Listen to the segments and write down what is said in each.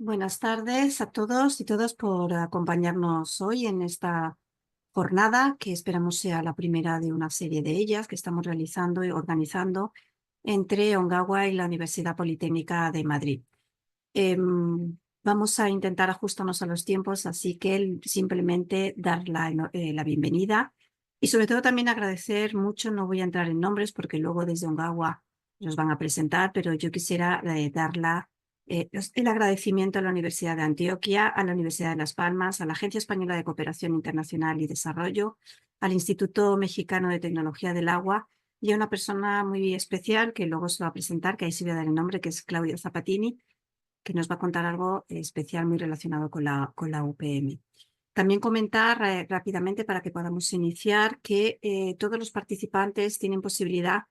Buenas tardes a todos y todas por acompañarnos hoy en esta jornada que esperamos sea la primera de una serie de ellas que estamos realizando y organizando entre Ongawa y la Universidad Politécnica de Madrid. Vamos a intentar ajustarnos a los tiempos, así que simplemente dar la bienvenida y sobre todo también agradecer mucho. No voy a entrar en nombres porque luego desde Ongawa nos van a presentar, pero yo quisiera el agradecimiento a la Universidad de Antioquia, a la Universidad de Las Palmas, a la Agencia Española de Cooperación Internacional y Desarrollo, al Instituto Mexicano de Tecnología del Agua y a una persona muy especial que luego se va a presentar, que ahí sí voy a dar el nombre, que es Claudio Zapatini, que nos va a contar algo especial muy relacionado con la UPM. También comentar rápidamente para que podamos iniciar que todos los participantes tienen posibilidad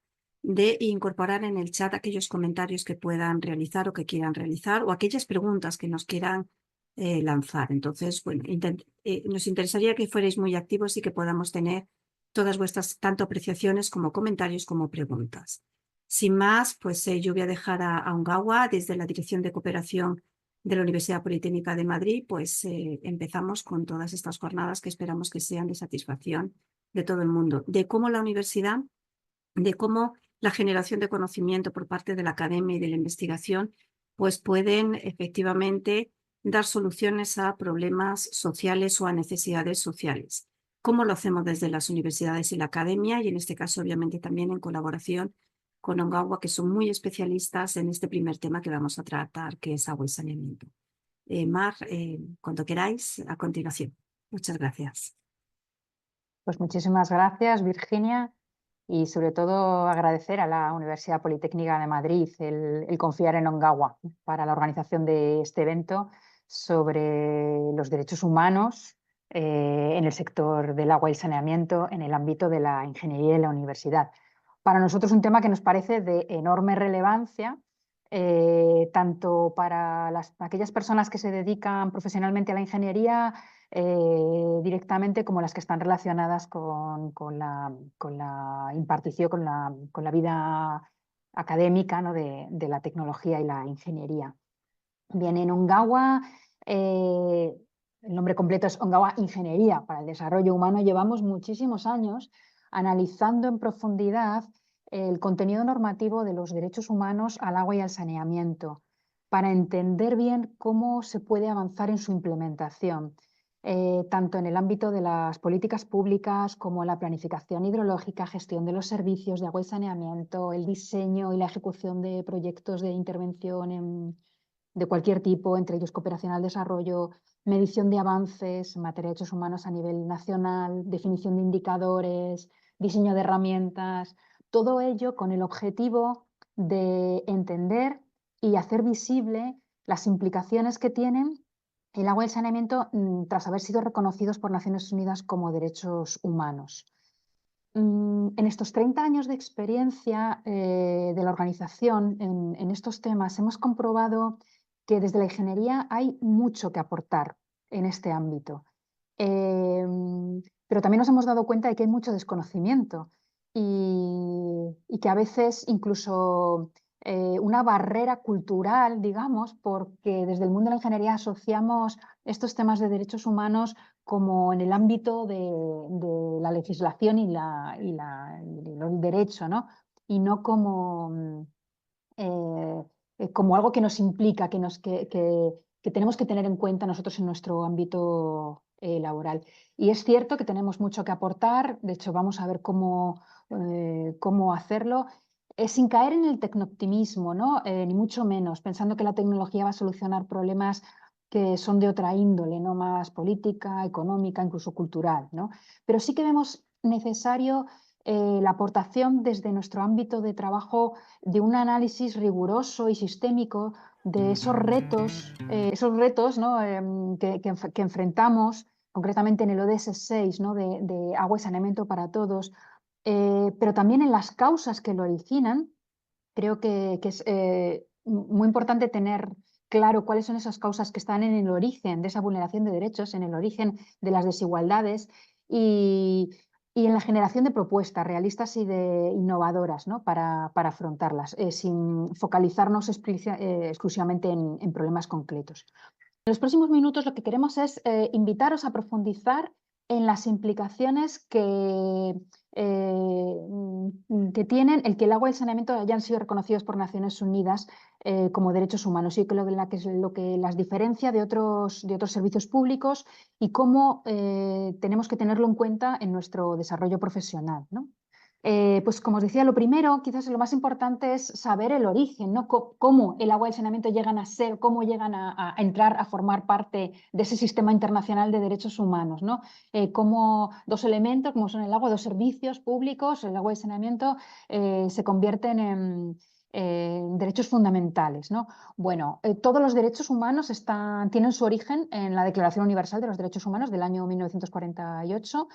de incorporar en el chat aquellos comentarios que puedan realizar o que quieran realizar o aquellas preguntas que nos quieran lanzar. Entonces, bueno, nos interesaría que fuerais muy activos y que podamos tener todas vuestras tanto apreciaciones como comentarios como preguntas. Sin más, pues yo voy a dejar a Ongawa desde la Dirección de Cooperación de la Universidad Politécnica de Madrid, pues empezamos con todas estas jornadas que esperamos que sean de satisfacción de todo el mundo, de cómo la universidad, de cómo la generación de conocimiento por parte de la academia y de la investigación, pues pueden efectivamente dar soluciones a problemas sociales o a necesidades sociales. ¿Cómo lo hacemos desde las universidades y la academia? Y en este caso, obviamente, también en colaboración con Ongawa, que son muy especialistas en este primer tema que vamos a tratar, que es agua y saneamiento. Mar, cuando queráis, a continuación. Muchas gracias. Pues muchísimas gracias, Virginia, y sobre todo agradecer a la Universidad Politécnica de Madrid el confiar en Ongawa para la organización de este evento sobre los derechos humanos en el sector del agua y el saneamiento en el ámbito de la ingeniería y la universidad. Para nosotros un tema que nos parece de enorme relevancia, tanto para aquellas personas que se dedican profesionalmente a la ingeniería directamente como las que están relacionadas con la impartición, con la vida académica, ¿no? de la tecnología y la ingeniería. Bien, en Ongawa, el nombre completo es Ongawa Ingeniería para el Desarrollo Humano, llevamos muchísimos años analizando en profundidad el contenido normativo de los derechos humanos al agua y al saneamiento, para entender bien cómo se puede avanzar en su implementación, tanto en el ámbito de las políticas públicas como la planificación hidrológica, gestión de los servicios de agua y saneamiento, el diseño y la ejecución de proyectos de intervención de cualquier tipo, entre ellos cooperación al desarrollo, medición de avances en materia de derechos humanos a nivel nacional, definición de indicadores, diseño de herramientas, todo ello con el objetivo de entender y hacer visible las implicaciones que tienen el agua y el saneamiento tras haber sido reconocidos por Naciones Unidas como derechos humanos. En estos 30 años de experiencia de la organización en estos temas, hemos comprobado que desde la ingeniería hay mucho que aportar en este ámbito. Pero también nos hemos dado cuenta de que hay mucho desconocimiento y que a veces incluso una barrera cultural, digamos, porque desde el mundo de la ingeniería asociamos estos temas de derechos humanos como en el ámbito de la legislación y el derecho, ¿no? Y no como algo que nos implica, que tenemos que tener en cuenta nosotros en nuestro ámbito laboral. Y es cierto que tenemos mucho que aportar, de hecho vamos a ver cómo hacerlo, sin caer en el tecnooptimismo, ¿no? Ni mucho menos, pensando que la tecnología va a solucionar problemas que son de otra índole, no más política, económica, incluso cultural, ¿no? Pero sí que vemos necesario la aportación desde nuestro ámbito de trabajo de un análisis riguroso y sistémico de esos retos, ¿no? que enfrentamos concretamente en el ODS 6, ¿no? de agua y saneamiento para todos, pero también en las causas que lo originan. Creo que es muy importante tener claro cuáles son esas causas que están en el origen de esa vulneración de derechos, en el origen de las desigualdades y, y en la generación de propuestas realistas y de innovadoras, ¿no? para afrontarlas, sin focalizarnos exclusivamente en problemas concretos. En los próximos minutos lo que queremos es invitaros a profundizar en las implicaciones que tienen el que el agua y el saneamiento hayan sido reconocidos por Naciones Unidas como derechos humanos, y que es lo que las diferencia de otros servicios públicos, y cómo tenemos que tenerlo en cuenta en nuestro desarrollo profesional, ¿no? Pues como os decía, lo primero, quizás lo más importante, es saber el origen, ¿no? Cómo el agua y el saneamiento llegan a ser, cómo llegan a entrar a formar parte de ese sistema internacional de derechos humanos, ¿no? Cómo dos elementos, como son el agua, dos servicios públicos, el agua y el saneamiento, se convierten en derechos fundamentales, ¿no? Bueno, todos los derechos humanos tienen su origen en la Declaración Universal de los Derechos Humanos del año 1948.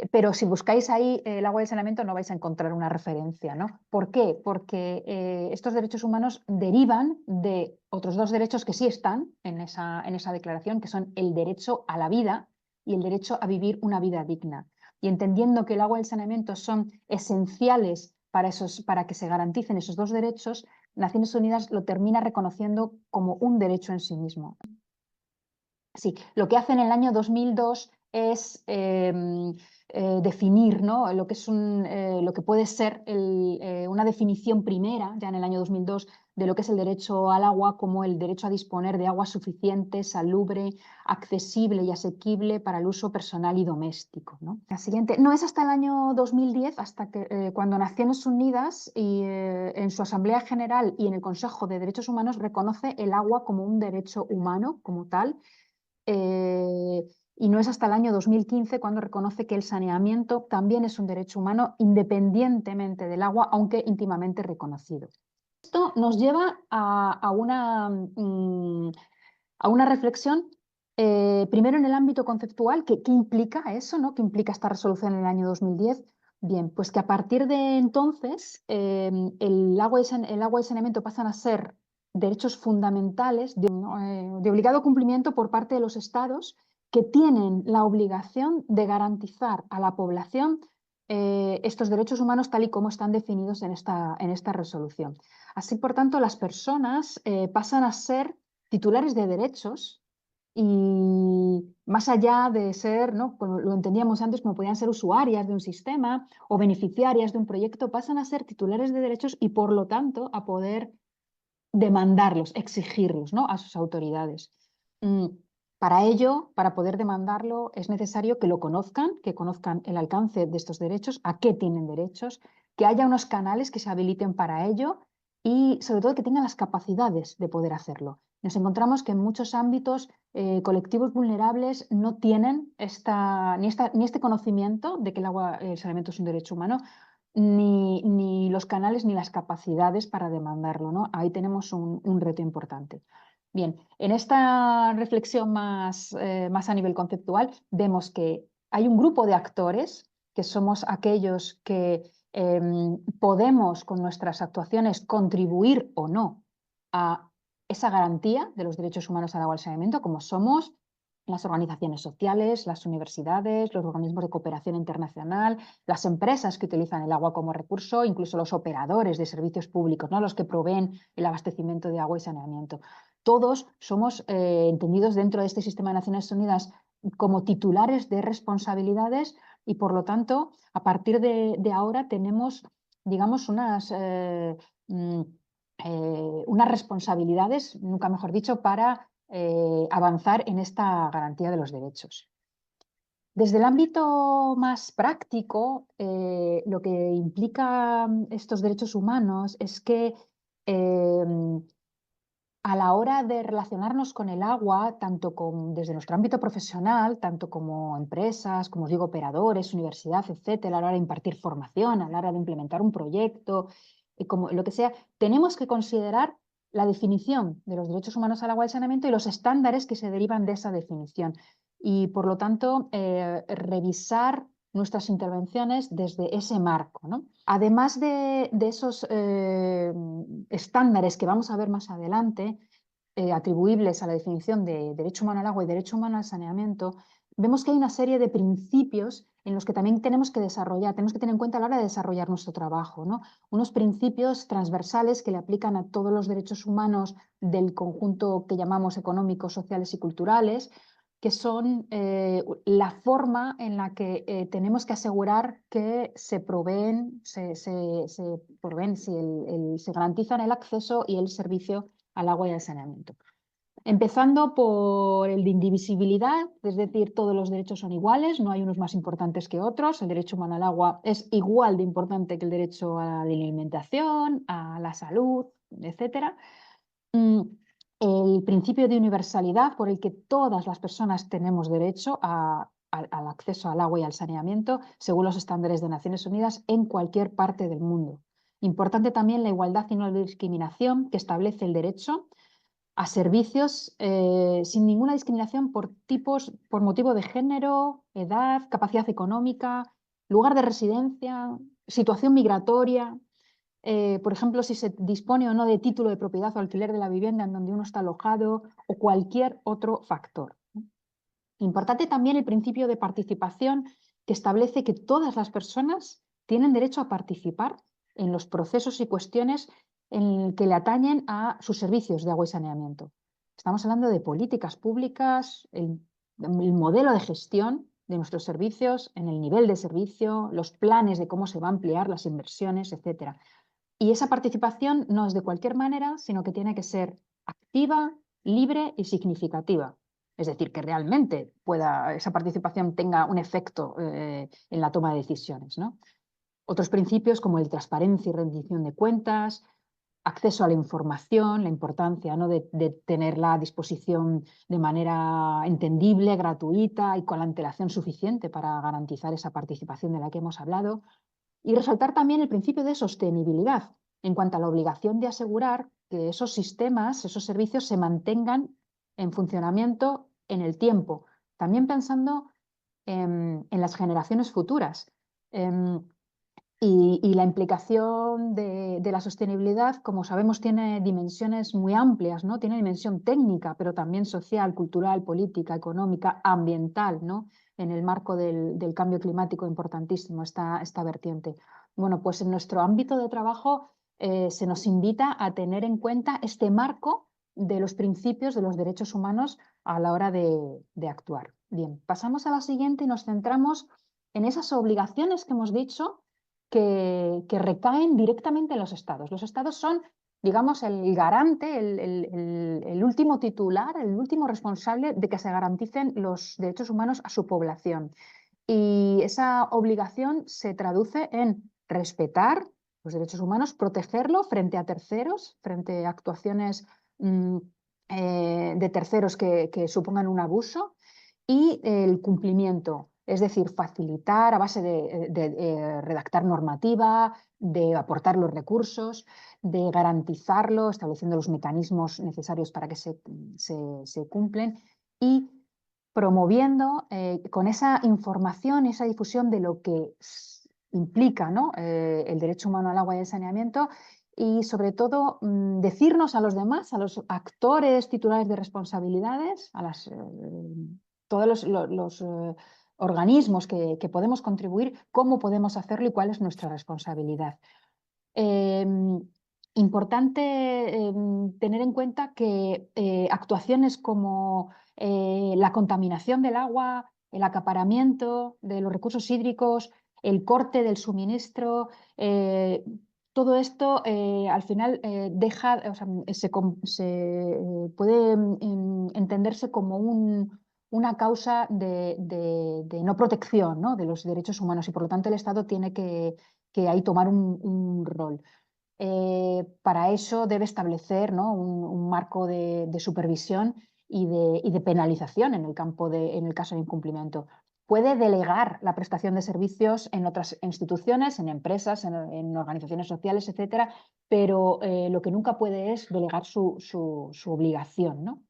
Pero si buscáis ahí el agua y el saneamiento no vais a encontrar una referencia, ¿no? ¿Por qué? Porque estos derechos humanos derivan de otros dos derechos que sí están en esa declaración, que son el derecho a la vida y el derecho a vivir una vida digna. Y entendiendo que el agua y el saneamiento son esenciales para que se garanticen esos dos derechos, Naciones Unidas lo termina reconociendo como un derecho en sí mismo. Sí, lo que hace en el año 2002 es definir, ¿no? Lo que es lo que puede ser una definición primera, ya en el año 2002, de lo que es el derecho al agua, como el derecho a disponer de agua suficiente, salubre, accesible y asequible para el uso personal y doméstico, ¿no? La siguiente, no es hasta el año 2010, cuando Naciones Unidas en su Asamblea General y en el Consejo de Derechos Humanos reconoce el agua como un derecho humano, como tal. Y no es hasta el año 2015 cuando reconoce que el saneamiento también es un derecho humano, independientemente del agua, aunque íntimamente reconocido. Esto nos lleva a una reflexión, primero en el ámbito conceptual. ¿Qué implica eso, ¿no? ¿Qué implica esta resolución en el año 2010? Bien, pues que a partir de entonces el agua y saneamiento pasan a ser derechos fundamentales de obligado cumplimiento por parte de los Estados, que tienen la obligación de garantizar a la población estos derechos humanos tal y como están definidos en esta resolución. Así, por tanto, las personas pasan a ser titulares de derechos, y más allá de ser, ¿no? Como lo entendíamos antes, como podían ser usuarias de un sistema o beneficiarias de un proyecto, pasan a ser titulares de derechos y, por lo tanto, a poder demandarlos, exigirlos, ¿no? A sus autoridades. Para ello, para poder demandarlo, es necesario que conozcan el alcance de estos derechos, a qué tienen derechos, que haya unos canales que se habiliten para ello, y sobre todo que tengan las capacidades de poder hacerlo. Nos encontramos que en muchos ámbitos colectivos vulnerables no tienen ni este conocimiento de que el saneamiento es un derecho humano, ni los canales ni las capacidades para demandarlo, ¿no? Ahí tenemos un reto importante. Bien, en esta reflexión más a nivel conceptual, vemos que hay un grupo de actores, que somos aquellos que podemos con nuestras actuaciones contribuir o no a esa garantía de los derechos humanos al agua y al saneamiento, como somos las organizaciones sociales, las universidades, los organismos de cooperación internacional, las empresas que utilizan el agua como recurso, incluso los operadores de servicios públicos, ¿no? Los que proveen el abastecimiento de agua y saneamiento. Todos somos entendidos dentro de este sistema de Naciones Unidas como titulares de responsabilidades, y por lo tanto, a partir de ahora tenemos, digamos, unas responsabilidades, nunca mejor dicho, para avanzar en esta garantía de los derechos. Desde el ámbito más práctico, lo que implica estos derechos humanos es que a la hora de relacionarnos con el agua, desde nuestro ámbito profesional, tanto como empresas, como os digo, operadores, universidad, etcétera, a la hora de impartir formación, a la hora de implementar un proyecto, como lo que sea, tenemos que considerar la definición de los derechos humanos al agua y al saneamiento y los estándares que se derivan de esa definición. Y, por lo tanto, revisar nuestras intervenciones desde ese marco, ¿no? Además de esos estándares que vamos a ver más adelante, atribuibles a la definición de derecho humano al agua y derecho humano al saneamiento, vemos que hay una serie de principios en los que también tenemos que desarrollar, tenemos que tener en cuenta a la hora de desarrollar nuestro trabajo, ¿no? Unos principios transversales que le aplican a todos los derechos humanos del conjunto que llamamos económicos, sociales y culturales, que son la forma en la que tenemos que asegurar que se proveen, se garantizan el acceso y el servicio al agua y al saneamiento. Empezando por el de indivisibilidad, es decir, todos los derechos son iguales, no hay unos más importantes que otros. El derecho humano al agua es igual de importante que el derecho a la alimentación, a la salud, etc. El principio de universalidad, por el que todas las personas tenemos derecho al acceso al agua y al saneamiento, según los estándares de Naciones Unidas, en cualquier parte del mundo. Importante también la igualdad y no discriminación, que establece el derecho a servicios sin ninguna discriminación por motivo de género, edad, capacidad económica, lugar de residencia, situación migratoria. Por ejemplo, si se dispone o no de título de propiedad o alquiler de la vivienda en donde uno está alojado o cualquier otro factor. Importante también el principio de participación, que establece que todas las personas tienen derecho a participar en los procesos y cuestiones en que le atañen a sus servicios de agua y saneamiento. Estamos hablando de políticas públicas, el modelo de gestión de nuestros servicios, en el nivel de servicio, los planes de cómo se va a ampliar las inversiones, etc. Y esa participación no es de cualquier manera, sino que tiene que ser activa, libre y significativa. Es decir, que realmente esa participación tenga un efecto en la toma de decisiones, ¿no? Otros principios como el transparencia y rendición de cuentas, acceso a la información, la importancia, ¿no?, de tenerla a disposición de manera entendible, gratuita y con la antelación suficiente para garantizar esa participación de la que hemos hablado. Y resaltar también el principio de sostenibilidad en cuanto a la obligación de asegurar que esos sistemas, esos servicios se mantengan en funcionamiento en el tiempo, también pensando en las generaciones futuras. Y la implicación de la sostenibilidad, como sabemos, tiene dimensiones muy amplias, ¿no? Tiene dimensión técnica, pero también social, cultural, política, económica, ambiental, ¿no? En el marco del cambio climático, importantísimo esta vertiente. Bueno, pues en nuestro ámbito de trabajo se nos invita a tener en cuenta este marco de los principios de los derechos humanos a la hora de actuar. Bien, pasamos a la siguiente y nos centramos en esas obligaciones que hemos dicho que recaen directamente en los estados. Los estados son, digamos, el garante, el último titular, el último responsable de que se garanticen los derechos humanos a su población. Y esa obligación se traduce en respetar los derechos humanos, protegerlo frente a terceros, frente a actuaciones de terceros que supongan un abuso, y el cumplimiento, es decir, facilitar a base de redactar normativa, de aportar los recursos, de garantizarlo, estableciendo los mecanismos necesarios para que se cumplen y promoviendo con esa información, esa difusión de lo que implica, ¿no?, el derecho humano al agua y al saneamiento, y sobre todo decirnos a los demás, a los actores titulares de responsabilidades, todos los organismos que podemos contribuir, cómo podemos hacerlo y cuál es nuestra responsabilidad. Importante tener en cuenta que actuaciones como la contaminación del agua, el acaparamiento de los recursos hídricos, el corte del suministro, todo esto al final deja, o sea, puede entenderse como una causa de no protección, ¿no?, de los derechos humanos, y por lo tanto el Estado tiene que ahí tomar un rol. Para eso debe establecer, ¿no?, un marco de supervisión y de penalización en el caso de incumplimiento. Puede delegar la prestación de servicios en otras instituciones, en empresas, en organizaciones sociales, etcétera, pero lo que nunca puede es delegar su obligación, ¿no?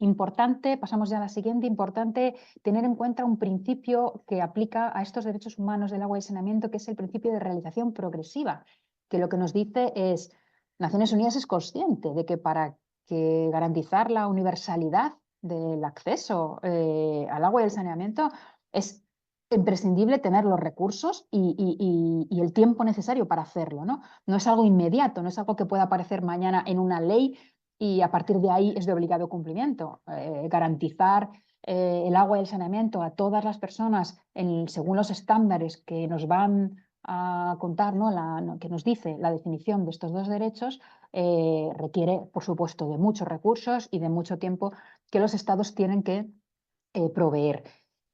Importante, pasamos ya a la siguiente, importante tener en cuenta un principio que aplica a estos derechos humanos del agua y saneamiento, que es el principio de realización progresiva, que lo que nos dice es, Naciones Unidas es consciente de que para garantizar la universalidad del acceso al agua y el saneamiento, es imprescindible tener los recursos y el tiempo necesario para hacerlo, ¿no? No es algo inmediato, no es algo que pueda aparecer mañana en una ley y a partir de ahí es de obligado cumplimiento. Garantizar el agua y el saneamiento a todas las personas según los estándares que nos van a contar, ¿no? Que nos dice la definición de estos dos derechos, requiere, por supuesto, de muchos recursos y de mucho tiempo que los estados tienen que proveer.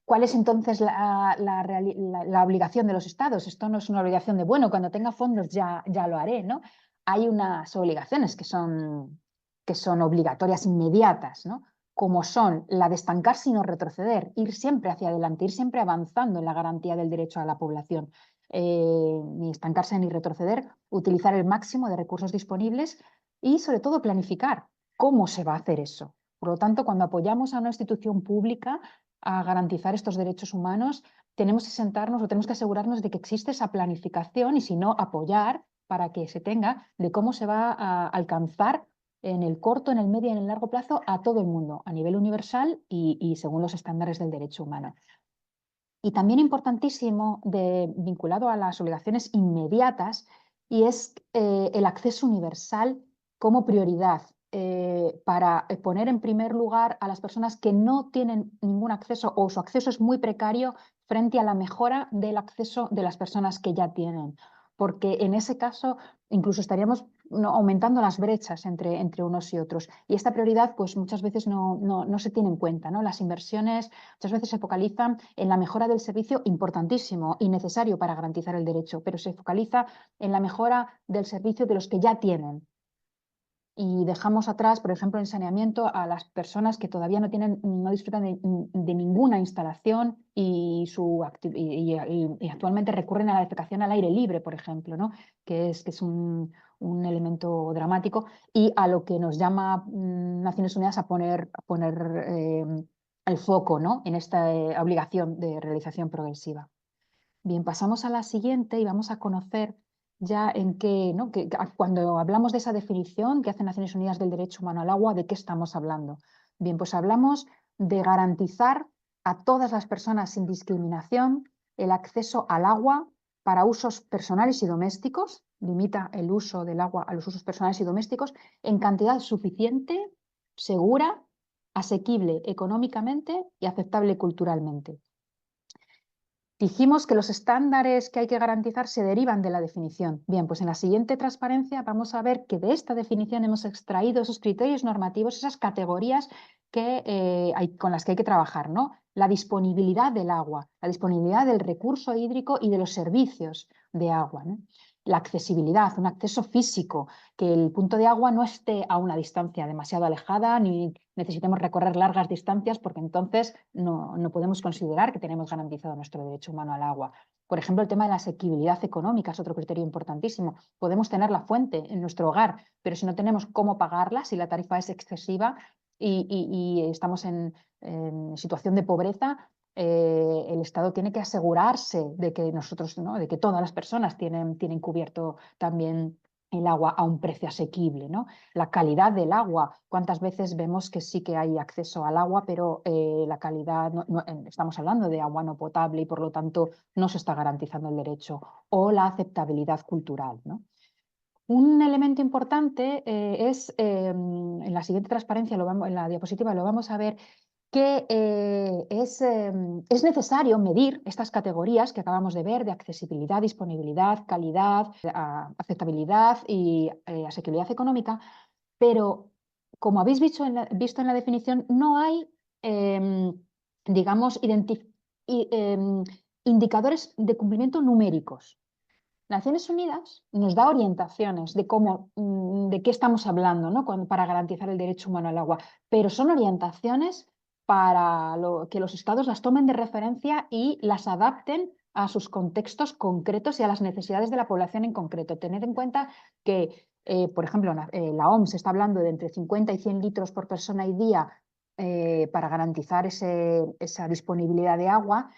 ¿Cuál es entonces la obligación de los estados? Esto no es una obligación de, bueno, cuando tenga fondos ya lo haré, ¿no? Hay unas obligaciones que son obligatorias inmediatas, ¿no? Como son la de estancarse y no retroceder, ir siempre hacia adelante, ir siempre avanzando en la garantía del derecho a la población. Ni estancarse ni retroceder, utilizar el máximo de recursos disponibles y, sobre todo, planificar cómo se va a hacer eso. Por lo tanto, cuando apoyamos a una institución pública a garantizar estos derechos humanos, tenemos que sentarnos o tenemos que asegurarnos de que existe esa planificación y, si no, apoyar para que se tenga de cómo se va a alcanzar en el corto, en el medio y en el largo plazo a todo el mundo, a nivel universal y según los estándares del derecho humano. Y también importantísimo, vinculado a las obligaciones inmediatas, y es el acceso universal como prioridad para poner en primer lugar a las personas que no tienen ningún acceso o su acceso es muy precario frente a la mejora del acceso de las personas que ya tienen. Porque en ese caso incluso estaríamos aumentando las brechas entre unos y otros. Y esta prioridad pues muchas veces no se tiene en cuenta, ¿no? Las inversiones muchas veces se focalizan en la mejora del servicio, importantísimo y necesario para garantizar el derecho, pero se focaliza en la mejora del servicio de los que ya tienen. Y dejamos atrás, por ejemplo, en saneamiento a las personas que todavía no disfrutan de ninguna instalación y actualmente recurren a la defecación al aire libre, por ejemplo, ¿no? que es un elemento dramático, y a lo que nos llama Naciones Unidas a poner el foco, ¿no? en esta obligación de realización progresiva. Bien, pasamos a la siguiente y vamos a conocer ya en qué, ¿no? Cuando hablamos de esa definición que hace Naciones Unidas del derecho humano al agua, ¿de qué estamos hablando? Bien, pues hablamos de garantizar a todas las personas sin discriminación el acceso al agua para usos personales y domésticos, limita el uso del agua a los usos personales y domésticos, en cantidad suficiente, segura, asequible económicamente y aceptable culturalmente. Dijimos que los estándares que hay que garantizar se derivan de la definición. Bien, pues en la siguiente transparencia vamos a ver que de esta definición hemos extraído esos criterios normativos, esas categorías con las que hay que trabajar, ¿no? La disponibilidad del agua, la disponibilidad del recurso hídrico y de los servicios de agua, ¿no? La accesibilidad, un acceso físico, que el punto de agua no esté a una distancia demasiado alejada ni necesitemos recorrer largas distancias, porque entonces no podemos considerar que tenemos garantizado nuestro derecho humano al agua. Por ejemplo, el tema de la asequibilidad económica es otro criterio importantísimo. Podemos tener la fuente en nuestro hogar, pero si no tenemos cómo pagarla, si la tarifa es excesiva y estamos en situación de pobreza, el Estado tiene que asegurarse de que nosotros, ¿no? de que todas las personas tienen cubierto también el agua a un precio asequible, ¿no? La calidad del agua, cuántas veces vemos que sí que hay acceso al agua, pero la calidad, estamos hablando de agua no potable y por lo tanto no se está garantizando el derecho, o la aceptabilidad cultural, ¿no? Un elemento importante es, en la siguiente transparencia, en la diapositiva lo vamos a ver, que es necesario medir estas categorías que acabamos de ver de accesibilidad, disponibilidad, calidad, aceptabilidad y asequibilidad económica, pero como habéis visto en la definición, no hay, digamos, indicadores de cumplimiento numéricos. Naciones Unidas nos da orientaciones de de qué estamos hablando, ¿no? Para garantizar el derecho humano al agua, pero son orientaciones para que los estados las tomen de referencia y las adapten a sus contextos concretos y a las necesidades de la población en concreto. Tened en cuenta que, por ejemplo, la OMS está hablando de entre 50 y 100 litros por persona y día para garantizar esa disponibilidad de agua,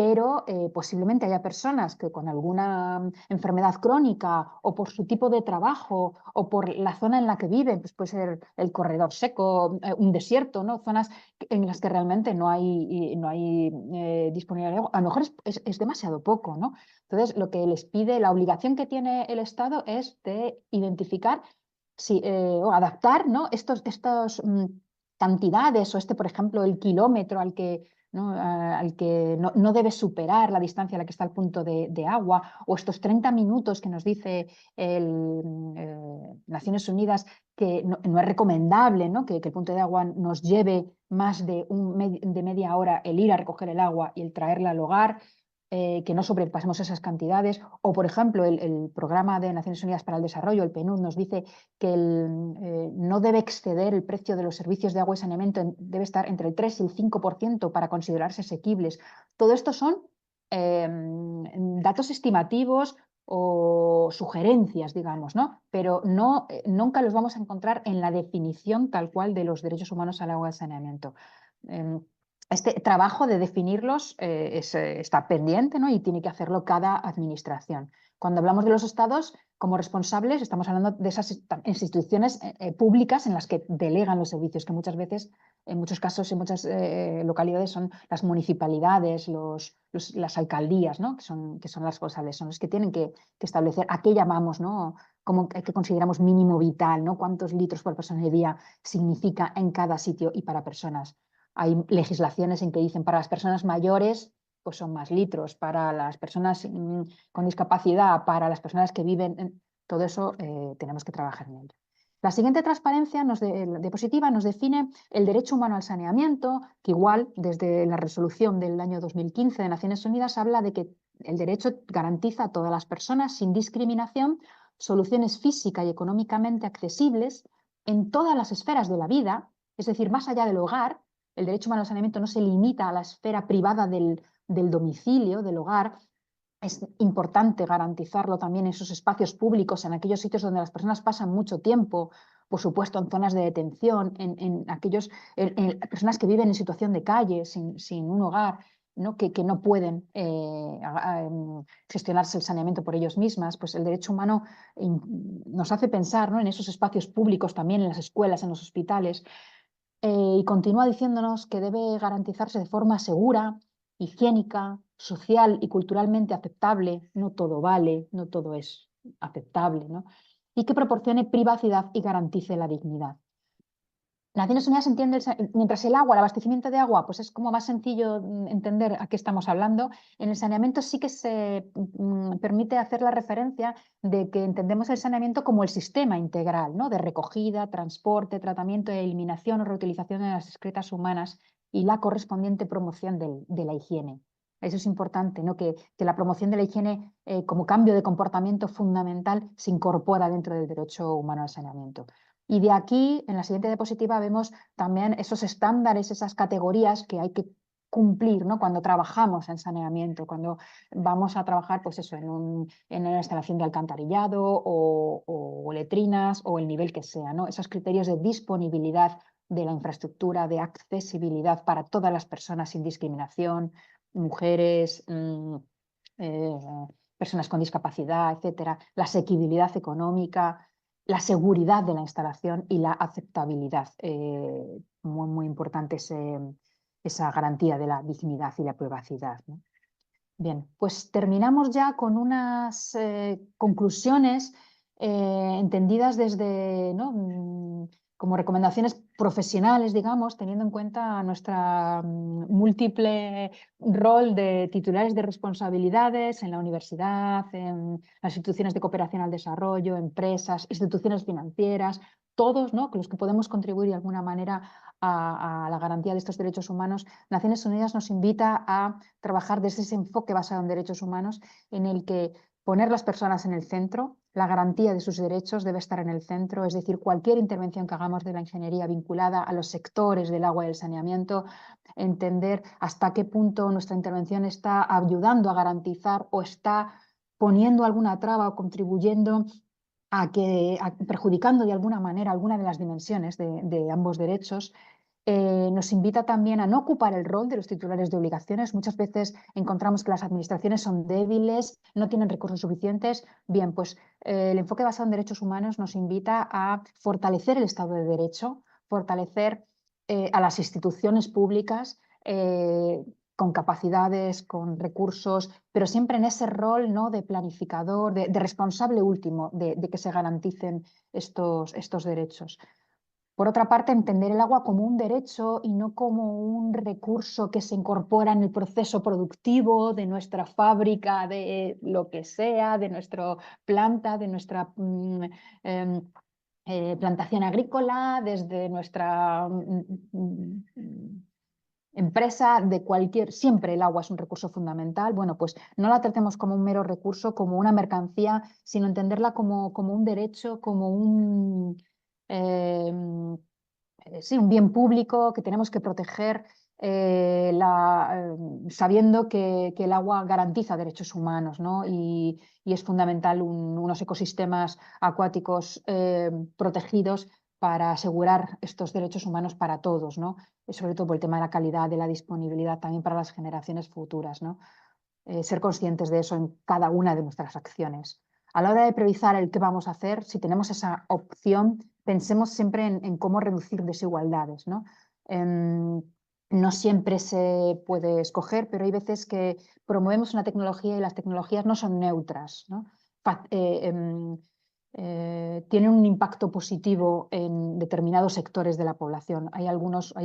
pero posiblemente haya personas que con alguna enfermedad crónica o por su tipo de trabajo o por la zona en la que viven, pues puede ser el corredor seco, un desierto, ¿no? Zonas en las que realmente no hay disponibilidad de agua. A lo mejor es demasiado poco, ¿no? Entonces, lo que les pide, la obligación que tiene el Estado es de identificar o adaptar, ¿no? Estas cantidades o por ejemplo, el kilómetro al que no debe superar la distancia a la que está el punto de agua, o estos 30 minutos que nos dice Naciones Unidas que no es recomendable, ¿no? Que el punto de agua nos lleve más de media hora el ir a recoger el agua y el traerla al hogar. Que no sobrepasemos esas cantidades, o por ejemplo el Programa de Naciones Unidas para el Desarrollo, el PNUD, nos dice que no debe exceder el precio de los servicios de agua y saneamiento, debe estar entre el 3 y el 5% para considerarse asequibles. Todo esto son datos estimativos o sugerencias, digamos, ¿no? Pero nunca los vamos a encontrar en la definición tal cual de los derechos humanos al agua y al saneamiento. Este trabajo de definirlos está pendiente, ¿no? Y tiene que hacerlo cada administración. Cuando hablamos de los estados como responsables, estamos hablando de esas instituciones públicas en las que delegan los servicios, que muchas veces, en muchos casos, en muchas localidades son las municipalidades, las alcaldías, ¿no? que son las responsables, son los que tienen que establecer a qué llamamos, ¿no? Como que consideramos mínimo vital, ¿no? Cuántos litros por persona y día significa en cada sitio y para personas. Hay legislaciones en que dicen para las personas mayores pues son más litros, para las personas con discapacidad, para las personas que viven, todo eso tenemos que trabajar en ello. La siguiente transparencia diapositiva nos define el derecho humano al saneamiento, que igual desde la resolución del año 2015 de Naciones Unidas habla de que el derecho garantiza a todas las personas sin discriminación soluciones física y económicamente accesibles en todas las esferas de la vida, es decir, más allá del hogar. El derecho humano al saneamiento no se limita a la esfera privada del domicilio, del hogar. Es importante garantizarlo también en esos espacios públicos, en aquellos sitios donde las personas pasan mucho tiempo, por supuesto en zonas de detención, en personas que viven en situación de calle, sin un hogar, ¿no? Que no pueden gestionarse el saneamiento por ellos mismas. Pues el derecho humano nos hace pensar, ¿no? En esos espacios públicos también, en las escuelas, en los hospitales. Y continúa diciéndonos que debe garantizarse de forma segura, higiénica, social y culturalmente aceptable. No todo vale, no todo es aceptable, ¿no? Y que proporcione privacidad y garantice la dignidad. Naciones Unidas entiende, mientras el agua, el abastecimiento de agua, pues es como más sencillo entender a qué estamos hablando, en el saneamiento sí que se permite hacer la referencia de que entendemos el saneamiento como el sistema integral, ¿no? De recogida, transporte, tratamiento, eliminación o reutilización de las excretas humanas y la correspondiente promoción de la higiene. Eso es importante, ¿no? Que la promoción de la higiene como cambio de comportamiento fundamental se incorpora dentro del derecho humano al saneamiento. Y de aquí, en la siguiente diapositiva, vemos también esos estándares, esas categorías que hay que cumplir, ¿no? Cuando trabajamos en saneamiento, cuando vamos a trabajar pues eso, en una instalación de alcantarillado o letrinas o el nivel que sea, ¿no? Esos criterios de disponibilidad de la infraestructura, de accesibilidad para todas las personas sin discriminación, mujeres, eh, personas con discapacidad, etcétera, la asequibilidad económica, la seguridad de la instalación y la aceptabilidad. Muy, muy importante esa garantía de la dignidad y la privacidad, ¿no? Bien, pues terminamos ya con unas conclusiones entendidas desde, ¿no? Como recomendaciones profesionales, digamos, teniendo en cuenta nuestra múltiple rol de titulares de responsabilidades en la universidad, en las instituciones de cooperación al desarrollo, empresas, instituciones financieras, todos, ¿no? Los que podemos contribuir de alguna manera a la garantía de estos derechos humanos. Naciones Unidas nos invita a trabajar desde ese enfoque basado en derechos humanos, en el que poner las personas en el centro, la garantía de sus derechos debe estar en el centro, es decir, cualquier intervención que hagamos de la ingeniería vinculada a los sectores del agua y el saneamiento, entender hasta qué punto nuestra intervención está ayudando a garantizar o está poniendo alguna traba o contribuyendo perjudicando de alguna manera alguna de las dimensiones de ambos derechos. Nos invita también a no ocupar el rol de los titulares de obligaciones. Muchas veces encontramos que las administraciones son débiles, no tienen recursos suficientes. Bien, pues el enfoque basado en derechos humanos nos invita a fortalecer el Estado de Derecho, fortalecer a las instituciones públicas con capacidades, con recursos, pero siempre en ese rol, ¿no?, de planificador, de responsable último de que se garanticen estos derechos. Por otra parte, entender el agua como un derecho y no como un recurso que se incorpora en el proceso productivo de nuestra fábrica, de lo que sea, de nuestra planta, de nuestra em, plantación agrícola, desde nuestra empresa, de cualquier. Siempre el agua es un recurso fundamental. Bueno, pues no la tratemos como un mero recurso, como una mercancía, sino entenderla como un derecho, como sí, un bien público que tenemos que proteger, sabiendo que el agua garantiza derechos humanos, ¿no? Y es fundamental unos ecosistemas acuáticos protegidos para asegurar estos derechos humanos para todos, ¿no? Sobre todo por el tema de la calidad, de la disponibilidad también para las generaciones futuras, ¿no? Ser conscientes de eso en cada una de nuestras acciones. A la hora de priorizar el qué vamos a hacer, si tenemos esa opción, pensemos siempre en cómo reducir desigualdades, ¿no? No siempre se puede escoger, pero hay veces que promovemos una tecnología y las tecnologías no son neutras, ¿no? Tienen un impacto positivo en determinados sectores de la población. Hay algunas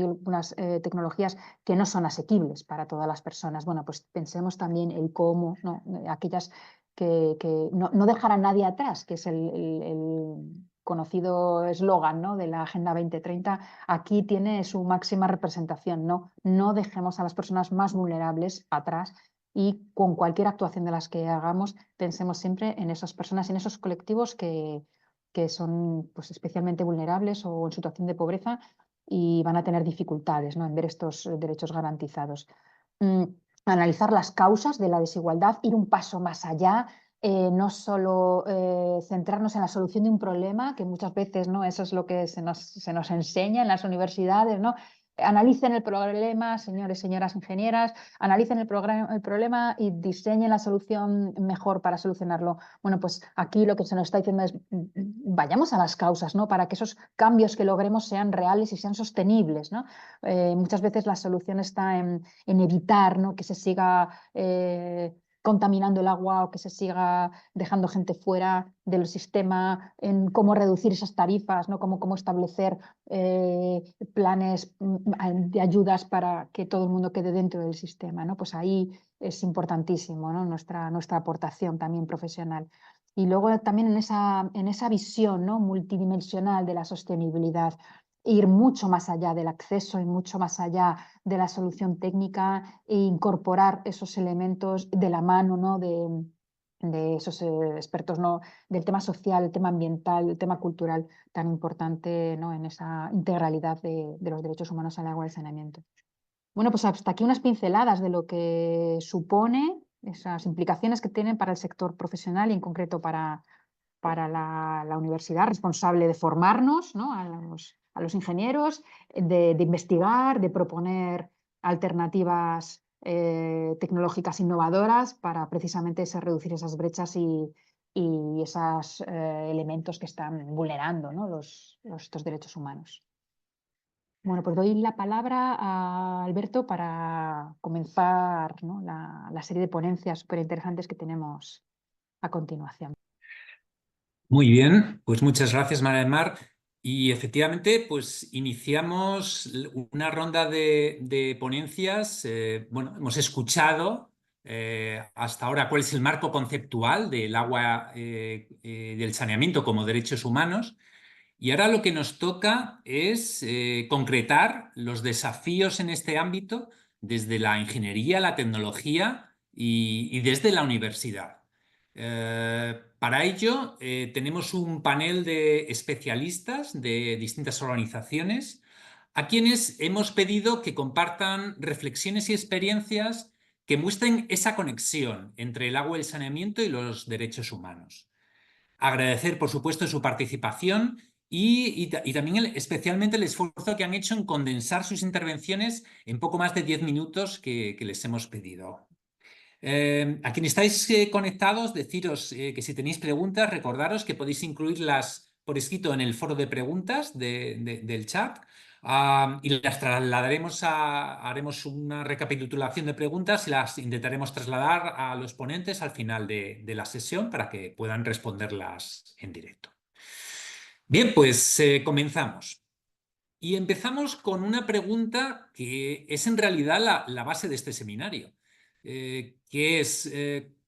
tecnologías que no son asequibles para todas las personas. Bueno, pues pensemos también el cómo, ¿no? Aquellas que no dejar a nadie atrás, que es el conocido eslogan, ¿no?, de la Agenda 2030, aquí tiene su máxima representación, ¿no? No dejemos a las personas más vulnerables atrás, y con cualquier actuación de las que hagamos, pensemos siempre en esas personas, en esos colectivos que son, pues, especialmente vulnerables o en situación de pobreza y van a tener dificultades, ¿no?, en ver estos derechos garantizados. Analizar las causas de la desigualdad, ir un paso más allá, no solo centrarnos en la solución de un problema, que muchas veces, ¿no?, eso es lo que se nos enseña en las universidades, ¿no? Analicen el problema, señores, señoras ingenieras, analicen el problema y diseñen la solución mejor para solucionarlo. Bueno, pues aquí lo que se nos está diciendo es vayamos a las causas, ¿no?, para que esos cambios que logremos sean reales y sean sostenibles, ¿no? Muchas veces la solución está en evitar, ¿no?, que se siga contaminando el agua o que se siga dejando gente fuera del sistema, en cómo reducir esas tarifas, ¿no?, cómo establecer planes de ayudas para que todo el mundo quede dentro del sistema, ¿no? Pues ahí es importantísimo, ¿no?, nuestra aportación también profesional. Y luego también en esa visión, ¿no?, multidimensional de la sostenibilidad, ir mucho más allá del acceso y mucho más allá de la solución técnica e incorporar esos elementos de la mano, ¿no?, de esos expertos, ¿no?, del tema social, el tema ambiental, el tema cultural tan importante, ¿no?, en esa integralidad de los derechos humanos al agua y al saneamiento. Bueno, pues hasta aquí unas pinceladas de lo que supone, esas implicaciones que tienen para el sector profesional y en concreto para la universidad responsable de formarnos, ¿no?, a los ingenieros, de investigar, de proponer alternativas tecnológicas innovadoras para precisamente reducir esas brechas y esos elementos que están vulnerando, ¿no?, estos derechos humanos. Bueno, pues doy la palabra a Alberto para comenzar, ¿no?, la serie de ponencias súper interesantes que tenemos a continuación. Muy bien, pues muchas gracias, María del Mar. Y efectivamente, pues iniciamos una ronda de ponencias. Bueno, hemos escuchado hasta ahora cuál es el marco conceptual del agua del saneamiento como derechos humanos. Y ahora lo que nos toca es concretar los desafíos en este ámbito desde la ingeniería, la tecnología y desde la universidad. Para ello, tenemos un panel de especialistas de distintas organizaciones a quienes hemos pedido que compartan reflexiones y experiencias que muestren esa conexión entre el agua, el saneamiento y los derechos humanos. Agradecer, por supuesto, su participación y también especialmente el esfuerzo que han hecho en condensar sus intervenciones en poco más de 10 minutos que les hemos pedido. A quienes estáis conectados, deciros que si tenéis preguntas, recordaros que podéis incluirlas por escrito en el foro de preguntas del chat. Y las trasladaremos haremos una recapitulación de preguntas y las intentaremos trasladar a los ponentes al final de la sesión para que puedan responderlas en directo. Bien, pues comenzamos. Y empezamos con una pregunta que es en realidad la base de este seminario, que es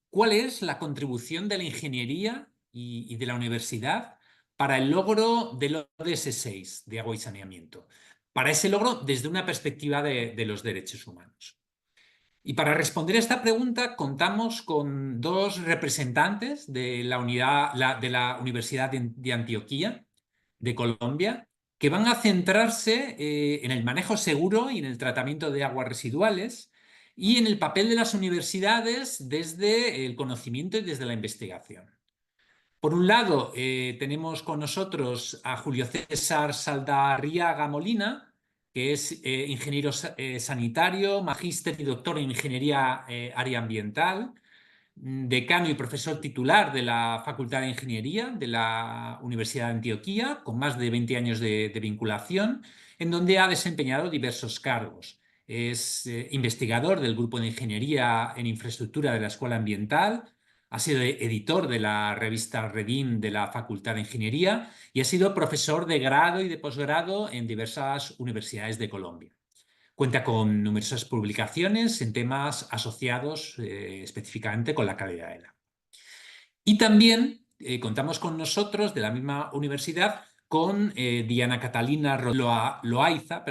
¿cuál es la contribución de la ingeniería y de la universidad para el logro del ODS 6 de agua y saneamiento? Para ese logro desde una perspectiva de los derechos humanos. Y para responder a esta pregunta contamos con dos representantes de la Universidad de Antioquia, de Colombia, que van a centrarse en el manejo seguro y en el tratamiento de aguas residuales y en el papel de las universidades desde el conocimiento y desde la investigación. Por un lado, tenemos con nosotros a Julio César Saldarriaga Molina, que es ingeniero sanitario, magíster y doctor en ingeniería área ambiental, decano y profesor titular de la Facultad de Ingeniería de la Universidad de Antioquia, con más de 20 años de vinculación, en donde ha desempeñado diversos cargos. Es investigador del Grupo de Ingeniería en Infraestructura de la Escuela Ambiental, ha sido editor de la revista Redín de la Facultad de Ingeniería y ha sido profesor de grado y de posgrado en diversas universidades de Colombia. Cuenta con numerosas publicaciones en temas asociados específicamente con la calidad del agua. Y también contamos con nosotros, de la misma universidad, con Diana Catalina Loaiza,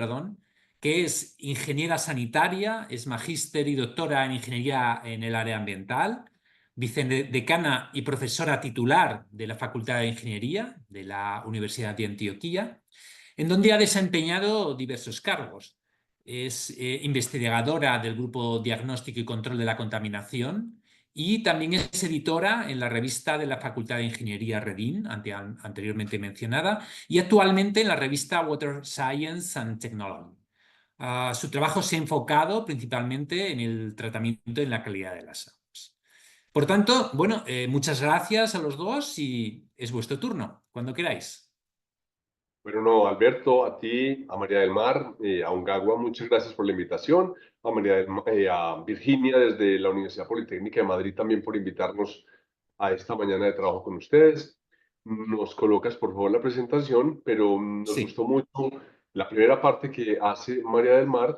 que es ingeniera sanitaria, es magíster y doctora en ingeniería en el área ambiental, vicedecana y profesora titular de la Facultad de Ingeniería de la Universidad de Antioquia, en donde ha desempeñado diversos cargos. Es investigadora del Grupo Diagnóstico y Control de la Contaminación y también es editora en la revista de la Facultad de Ingeniería Redín, anteriormente mencionada, y actualmente en la revista Water Science and Technology. Su trabajo se ha enfocado principalmente en el tratamiento y en la calidad de las aguas. Por tanto, bueno, muchas gracias a los dos y es vuestro turno, cuando queráis. Bueno, no, Alberto, a ti, a María del Mar, a Ungagua, muchas gracias por la invitación. A Virginia desde la Universidad Politécnica de Madrid también por invitarnos a esta mañana de trabajo con ustedes. Nos colocas, por favor, la presentación, pero nos Sí. gustó mucho la primera parte que hace María del Mar,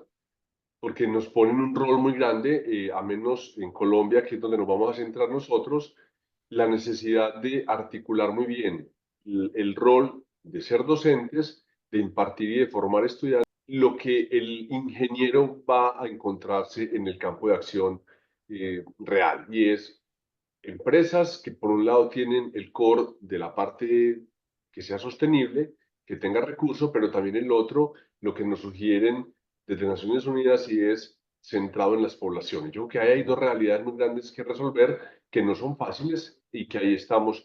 porque nos pone en un rol muy grande, a menos en Colombia, que es donde nos vamos a centrar nosotros, la necesidad de articular muy bien el rol de ser docentes, de impartir y de formar estudiantes, lo que el ingeniero va a encontrarse en el campo de acción real, y es empresas que por un lado tienen el core de la parte que sea sostenible, que tenga recursos, pero también el otro, lo que nos sugieren desde Naciones Unidas y es centrado en las poblaciones. Yo creo que hay dos realidades muy grandes que resolver, que no son fáciles y que ahí estamos,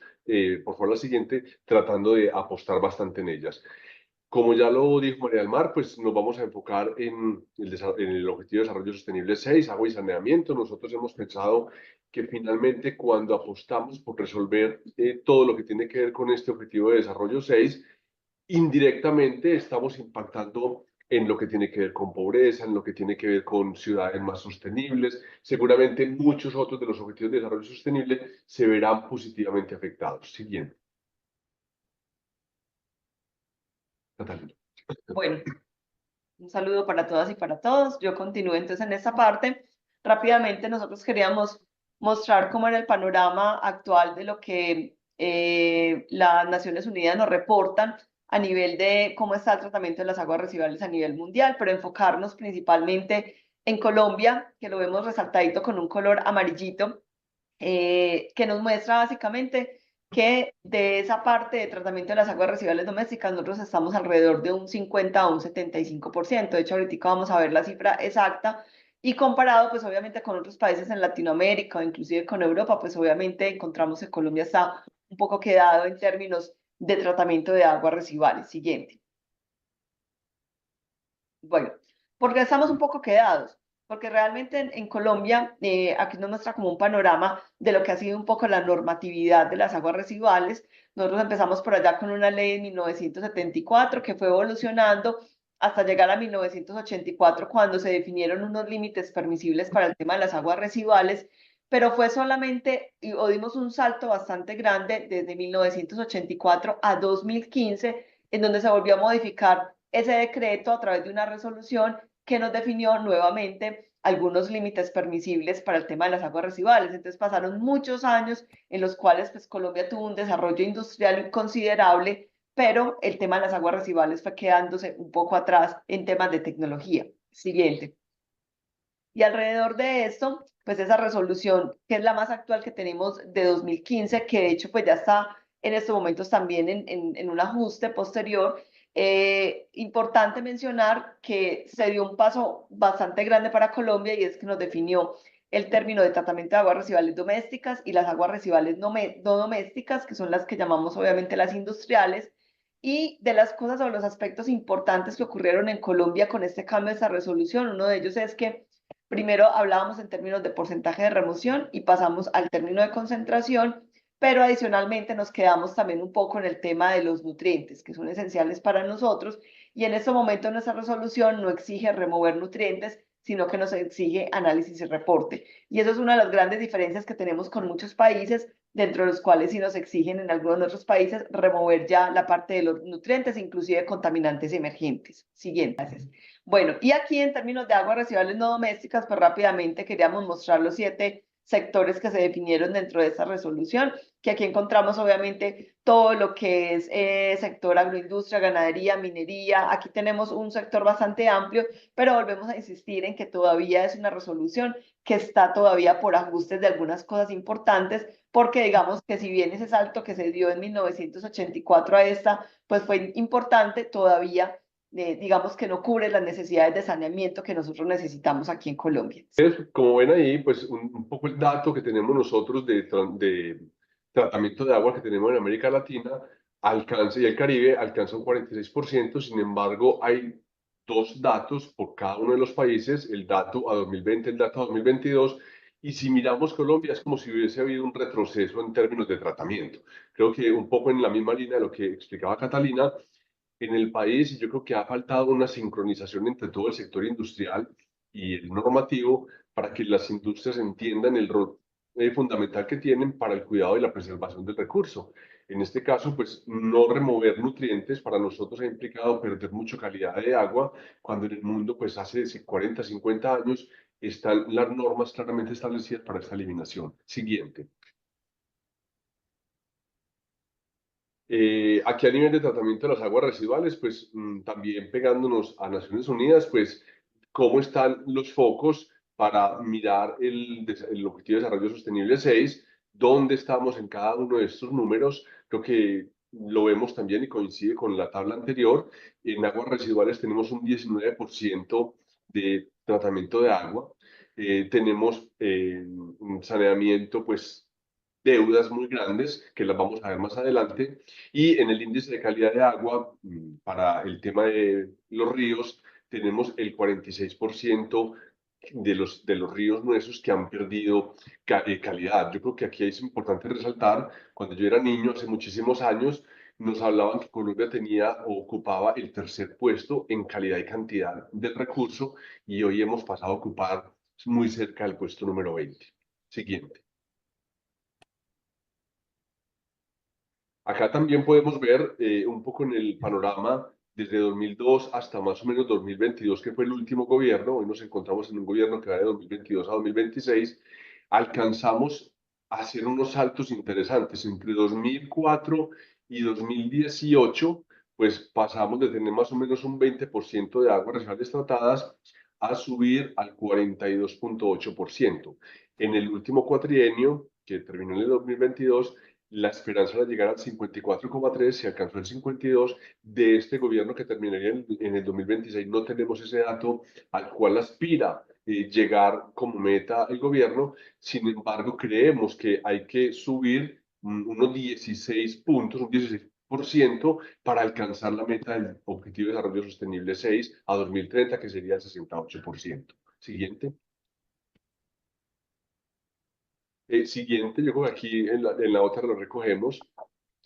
por favor la siguiente, tratando de apostar bastante en ellas. Como ya lo dijo María del Mar, pues nos vamos a enfocar en el Objetivo de Desarrollo Sostenible 6, agua y saneamiento. Nosotros hemos pensado que finalmente cuando apostamos por resolver todo lo que tiene que ver con este Objetivo de Desarrollo 6, indirectamente estamos impactando en lo que tiene que ver con pobreza, en lo que tiene que ver con ciudades más sostenibles. Seguramente muchos otros de los Objetivos de Desarrollo Sostenible se verán positivamente afectados. Siguiente. Catalina. Bueno, un saludo para todas y para todos. Yo continúo entonces en esta parte. Rápidamente nosotros queríamos mostrar cómo era el panorama actual de lo que las Naciones Unidas nos reportan a nivel de cómo está el tratamiento de las aguas residuales a nivel mundial, pero enfocarnos principalmente en Colombia, que lo vemos resaltadito con un color amarillito, que nos muestra básicamente que de esa parte de tratamiento de las aguas residuales domésticas nosotros estamos alrededor de un 50 o un 75%. De hecho, ahorita vamos a ver la cifra exacta y comparado pues obviamente con otros países en Latinoamérica o inclusive con Europa, pues obviamente encontramos que Colombia está un poco quedado en términos de tratamiento de aguas residuales. Siguiente. Bueno, porque estamos un poco quedados, porque realmente en Colombia aquí nos muestra como un panorama de lo que ha sido un poco la normatividad de las aguas residuales. Nosotros empezamos por allá con una ley en 1974 que fue evolucionando hasta llegar a 1984 cuando se definieron unos límites permisibles para el tema de las aguas residuales, pero fue solamente, o dimos un salto bastante grande desde 1984 a 2015, en donde se volvió a modificar ese decreto a través de una resolución que nos definió nuevamente algunos límites permisibles para el tema de las aguas residuales. Entonces pasaron muchos años en los cuales pues, Colombia tuvo un desarrollo industrial considerable, pero el tema de las aguas residuales fue quedándose un poco atrás en temas de tecnología. Siguiente. Y alrededor de esto, pues esa resolución, que es la más actual que tenemos de 2015, que de hecho pues ya está en estos momentos también en un ajuste posterior. Importante mencionar que se dio un paso bastante grande para Colombia y es que nos definió el término de tratamiento de aguas residuales domésticas y las aguas residuales no domésticas, que son las que llamamos obviamente las industriales. Y de las cosas o los aspectos importantes que ocurrieron en Colombia con este cambio de esa resolución, uno de ellos es que primero hablábamos en términos de porcentaje de remoción y pasamos al término de concentración, pero adicionalmente nos quedamos también un poco en el tema de los nutrientes, que son esenciales para nosotros, y en este momento nuestra resolución no exige remover nutrientes, sino que nos exige análisis y reporte. Y eso es una de las grandes diferencias que tenemos con muchos países, dentro de los cuales sí nos exigen en algunos de otros países remover ya la parte de los nutrientes, inclusive contaminantes emergentes. Siguiente. Bueno, y aquí en términos de aguas residuales no domésticas, pues rápidamente queríamos mostrar los 7 sectores que se definieron dentro de esta resolución, que aquí encontramos obviamente todo lo que es sector agroindustria, ganadería, minería. Aquí tenemos un sector bastante amplio, pero volvemos a insistir en que todavía es una resolución que está todavía por ajustes de algunas cosas importantes, porque digamos que si bien ese salto que se dio en 1984 a esta, pues fue importante, todavía digamos que no cubre las necesidades de saneamiento que nosotros necesitamos aquí en Colombia. Como ven ahí, pues un poco el dato que tenemos nosotros de tratamiento de agua que tenemos en América Latina alcanza, y el Caribe alcanza un 46%. Sin embargo, hay 2 datos por cada uno de los países, el dato a 2020, el dato a 2022, y si miramos Colombia es como si hubiese habido un retroceso en términos de tratamiento. Creo que un poco en la misma línea de lo que explicaba Catalina, en el país yo creo que ha faltado una sincronización entre todo el sector industrial y el normativo para que las industrias entiendan el rol fundamental que tienen para el cuidado y la preservación del recurso. En este caso, pues no remover nutrientes para nosotros ha implicado perder mucha calidad de agua, cuando en el mundo, pues hace 40, 50 años, están las normas claramente establecidas para esta eliminación. Siguiente. Aquí a nivel de tratamiento de las aguas residuales, pues también pegándonos a Naciones Unidas, pues cómo están los focos para mirar el Objetivo de Desarrollo Sostenible 6, dónde estamos en cada uno de estos números. Creo que lo vemos también y coincide con la tabla anterior. En aguas residuales tenemos un 19% de tratamiento de agua. Tenemos un saneamiento, pues deudas muy grandes, que las vamos a ver más adelante, y en el índice de calidad de agua, para el tema de los ríos, tenemos el 46% de los ríos nuestros que han perdido calidad. Yo creo que aquí es importante resaltar, cuando yo era niño, hace muchísimos años, nos hablaban que Colombia tenía o ocupaba el 3er puesto en calidad y cantidad del recurso, y hoy hemos pasado a ocupar muy cerca del puesto número 20. Siguiente. Acá también podemos ver un poco en el panorama desde 2002 hasta más o menos 2022, que fue el último gobierno. Hoy nos encontramos en un gobierno que va de 2022 a 2026. Alcanzamos a hacer unos saltos interesantes. Entre 2004 y 2018, pues pasamos de tener más o menos un 20% de aguas residuales tratadas a subir al 42.8%. En el último cuatrienio, que terminó en el 2022, la esperanza era llegar al 54,3, se alcanzó el 52 de este gobierno que terminaría en el 2026. No tenemos ese dato al cual aspira llegar como meta el gobierno. Sin embargo, creemos que hay que subir unos 16 puntos, un 16 60% para alcanzar la meta del Objetivo de Desarrollo Sostenible 6 a 2030, que sería el 68%. Siguiente. Siguiente, yo creo que aquí en la otra lo recogemos.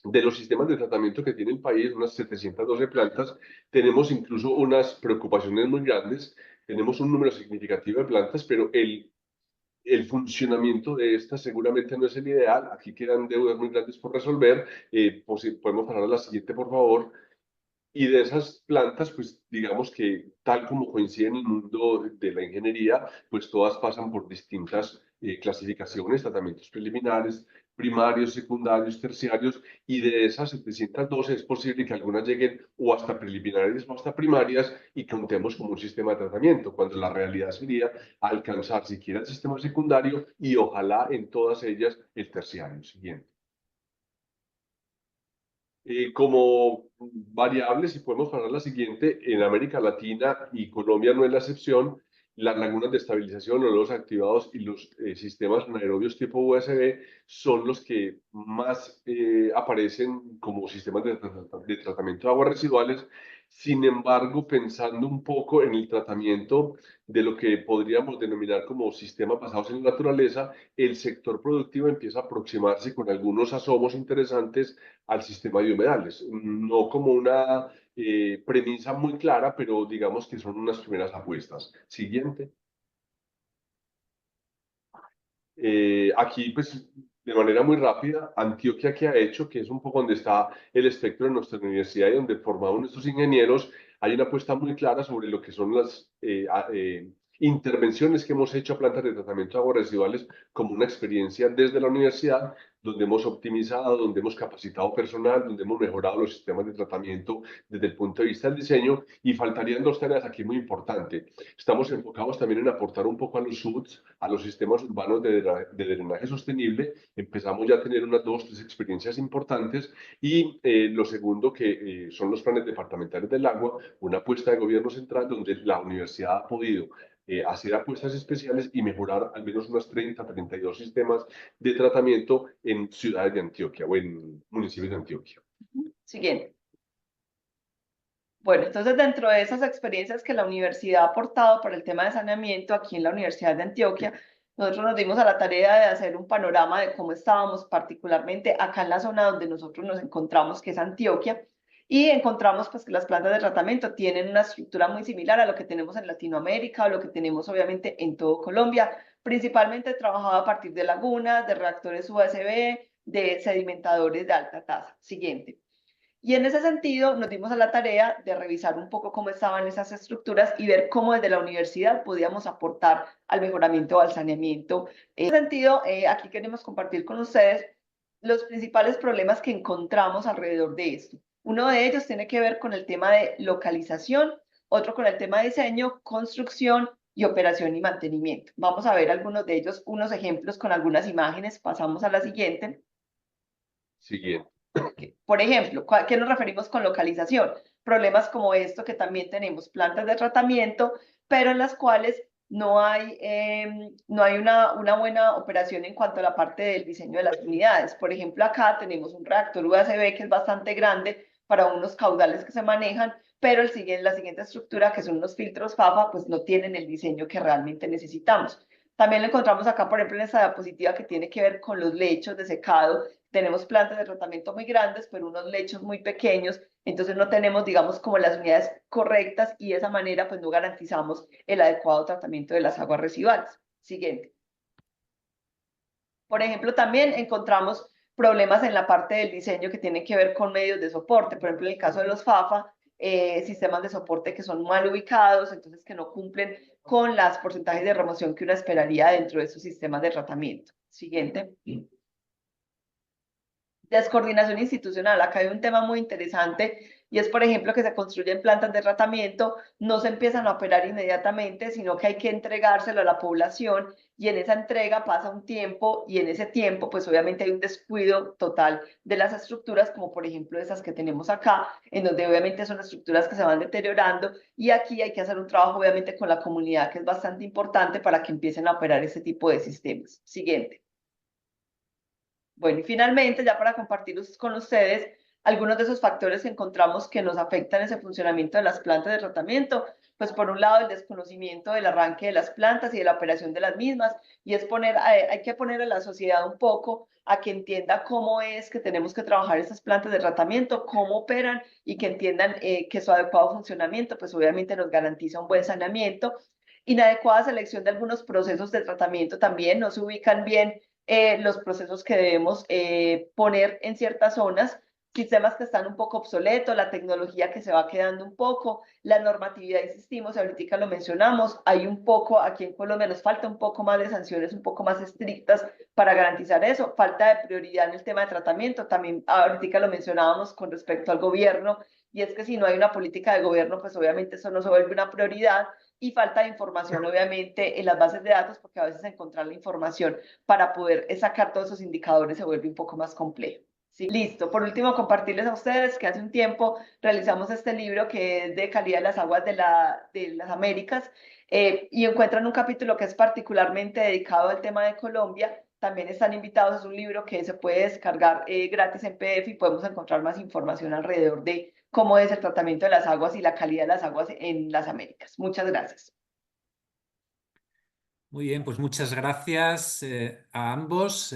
De los sistemas de tratamiento que tiene el país, unas 712 plantas, tenemos incluso unas preocupaciones muy grandes. Tenemos un número significativo de plantas, pero el funcionamiento de estas seguramente no es el ideal. Aquí quedan deudas muy grandes por resolver. Podemos pasar a la siguiente, por favor. Y de esas plantas, pues digamos que tal como coincide en el mundo de la ingeniería, pues todas pasan por distintas clasificaciones, tratamientos preliminares, primarios, secundarios, terciarios, y de esas 712 es posible que algunas lleguen o hasta preliminares o hasta primarias y contemos como un sistema de tratamiento, cuando la realidad sería alcanzar siquiera el sistema secundario y ojalá en todas ellas el terciario. Siguiente. Como variables, si podemos pasar a la siguiente, en América Latina y Colombia no es la excepción, las lagunas de estabilización o los activados y los sistemas anaerobios tipo USB son los que más aparecen como sistemas de tratamiento de aguas residuales. Sin embargo, pensando un poco en el tratamiento de lo que podríamos denominar como sistemas basados en la naturaleza, el sector productivo empieza a aproximarse con algunos asomos interesantes al sistema de humedales. No como una premisa muy clara, pero digamos que son unas primeras apuestas. Siguiente. Aquí, pues, de manera muy rápida, Antioquia, ¿qué ha hecho? Que es un poco donde está el espectro de nuestra universidad y donde formamos nuestros ingenieros. Hay una apuesta muy clara sobre lo que son las intervenciones que hemos hecho a plantas de tratamiento de aguas residuales como una experiencia desde la universidad, donde hemos optimizado, donde hemos capacitado personal, donde hemos mejorado los sistemas de tratamiento desde el punto de vista del diseño. Y faltarían dos tareas aquí muy importantes. Estamos enfocados también en aportar un poco a los SUDs, a los sistemas urbanos de drenaje sostenible. Empezamos ya a tener unas 2 o 3 experiencias importantes. Y lo segundo, que son los planes departamentales del agua, una apuesta de gobierno central donde la universidad ha podido hacer apuestas especiales y mejorar al menos unas 32 sistemas de tratamiento en ciudades de Antioquia o en municipios de Antioquia. Siguiente. Bueno, entonces dentro de esas experiencias que la universidad ha aportado para el tema de saneamiento aquí en la Universidad de Antioquia, nosotros nos dimos a la tarea de hacer un panorama de cómo estábamos particularmente acá en la zona donde nosotros nos encontramos, que es Antioquia, y encontramos pues que las plantas de tratamiento tienen una estructura muy similar a lo que tenemos en Latinoamérica o lo que tenemos obviamente en todo Colombia, principalmente trabajado a partir de lagunas, de reactores USB, de sedimentadores de alta tasa. Siguiente. Y en ese sentido nos dimos a la tarea de revisar un poco cómo estaban esas estructuras y ver cómo desde la universidad podíamos aportar al mejoramiento o al saneamiento. En ese sentido, aquí queremos compartir con ustedes los principales problemas que encontramos alrededor de esto. Uno de ellos tiene que ver con el tema de localización, otro con el tema de diseño, construcción y operación y mantenimiento. Vamos a ver algunos de ellos, unos ejemplos con algunas imágenes. Pasamos a la siguiente. Siguiente. Por ejemplo, ¿qué nos referimos con localización? Problemas como esto que también tenemos plantas de tratamiento, pero en las cuales no hay una buena operación en cuanto a la parte del diseño de las unidades. Por ejemplo, acá tenemos un reactor USB que es bastante grande para unos caudales que se manejan, pero la siguiente estructura, que son unos filtros FAFA, pues no tienen el diseño que realmente necesitamos. También lo encontramos acá, por ejemplo, en esta diapositiva que tiene que ver con los lechos de secado. Tenemos plantas de tratamiento muy grandes, pero unos lechos muy pequeños, entonces no tenemos, digamos, como las unidades correctas y de esa manera pues no garantizamos el adecuado tratamiento de las aguas residuales. Siguiente. Por ejemplo, también encontramos problemas en la parte del diseño que tienen que ver con medios de soporte. Por ejemplo, en el caso de los FAFA, sistemas de soporte que son mal ubicados, entonces que no cumplen con los porcentajes de remoción que uno esperaría dentro de esos sistemas de tratamiento. Siguiente. Descoordinación institucional. Acá hay un tema muy interesante y es, por ejemplo, que se construyen plantas de tratamiento, no se empiezan a operar inmediatamente, sino que hay que entregárselo a la población y en esa entrega pasa un tiempo y en ese tiempo, pues obviamente hay un descuido total de las estructuras, como por ejemplo esas que tenemos acá, en donde obviamente son estructuras que se van deteriorando y aquí hay que hacer un trabajo obviamente con la comunidad que es bastante importante para que empiecen a operar ese tipo de sistemas. Siguiente. Bueno, y finalmente, ya para compartir con ustedes algunos de esos factores que encontramos que nos afectan ese funcionamiento de las plantas de tratamiento, pues por un lado el desconocimiento del arranque de las plantas y de la operación de las mismas, y es hay que poner a la sociedad un poco a que entienda cómo es que tenemos que trabajar estas plantas de tratamiento, cómo operan y que entiendan que su adecuado funcionamiento, pues obviamente nos garantiza un buen saneamiento. Inadecuada selección de algunos procesos de tratamiento también, no se ubican bien los procesos que debemos poner en ciertas zonas, sistemas que están un poco obsoletos, la tecnología que se va quedando un poco, la normatividad, insistimos, ahorita lo mencionamos, hay un poco, aquí en Colombia nos falta un poco más de sanciones, un poco más estrictas para garantizar eso, falta de prioridad en el tema de tratamiento, también ahorita lo mencionábamos con respecto al gobierno, y es que si no hay una política de gobierno, pues obviamente eso no se vuelve una prioridad, y falta de información, obviamente, en las bases de datos, porque a veces encontrar la información para poder sacar todos esos indicadores se vuelve un poco más complejo. Sí, listo. Por último, compartirles a ustedes que hace un tiempo realizamos este libro que es de calidad de las aguas de las Américas y encuentran un capítulo que es particularmente dedicado al tema de Colombia. También están invitados, es un libro que se puede descargar gratis en PDF y podemos encontrar más información alrededor de cómo es el tratamiento de las aguas y la calidad de las aguas en las Américas. Muchas gracias. Muy bien, pues muchas gracias a ambos.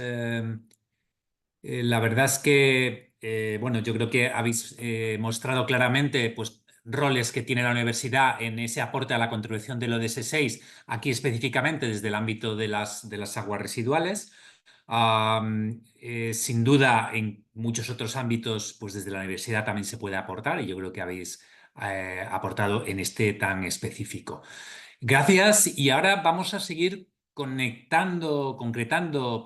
La verdad es que, bueno, yo creo que habéis mostrado claramente pues, roles que tiene la universidad en ese aporte a la contribución del ODS 6, aquí específicamente desde el ámbito de las aguas residuales. Sin duda, en muchos otros ámbitos, pues desde la universidad también se puede aportar y yo creo que habéis aportado en este tan específico. Gracias y ahora vamos a seguir concretando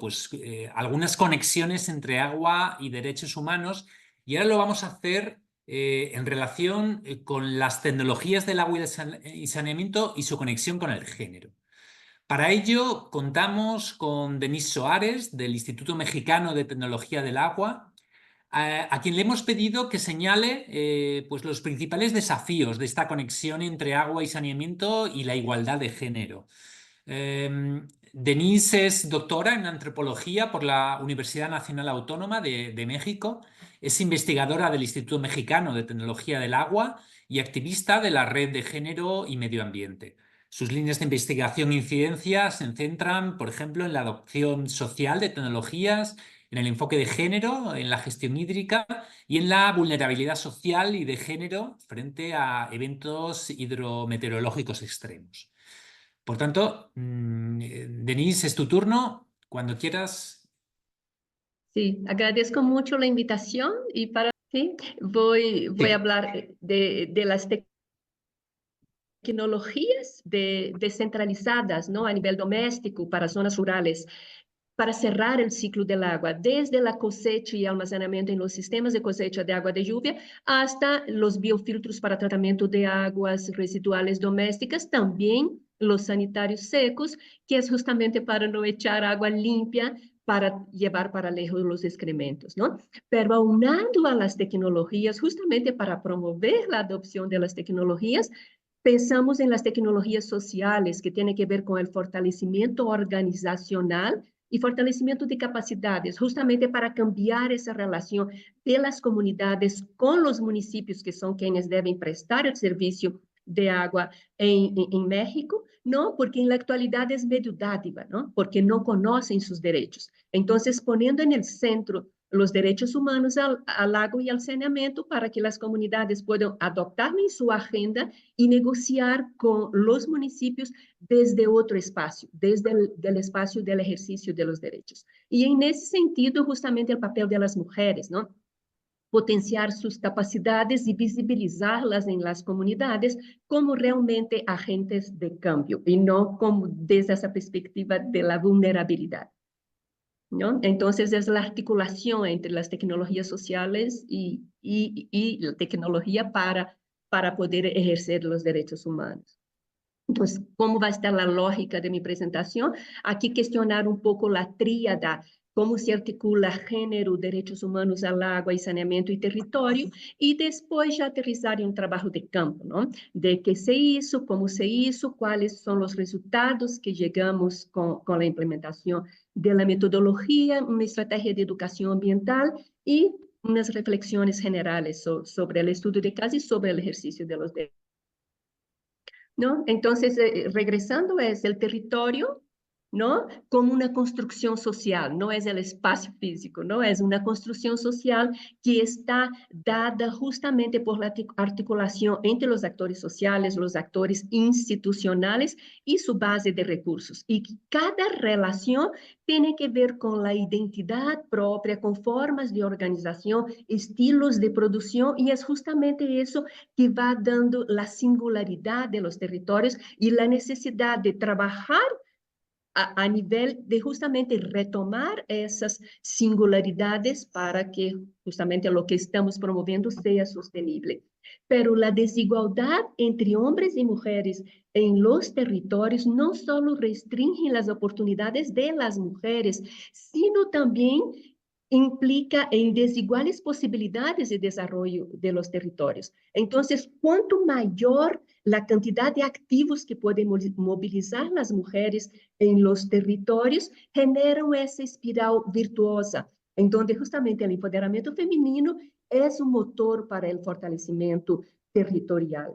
pues, algunas conexiones entre agua y derechos humanos y ahora lo vamos a hacer en relación con las tecnologías del agua y saneamiento y su conexión con el género. Para ello contamos con Denise Soares del Instituto Mexicano de Tecnología del Agua, a quien le hemos pedido que señale pues los principales desafíos de esta conexión entre agua y saneamiento y la igualdad de género. Denise es doctora en antropología por la Universidad Nacional Autónoma de México, es investigadora del Instituto Mexicano de Tecnología del Agua y activista de la Red de Género y Medio Ambiente. Sus líneas de investigación e incidencia se centran, por ejemplo, en la adopción social de tecnologías, en el enfoque de género, en la gestión hídrica y en la vulnerabilidad social y de género frente a eventos hidrometeorológicos extremos. Por tanto, Denise, es tu turno. Cuando quieras. Sí, agradezco mucho la invitación y sí, voy a hablar de las tecnologías descentralizadas, ¿no? A nivel doméstico para zonas rurales, para cerrar el ciclo del agua, desde la cosecha y almacenamiento en los sistemas de cosecha de agua de lluvia hasta los biofiltros para tratamiento de aguas residuales domésticas, también los sanitarios secos, que es justamente para no echar agua limpia para llevar para lejos los excrementos, ¿no? Pero aunando a las tecnologías, justamente para promover la adopción de las tecnologías, pensamos en las tecnologías sociales que tienen que ver con el fortalecimiento organizacional y fortalecimiento de capacidades, justamente para cambiar esa relación de las comunidades con los municipios, que son quienes deben prestar el servicio de agua en México, ¿no? Porque en la actualidad es medio dádiva, ¿no? Porque no conocen sus derechos. Entonces, poniendo en el centro los derechos humanos al agua y al saneamiento para que las comunidades puedan adoptarlo en su agenda y negociar con los municipios desde otro espacio, desde el espacio del ejercicio de los derechos. Y en ese sentido, justamente el papel de las mujeres, ¿no? Potenciar sus capacidades y visibilizarlas en las comunidades como realmente agentes de cambio y no como desde esa perspectiva de la vulnerabilidad, ¿no? Entonces es la articulación entre las tecnologías sociales y la tecnología para poder ejercer los derechos humanos. Entonces, ¿cómo va a estar la lógica de mi presentación? Aquí cuestionar un poco la tríada, cómo se articula género, derechos humanos al agua y saneamiento y territorio, y después ya aterrizar en un trabajo de campo, ¿no? De qué se hizo, cómo se hizo, cuáles son los resultados que llegamos con la implementación de la metodología, una estrategia de educación ambiental y unas reflexiones generales sobre el estudio de casos y sobre el ejercicio de los derechos. ¿No? Entonces, regresando, es el territorio, ¿no? Como una construcción social, no es el espacio físico, ¿no? Es una construcción social que está dada justamente por la articulación entre los actores sociales, los actores institucionales y su base de recursos. Y cada relación tiene que ver con la identidad propia, con formas de organización, estilos de producción, y es justamente eso que va dando la singularidad de los territorios y la necesidad de trabajar a nivel de justamente retomar esas singularidades para que justamente lo que estamos promoviendo sea sostenible. Pero la desigualdad entre hombres y mujeres en los territorios no solo restringe las oportunidades de las mujeres, sino también implica en desiguales posibilidades de desarrollo de los territorios. Entonces, cuanto mayor la cantidad de activos que pueden movilizar las mujeres en los territorios, generan esa espiral virtuosa, en donde justamente el empoderamiento femenino es un motor para el fortalecimiento territorial.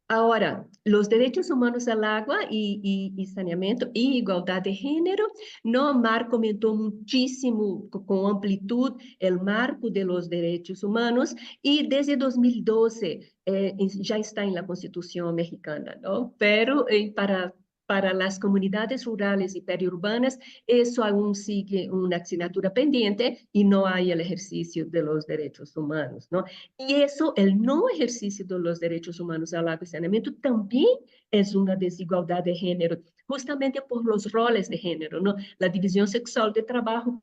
Ahora, los derechos humanos al agua y saneamiento y igualdad de género, no, Mar comentó muchísimo, con amplitud, el marco de los derechos humanos, y desde 2012 ya está en la Constitución mexicana, ¿no? Pero para las comunidades rurales y periurbanas, eso aún sigue una asignatura pendiente y no hay el ejercicio de los derechos humanos, ¿no? Y eso, el no ejercicio de los derechos humanos al agua y saneamiento, también es una desigualdad de género, justamente por los roles de género, ¿no? La división sexual de trabajo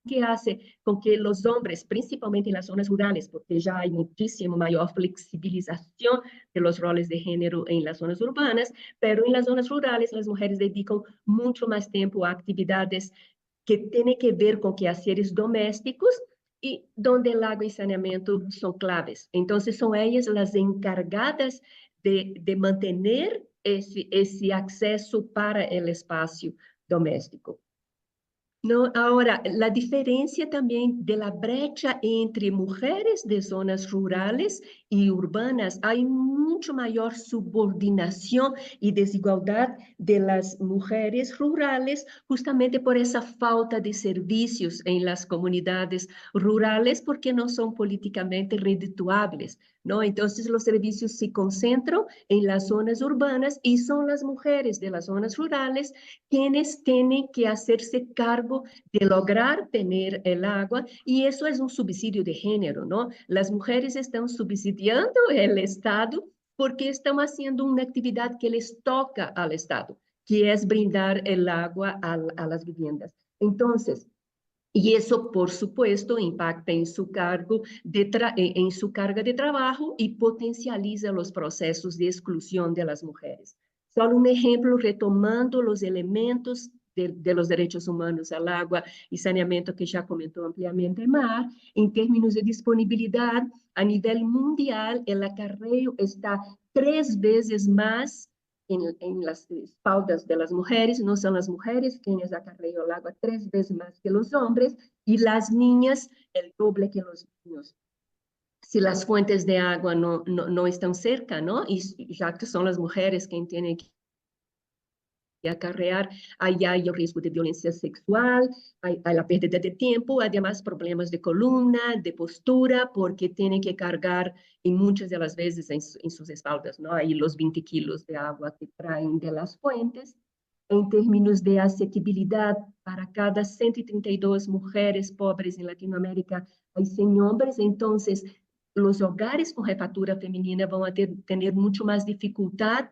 que hace con que los hombres, principalmente en las zonas rurales, porque ya hay muchísimo mayor flexibilización de los roles de género en las zonas urbanas, pero en las zonas rurales las mujeres dedican mucho más tiempo a actividades que tienen que ver con quehaceres domésticos y donde el agua y saneamiento son claves. Entonces son ellas las encargadas de mantener ese acceso para el espacio doméstico. No, ahora, la diferencia también de la brecha entre mujeres de zonas rurales y urbanas, hay mucho mayor subordinación y desigualdad de las mujeres rurales justamente por esa falta de servicios en las comunidades rurales porque no son políticamente redituables, ¿no? Entonces los servicios se concentran en las zonas urbanas y son las mujeres de las zonas rurales quienes tienen que hacerse cargo de lograr tener el agua, y eso es un subsidio de género, ¿no? Las mujeres están subsidiando el Estado porque están haciendo una actividad que les toca al Estado, que es brindar el agua a las viviendas. Entonces, y eso, por supuesto, impacta en su carga de trabajo y potencializa los procesos de exclusión de las mujeres. Solo un ejemplo, retomando los elementos de los derechos humanos al agua y saneamiento que ya comentó ampliamente Mar, en términos de disponibilidad, a nivel mundial, el acarreo está 3 veces más en las espaldas de las mujeres, no son las mujeres quienes acarrean el agua 3 veces más que los hombres, y las niñas el doble que los niños. Si las fuentes de agua no están cerca, ¿no? Y ya que son las mujeres quienes tienen que acarrear, ahí hay el riesgo de violencia sexual, hay la pérdida de tiempo, además problemas de columna, de postura, porque tienen que cargar y muchas de las veces en sus espaldas, ¿no? Ahí los 20 kilos de agua que traen de las fuentes. En términos de asequibilidad, para cada 132 mujeres pobres en Latinoamérica hay 100 hombres, entonces los hogares con jefatura femenina van a tener mucho más dificultad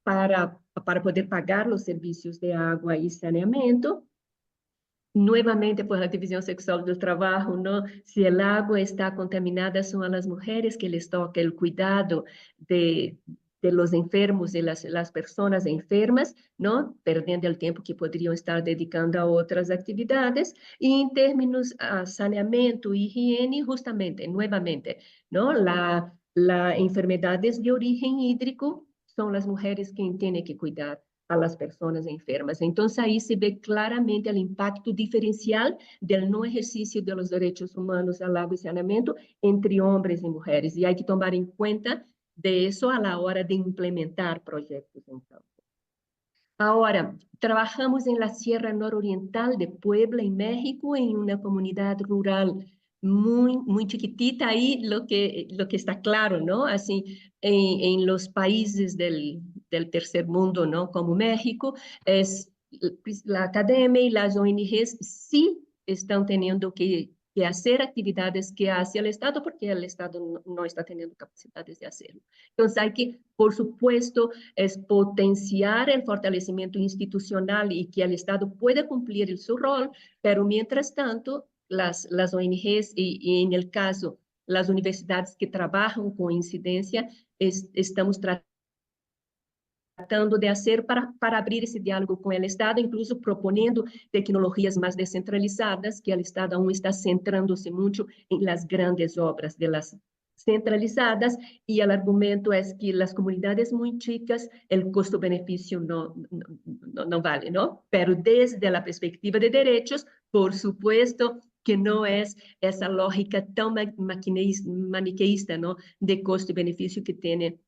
para poder pagar los servicios de agua y saneamiento. Nuevamente, por la división sexual del trabajo, ¿no? Si el agua está contaminada, son a las mujeres que les toca el cuidado de los enfermos, de las personas enfermas, ¿no? Perdiendo el tiempo que podrían estar dedicando a otras actividades. Y en términos de saneamiento y higiene, justamente, nuevamente, ¿no? Las enfermedades de origen hídrico son las mujeres quienes tienen que cuidar a las personas enfermas. Entonces, ahí se ve claramente el impacto diferencial del no ejercicio de los derechos humanos al agua y saneamiento entre hombres y mujeres. Y hay que tomar en cuenta de eso a la hora de implementar proyectos en campo. Ahora, trabajamos en la Sierra Nororiental de Puebla, en México, en una comunidad rural muy chiquitita. Ahí lo que está claro, ¿no? Así, en los países del tercer mundo, ¿no? Como México, es la academia y las ONGs sí están teniendo que hacer actividades que hace el Estado, porque el Estado no está teniendo capacidades de hacerlo. Entonces hay que, por supuesto, es potenciar el fortalecimiento institucional y que el Estado pueda cumplir su rol, pero mientras tanto, las ONGs y en el caso, las universidades que trabajan con incidencia, estamos tratando de hacer para abrir esse diálogo com o Estado, incluso propondo tecnologias mais descentralizadas, que o Estado aún está centrando-se muito em las grandes obras de las centralizadas, y el argumento es que las comunidades muy chicas, el costo-beneficio no vale, ¿no? Pero desde la perspectiva de derechos, por supuesto que no es esa lógica tan maniqueísta, ¿no? De costo y beneficio que tiene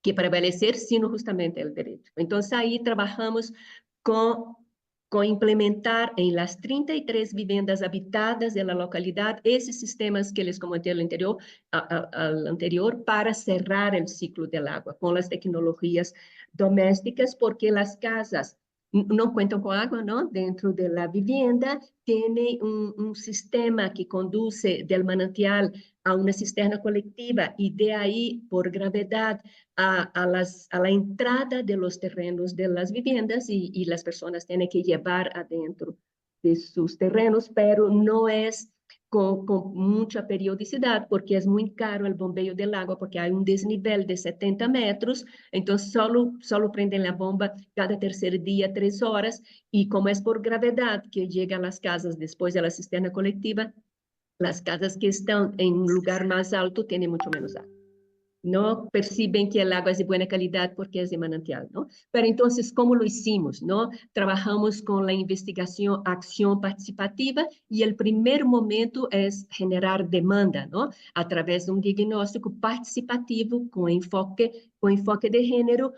que prevalecer, sino justamente el derecho. Entonces, ahí trabajamos con implementar en las 33 viviendas habitadas de la localidad esos sistemas que les comenté al anterior para cerrar el ciclo del agua con las tecnologías domésticas, porque las casas no cuentan con agua, ¿no? Dentro de la vivienda tiene un sistema que conduce del manantial a una cisterna colectiva y de ahí, por gravedad, a la entrada de los terrenos de las viviendas y las personas tienen que llevar adentro de sus terrenos, pero no es con mucha periodicidad, porque es muy caro el bombeo del agua, porque hay un desnivel de 70 metros, entonces solo prenden la bomba cada tercer día, 3 horas, y como es por gravedad que llega a las casas después de la cisterna colectiva, las casas que están en un lugar más alto tienen mucho menos agua. No perciben que el agua es de buena calidad porque es de manantial, ¿no? Pero entonces, ¿cómo lo hicimos, no? Trabajamos con la investigación, acción participativa, y el primer momento es generar demanda, ¿no? A través de un diagnóstico participativo con enfoque de género,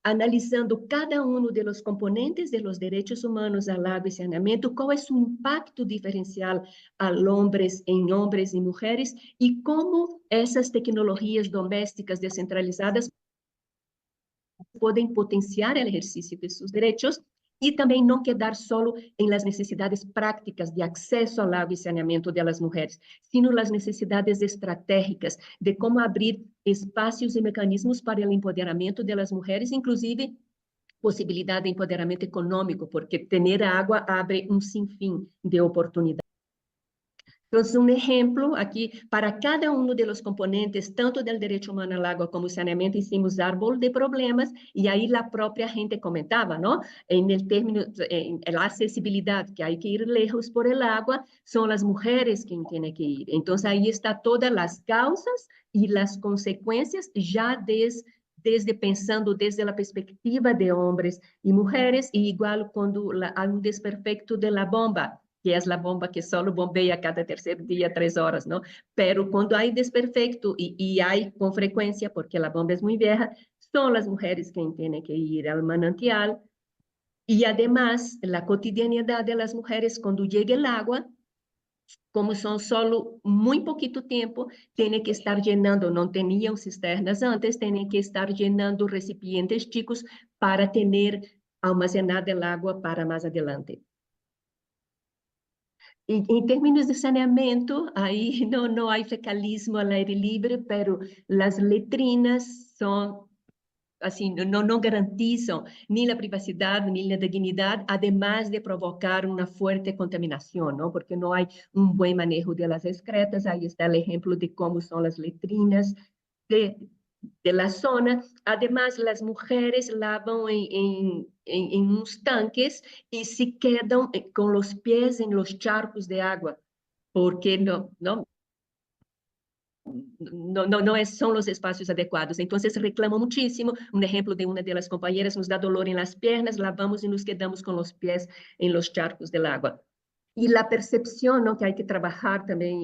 analizando cada uno de los componentes de los derechos humanos al agua y saneamiento, cuál es su impacto diferencial en hombres y mujeres, y cómo esas tecnologías domésticas descentralizadas pueden potenciar el ejercicio de sus derechos y también no quedar solo en las necesidades prácticas de acceso al agua y saneamiento de las mujeres, sino las necesidades estratégicas de cómo abrir espacios y mecanismos para el empoderamiento de las mujeres, inclusive posibilidad de empoderamiento económico, porque tener agua abre un sinfín de oportunidades. Entonces, un ejemplo aquí, para cada uno de los componentes, tanto del derecho humano al agua como saneamiento, hicimos árbol de problemas, y ahí la propia gente comentaba, ¿no? En el término, en la accesibilidad, que hay que ir lejos por el agua, son las mujeres quien tienen que ir. Entonces, ahí está todas las causas y las consecuencias, ya desde pensando desde la perspectiva de hombres y mujeres, y igual cuando hay un desperfecto de la bomba, que es la bomba que solo bombea cada tercer día 3 horas, ¿no? Pero cuando hay desperfecto y hay con frecuencia, porque la bomba es muy vieja, son las mujeres quienes tienen que ir al manantial. Y además, la cotidianidad de las mujeres cuando llega el agua, como son solo muy poquito tiempo, tienen que estar llenando, no tenían cisternas antes, tienen que estar llenando recipientes chicos para tener almacenada el agua para más adelante. Em termos de saneamento, aí não há fecalismo ao aire livre, pero as letrinas são, assim, não garantizam nem a privacidade, nem a dignidade, además de provocar uma forte contaminação, não? Porque não há bom manejo das excretas. Aí está o exemplo de como são as letrinas de la zona. Además, las mujeres lavan en unos tanques y se quedan con los pies en los charcos de agua, porque no son los espacios adecuados. Entonces reclamo muchísimo. Un ejemplo de una de las compañeras nos da dolor en las piernas, lavamos y nos quedamos con los pies en los charcos del agua. Y la percepción, ¿no?, que hay que trabajar también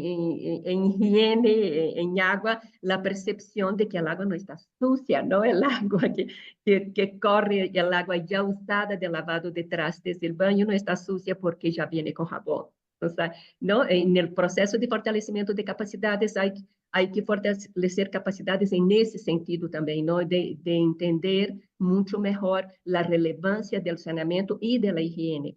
en higiene, en agua, la percepción de que el agua no está sucia, ¿no? El agua que corre, el agua ya usada de lavado de trastes del baño no está sucia porque ya viene con jabón. O sea, ¿no? En el proceso de fortalecimiento de capacidades hay que fortalecer capacidades en ese sentido también, ¿no? De entender mucho mejor la relevancia del saneamiento y de la higiene.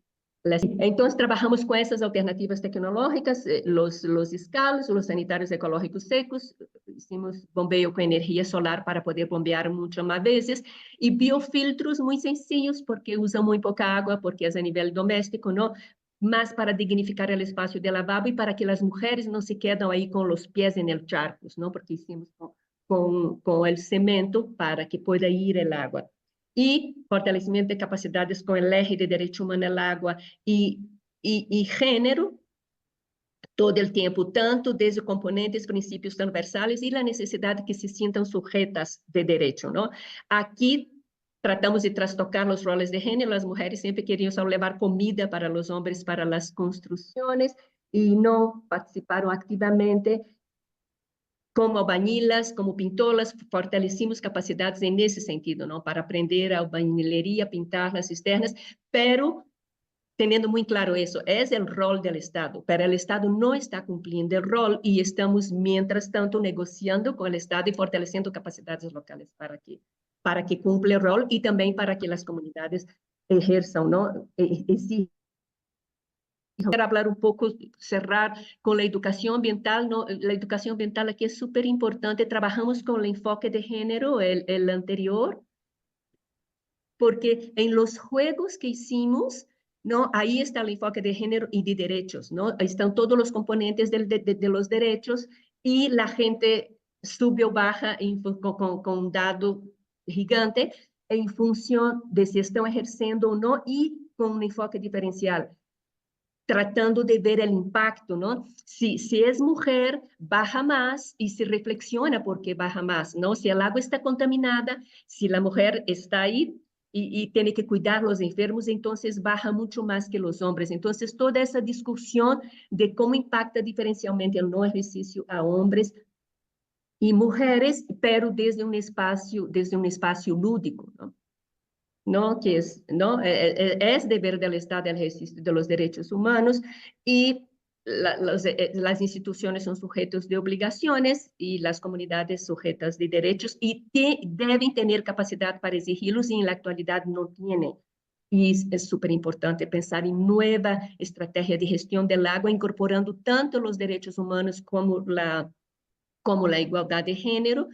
Entonces, trabajamos con esas alternativas tecnológicas, los escalos, los sanitarios ecológicos secos, hicimos bombeo con energía solar para poder bombear muchas más veces, y biofiltros muy sencillos porque usan muy poca agua, porque es a nivel doméstico, ¿no? Más para dignificar el espacio de lavabo y para que las mujeres no se queden ahí con los pies en el charco, ¿no? Porque hicimos con el cemento para que pueda ir el agua. Y fortalecimiento de capacidades con el eje de derecho humano al agua y género, todo el tiempo, tanto desde componentes, principios transversales y la necesidad de que se sientan sujetas de derecho, ¿no? Aquí tratamos de trastocar los roles de género. Las mujeres siempre querían solo llevar comida para los hombres para las construcciones y no participaron activamente como albañilas, como pintoras. Fortalecimos capacidades en ese sentido, ¿no? Para aprender a albañilería, pintar las cisternas, pero teniendo muy claro eso, es el rol del Estado, pero el Estado no está cumpliendo el rol y estamos, mientras tanto, negociando con el Estado y fortaleciendo capacidades locales para que cumpla el rol y también para que las comunidades ejerzan, ¿no? Quiero hablar un poco, cerrar con la educación ambiental, ¿no? La educación ambiental aquí es súper importante. Trabajamos con el enfoque de género, el anterior, porque en los juegos que hicimos, ¿no? Ahí está el enfoque de género y de derechos, ¿no? Ahí están todos los componentes de los derechos y la gente sube o baja con un dado gigante en función de si están ejerciendo o no y con un enfoque diferencial, tratando de ver el impacto, ¿no? Si es mujer, baja más y se reflexiona por qué baja más, ¿no? Si el agua está contaminada, si la mujer está ahí y tiene que cuidar a los enfermos, entonces baja mucho más que los hombres. Entonces, toda esa discusión de cómo impacta diferencialmente el no ejercicio a hombres y mujeres, pero desde un espacio lúdico, ¿no? ¿No? Que es, ¿no? Es deber del Estado el ejercicio de los derechos humanos y las instituciones son sujetos de obligaciones y las comunidades sujetas de derechos y deben tener capacidad para exigirlos y en la actualidad no tienen. Y es súper importante pensar en nueva estrategia de gestión del agua, incorporando tanto los derechos humanos como la igualdad de género.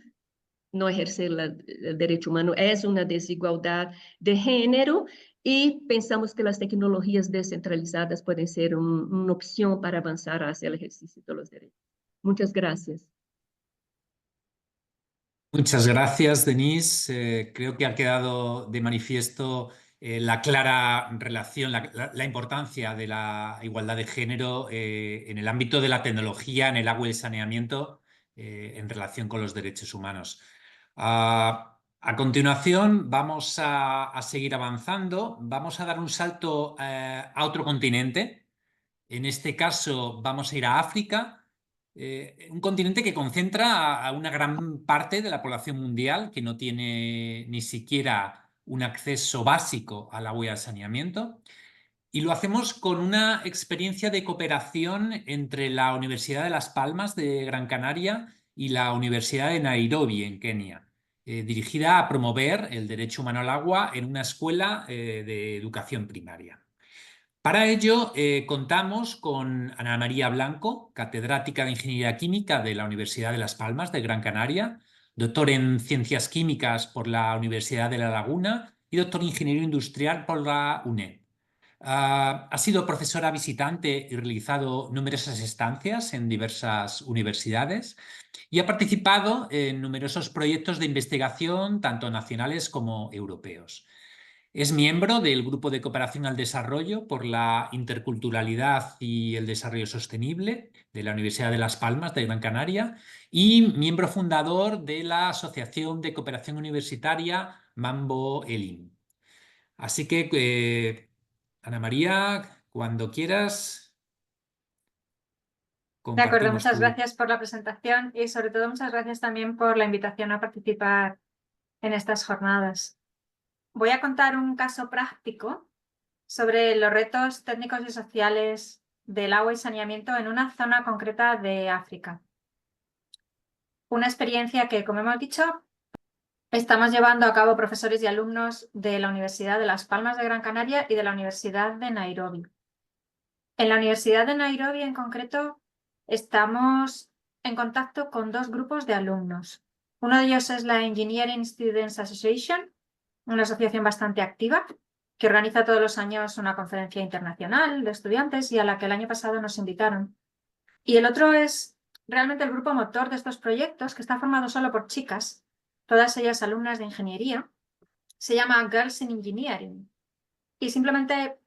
No ejercer el derecho humano es una desigualdad de género y pensamos que las tecnologías descentralizadas pueden ser una opción para avanzar hacia el ejercicio de los derechos. Muchas gracias. Muchas gracias, Denise. Creo que ha quedado de manifiesto la clara relación, la importancia de la igualdad de género en el ámbito de la tecnología, en el agua y el saneamiento, en relación con los derechos humanos. A continuación vamos a seguir avanzando. Vamos a dar un salto a otro continente. En este caso vamos a ir a África, un continente que concentra a una gran parte de la población mundial que no tiene ni siquiera un acceso básico al agua y al saneamiento. Y lo hacemos con una experiencia de cooperación entre la Universidad de Las Palmas de Gran Canaria y la Universidad de Nairobi, en Kenia, dirigida a promover el derecho humano al agua en una escuela de educación primaria. Para ello, contamos con Ana María Blanco, catedrática de Ingeniería Química de la Universidad de Las Palmas de Gran Canaria, doctor en Ciencias Químicas por la Universidad de La Laguna y doctor en Ingeniería Industrial por la UNED. Ha sido profesora visitante y realizado numerosas estancias en diversas universidades y ha participado en numerosos proyectos de investigación, tanto nacionales como europeos. Es miembro del Grupo de Cooperación al Desarrollo por la Interculturalidad y el Desarrollo Sostenible de la Universidad de Las Palmas de Gran Canaria y miembro fundador de la Asociación de Cooperación Universitaria Mambo Elim. Así que, Ana María, cuando quieras, De acuerdo, compartimos muchas tu... gracias por la presentación y sobre todo muchas gracias también por la invitación a participar en estas jornadas. Voy a contar un caso práctico sobre los retos técnicos y sociales del agua y saneamiento en una zona concreta de África. Una experiencia que, como hemos dicho, estamos llevando a cabo profesores y alumnos de la Universidad de Las Palmas de Gran Canaria y de la Universidad de Nairobi. En la Universidad de Nairobi, en concreto, estamos en contacto con dos grupos de alumnos. Uno de ellos es la Engineering Students Association, una asociación bastante activa que organiza todos los años una conferencia internacional de estudiantes y a la que el año pasado nos invitaron. Y el otro es realmente el grupo motor de estos proyectos, que está formado solo por chicas, todas ellas alumnas de ingeniería. Se llama Girls in Engineering. Y simplemente,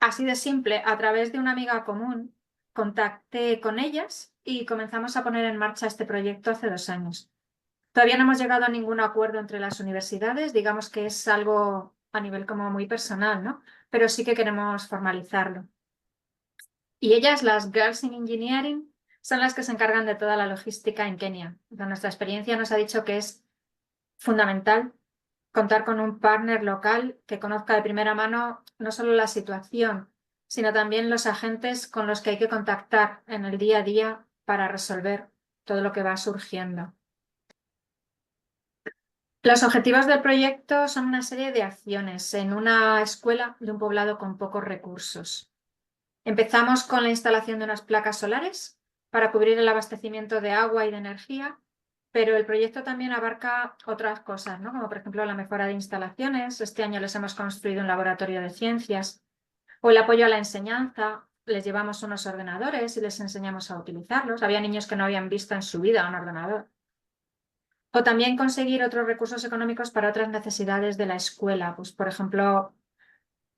así de simple, a través de una amiga común, contacté con ellas y comenzamos a poner en marcha este proyecto hace 2 años. Todavía no hemos llegado a ningún acuerdo entre las universidades, digamos que es algo a nivel como muy personal, ¿no? Pero sí que queremos formalizarlo. Y ellas, las Girls in Engineering, son las que se encargan de toda la logística en Kenia. Nuestra experiencia nos ha dicho que es fundamental contar con un partner local que conozca de primera mano no solo la situación, sino también los agentes con los que hay que contactar en el día a día para resolver todo lo que va surgiendo. Los objetivos del proyecto son una serie de acciones en una escuela de un poblado con pocos recursos. Empezamos con la instalación de unas placas solares para cubrir el abastecimiento de agua y de energía, pero el proyecto también abarca otras cosas, ¿no? Como por ejemplo la mejora de instalaciones. Este año les hemos construido un laboratorio de ciencias, o el apoyo a la enseñanza. Les llevamos unos ordenadores y les enseñamos a utilizarlos. Había niños que no habían visto en su vida un ordenador. O también conseguir otros recursos económicos para otras necesidades de la escuela, pues por ejemplo,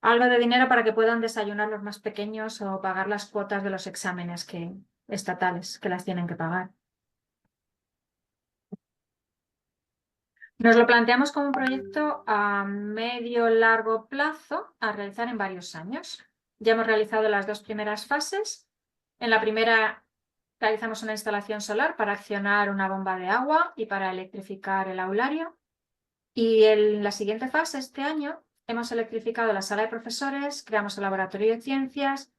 algo de dinero para que puedan desayunar los más pequeños o pagar las cuotas de los exámenes estatales que las tienen que pagar. Nos lo planteamos como un proyecto a medio-largo plazo a realizar en varios años. Ya hemos realizado las 2 primeras fases. En la primera realizamos una instalación solar para accionar una bomba de agua y para electrificar el aulario. Y en la siguiente fase, este año, hemos electrificado la sala de profesores, creamos el laboratorio de ciencias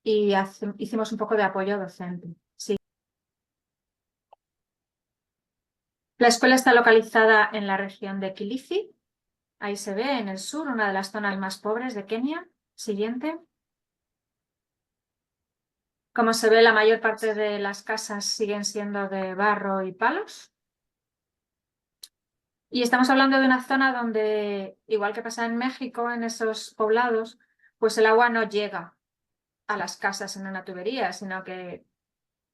y hicimos un poco de apoyo docente. Sí. La escuela está localizada en la región de Kilifi. Ahí se ve en el sur, una de las zonas más pobres de Kenia. Siguiente. Como se ve, la mayor parte de las casas siguen siendo de barro y palos. Y estamos hablando de una zona donde, igual que pasa en México, en esos poblados, pues el agua no llega a las casas en una tubería, sino que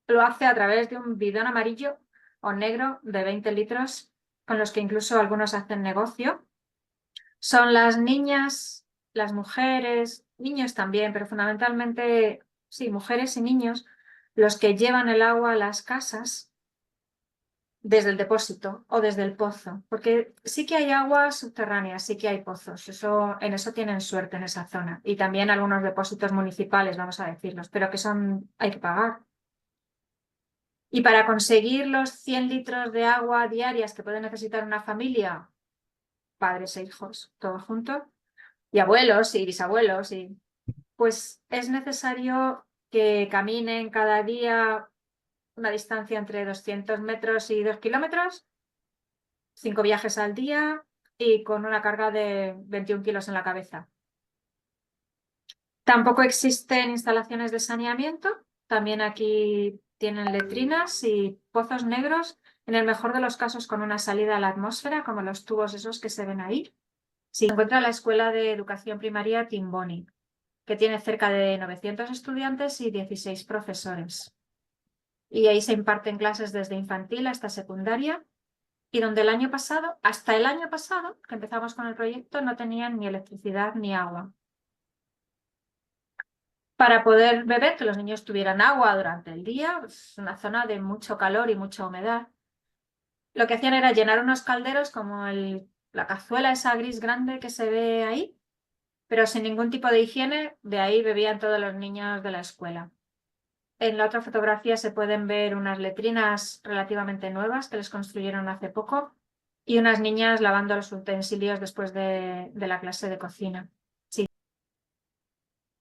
lo hace a través de un bidón amarillo o negro de 20 litros, con los que incluso algunos hacen negocio. Son las niñas, las mujeres, niños también, pero fundamentalmente, sí, mujeres y niños, los que llevan el agua a las casas desde el depósito o desde el pozo, porque sí que hay agua subterránea, sí que hay pozos, en eso tienen suerte en esa zona, y también algunos depósitos municipales, vamos a decirlos, pero que hay que pagar. Y para conseguir los 100 litros de agua diarias que puede necesitar una familia, padres e hijos, todos juntos, y abuelos y bisabuelos, pues es necesario que caminen cada día una distancia entre 200 metros y 2 kilómetros, 5 viajes al día y con una carga de 21 kilos en la cabeza. Tampoco existen instalaciones de saneamiento. También aquí tienen letrinas y pozos negros, en el mejor de los casos con una salida a la atmósfera, como los tubos esos que se ven ahí. Se encuentra la Escuela de Educación Primaria Timboni, que tiene cerca de 900 estudiantes y 16 profesores. Y ahí se imparten clases desde infantil hasta secundaria. y donde el año pasado, hasta el año pasado, que empezamos con el proyecto, no tenían ni electricidad ni agua. Para poder beber, que los niños tuvieran agua durante el día, es una zona de mucho calor y mucha humedad. Lo que hacían era llenar unos calderos como la cazuela esa gris grande que se ve ahí, pero sin ningún tipo de higiene, de ahí bebían todos los niños de la escuela. En la otra fotografía se pueden ver unas letrinas relativamente nuevas que les construyeron hace poco y unas niñas lavando los utensilios después de la clase de cocina. Sí.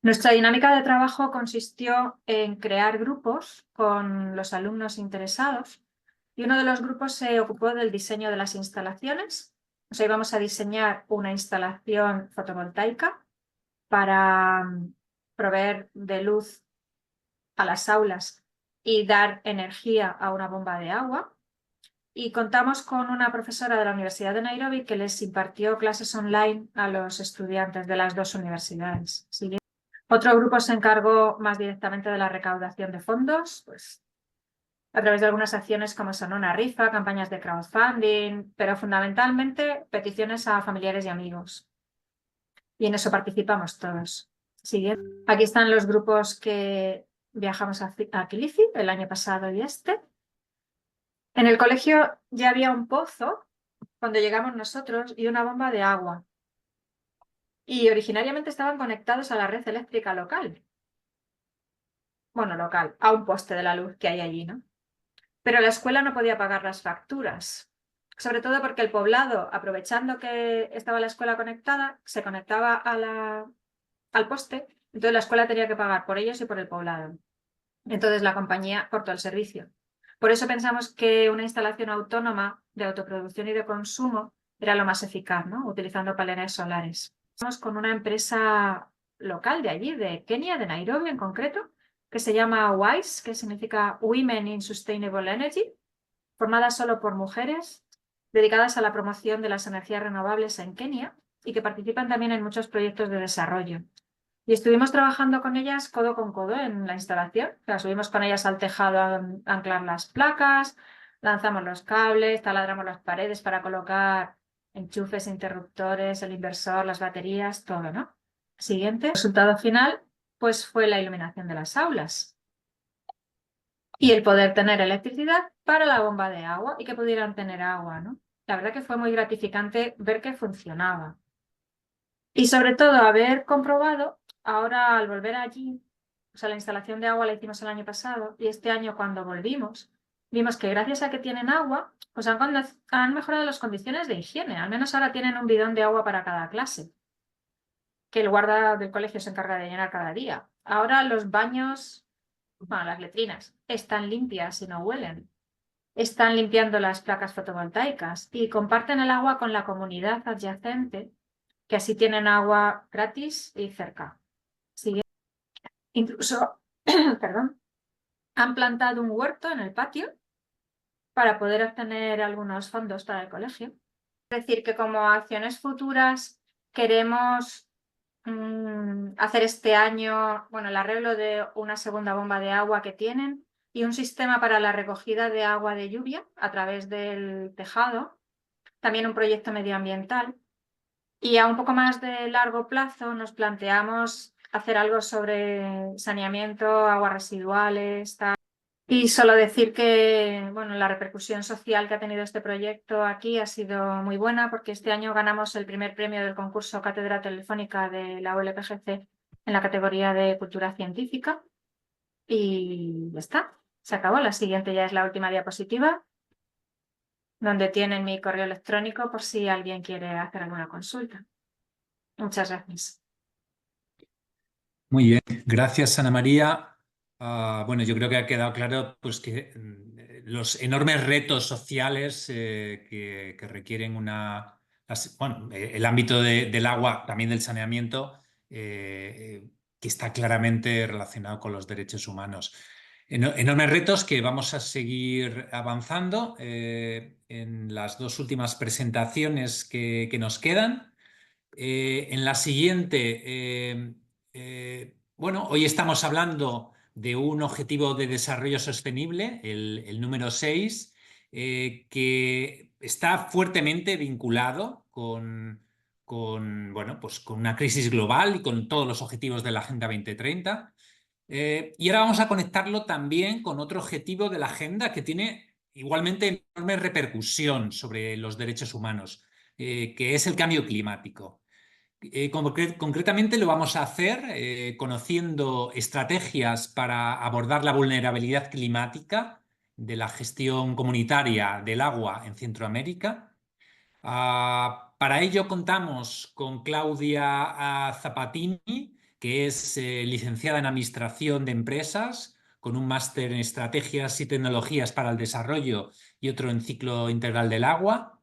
Nuestra dinámica de trabajo consistió en crear grupos con los alumnos interesados y uno de los grupos se ocupó del diseño de las instalaciones. O sea, íbamos a diseñar una instalación fotovoltaica para proveer de luz a las aulas y dar energía a una bomba de agua. Y contamos con una profesora de la Universidad de Nairobi que les impartió clases online a los estudiantes de las dos universidades. ¿Sí? Otro grupo se encargó más directamente de la recaudación de fondos, pues a través de algunas acciones como son una rifa, campañas de crowdfunding, pero fundamentalmente peticiones a familiares y amigos. Y en eso participamos todos. Siguiente. Aquí están los grupos que viajamos a Kilifi el año pasado y este. En el colegio ya había un pozo cuando llegamos nosotros y una bomba de agua. Y originariamente estaban conectados a la red eléctrica local. Bueno, local, a un poste de la luz que hay allí, ¿no? Pero la escuela no podía pagar las facturas, sobre todo porque el poblado, aprovechando que estaba la escuela conectada, se conectaba al poste, entonces la escuela tenía que pagar por ellos y por el poblado. Entonces la compañía cortó el servicio. Por eso pensamos que una instalación autónoma de autoproducción y de consumo era lo más eficaz, ¿no? Utilizando paneles solares. Estamos con una empresa local de allí, de Kenia, de Nairobi en concreto, que se llama WISE, que significa Women in Sustainable Energy, formada solo por mujeres, dedicadas a la promoción de las energías renovables en Kenia y que participan también en muchos proyectos de desarrollo. Y estuvimos trabajando con ellas codo con codo en la instalación. O sea, subimos con ellas al tejado a anclar las placas, lanzamos los cables, taladramos las paredes para colocar enchufes, interruptores, el inversor, las baterías, todo, ¿no? Siguiente. El resultado final, pues fue la iluminación de las aulas. Y el poder tener electricidad para la bomba de agua y que pudieran tener agua, ¿no? La verdad que fue muy gratificante ver que funcionaba. Y sobre todo haber comprobado, ahora al volver allí, o sea, la instalación de agua la hicimos el año pasado y este año cuando volvimos, vimos que gracias a que tienen agua, pues han mejorado las condiciones de higiene. Al menos ahora tienen un bidón de agua para cada clase, que el guarda del colegio se encarga de llenar cada día. Ahora los baños, bueno, las letrinas, están limpias y no huelen. Están limpiando las placas fotovoltaicas y comparten el agua con la comunidad adyacente, que así tienen agua gratis y cerca. Siguiente. Incluso, perdón, han plantado un huerto en el patio para poder obtener algunos fondos para el colegio. Es decir, que como acciones futuras queremos hacer este año, bueno, el arreglo de una segunda bomba de agua que tienen y un sistema para la recogida de agua de lluvia a través del tejado. También un proyecto medioambiental. Y a un poco más de largo plazo nos planteamos hacer algo sobre saneamiento, aguas residuales, tal. Y solo decir que bueno, la repercusión social que ha tenido este proyecto aquí ha sido muy buena porque este año ganamos el primer premio del concurso Cátedra Telefónica de la ULPGC en la categoría de Cultura Científica. Y ya está, se acabó. La siguiente ya es la última diapositiva, donde tienen mi correo electrónico por si alguien quiere hacer alguna consulta. Muchas gracias. Muy bien, gracias Ana María. Bueno, yo creo que ha quedado claro pues, que los enormes retos sociales que requieren el ámbito del agua, también del saneamiento, que está claramente relacionado con los derechos humanos. Enormes retos que vamos a seguir avanzando en las dos últimas presentaciones que nos quedan. En la siguiente, bueno, hoy estamos hablando de un objetivo de desarrollo sostenible, el número 6, que está fuertemente vinculado bueno, pues con una crisis global y con todos los objetivos de la Agenda 2030. Y ahora vamos a conectarlo también con otro objetivo de la Agenda que tiene igualmente enorme repercusión sobre los derechos humanos, que es el cambio climático. Concretamente lo vamos a hacer conociendo estrategias para abordar la vulnerabilidad climática de la gestión comunitaria del agua en Centroamérica. Para ello contamos con Claudia Zapatini, que es licenciada en Administración de Empresas, con un máster en Estrategias y Tecnologías para el Desarrollo y otro en Ciclo Integral del Agua.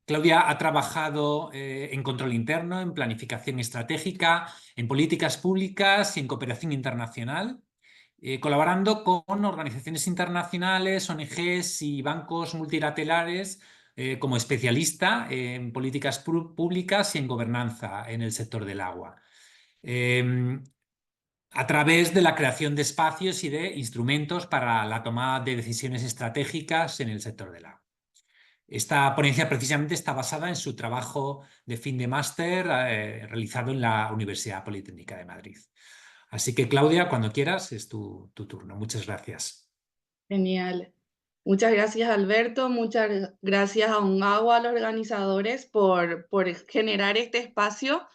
Claudia ha trabajado en control interno, en planificación estratégica, en políticas públicas y en cooperación internacional, colaborando con organizaciones internacionales, ONGs y bancos multilaterales como especialista en políticas públicas y en gobernanza en el sector del agua, a través de la creación de espacios y de instrumentos para la toma de decisiones estratégicas en el sector del agua. Esta ponencia precisamente está basada en su trabajo de fin de máster realizado en la Universidad Politécnica de Madrid. Así que, Claudia, cuando quieras, es tu turno. Muchas gracias. Genial. Muchas gracias, Alberto. Muchas gracias a UNGAWA, a los organizadores, por generar este espacio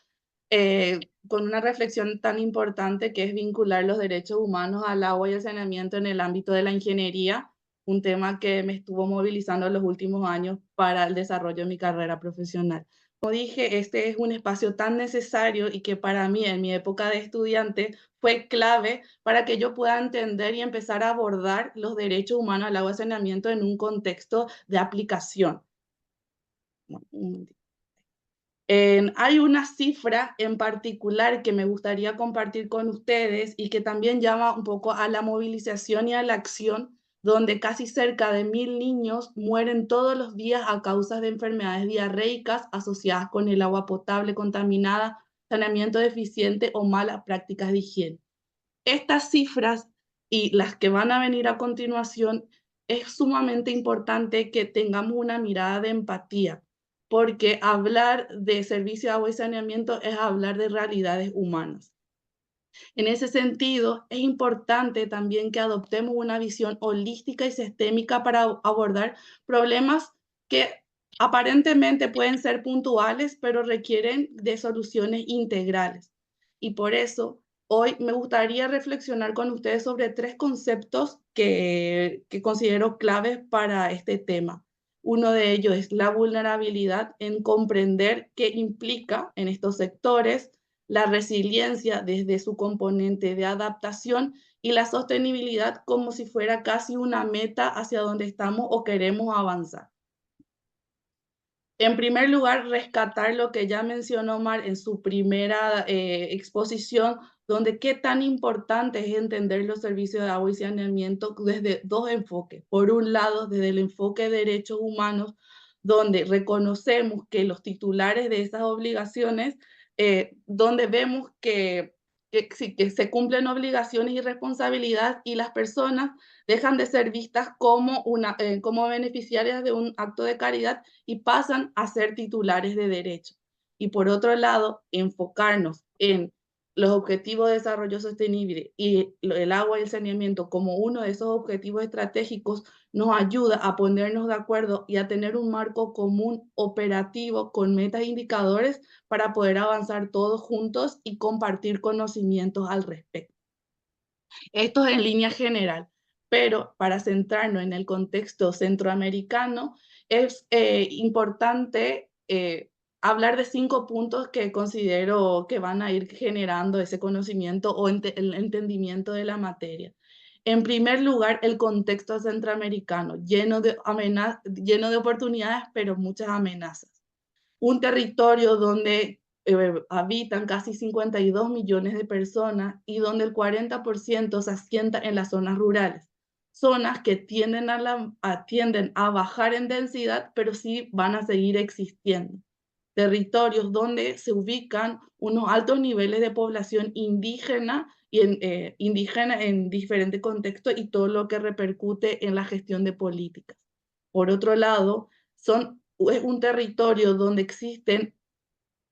con una reflexión tan importante que es vincular los derechos humanos al agua y el saneamiento en el ámbito de la ingeniería, un tema que me estuvo movilizando en los últimos años para el desarrollo de mi carrera profesional. Como dije, este es un espacio tan necesario y que para mí, en mi época de estudiante, fue clave para que yo pueda entender y empezar a abordar los derechos humanos al agua y saneamiento en un contexto de aplicación. Hay una cifra en particular que me gustaría compartir con ustedes y que también llama un poco a la movilización y a la acción, donde casi cerca de 1000 niños mueren todos los días a causa de enfermedades diarreicas asociadas con el agua potable contaminada, saneamiento deficiente o malas prácticas de higiene. Estas cifras y las que van a venir a continuación, es sumamente importante que tengamos una mirada de empatía, porque hablar de servicio de agua y saneamiento es hablar de realidades humanas. En ese sentido, es importante también que adoptemos una visión holística y sistémica para abordar problemas que aparentemente pueden ser puntuales, pero requieren de soluciones integrales. Y por eso, hoy me gustaría reflexionar con ustedes sobre 3 conceptos que considero claves para este tema. Uno de ellos es la vulnerabilidad, en comprender qué implica en estos sectores, la resiliencia desde su componente de adaptación y la sostenibilidad como si fuera casi una meta hacia donde estamos o queremos avanzar. En primer lugar, rescatar lo que ya mencionó Mar en su primera exposición, donde qué tan importante es entender los servicios de agua y saneamiento desde 2 enfoques. Por un lado, desde el enfoque de derechos humanos, donde reconocemos que los titulares de esas obligaciones, donde vemos que se cumplen obligaciones y responsabilidades y las personas dejan de ser vistas como beneficiarias de un acto de caridad y pasan a ser titulares de derechos. Y por otro lado, enfocarnos en los objetivos de desarrollo sostenible y el agua y el saneamiento como uno de esos objetivos estratégicos nos ayuda a ponernos de acuerdo y a tener un marco común operativo con metas e indicadores para poder avanzar todos juntos y compartir conocimientos al respecto. Esto es en línea general, pero para centrarnos en el contexto centroamericano, es importante hablar de 5 puntos que considero que van a ir generando ese conocimiento o el entendimiento de la materia. En primer lugar, el contexto centroamericano, lleno de oportunidades, pero muchas amenazas. Un territorio donde habitan casi 52 millones de personas y donde el 40% se asienta en las zonas rurales. Zonas que tienden a bajar en densidad, pero sí van a seguir existiendo. territorios donde se ubican unos altos niveles de población indígena y indígena en diferentes contextos y todo lo que repercute en la gestión de políticas. Por otro lado, es un territorio donde existen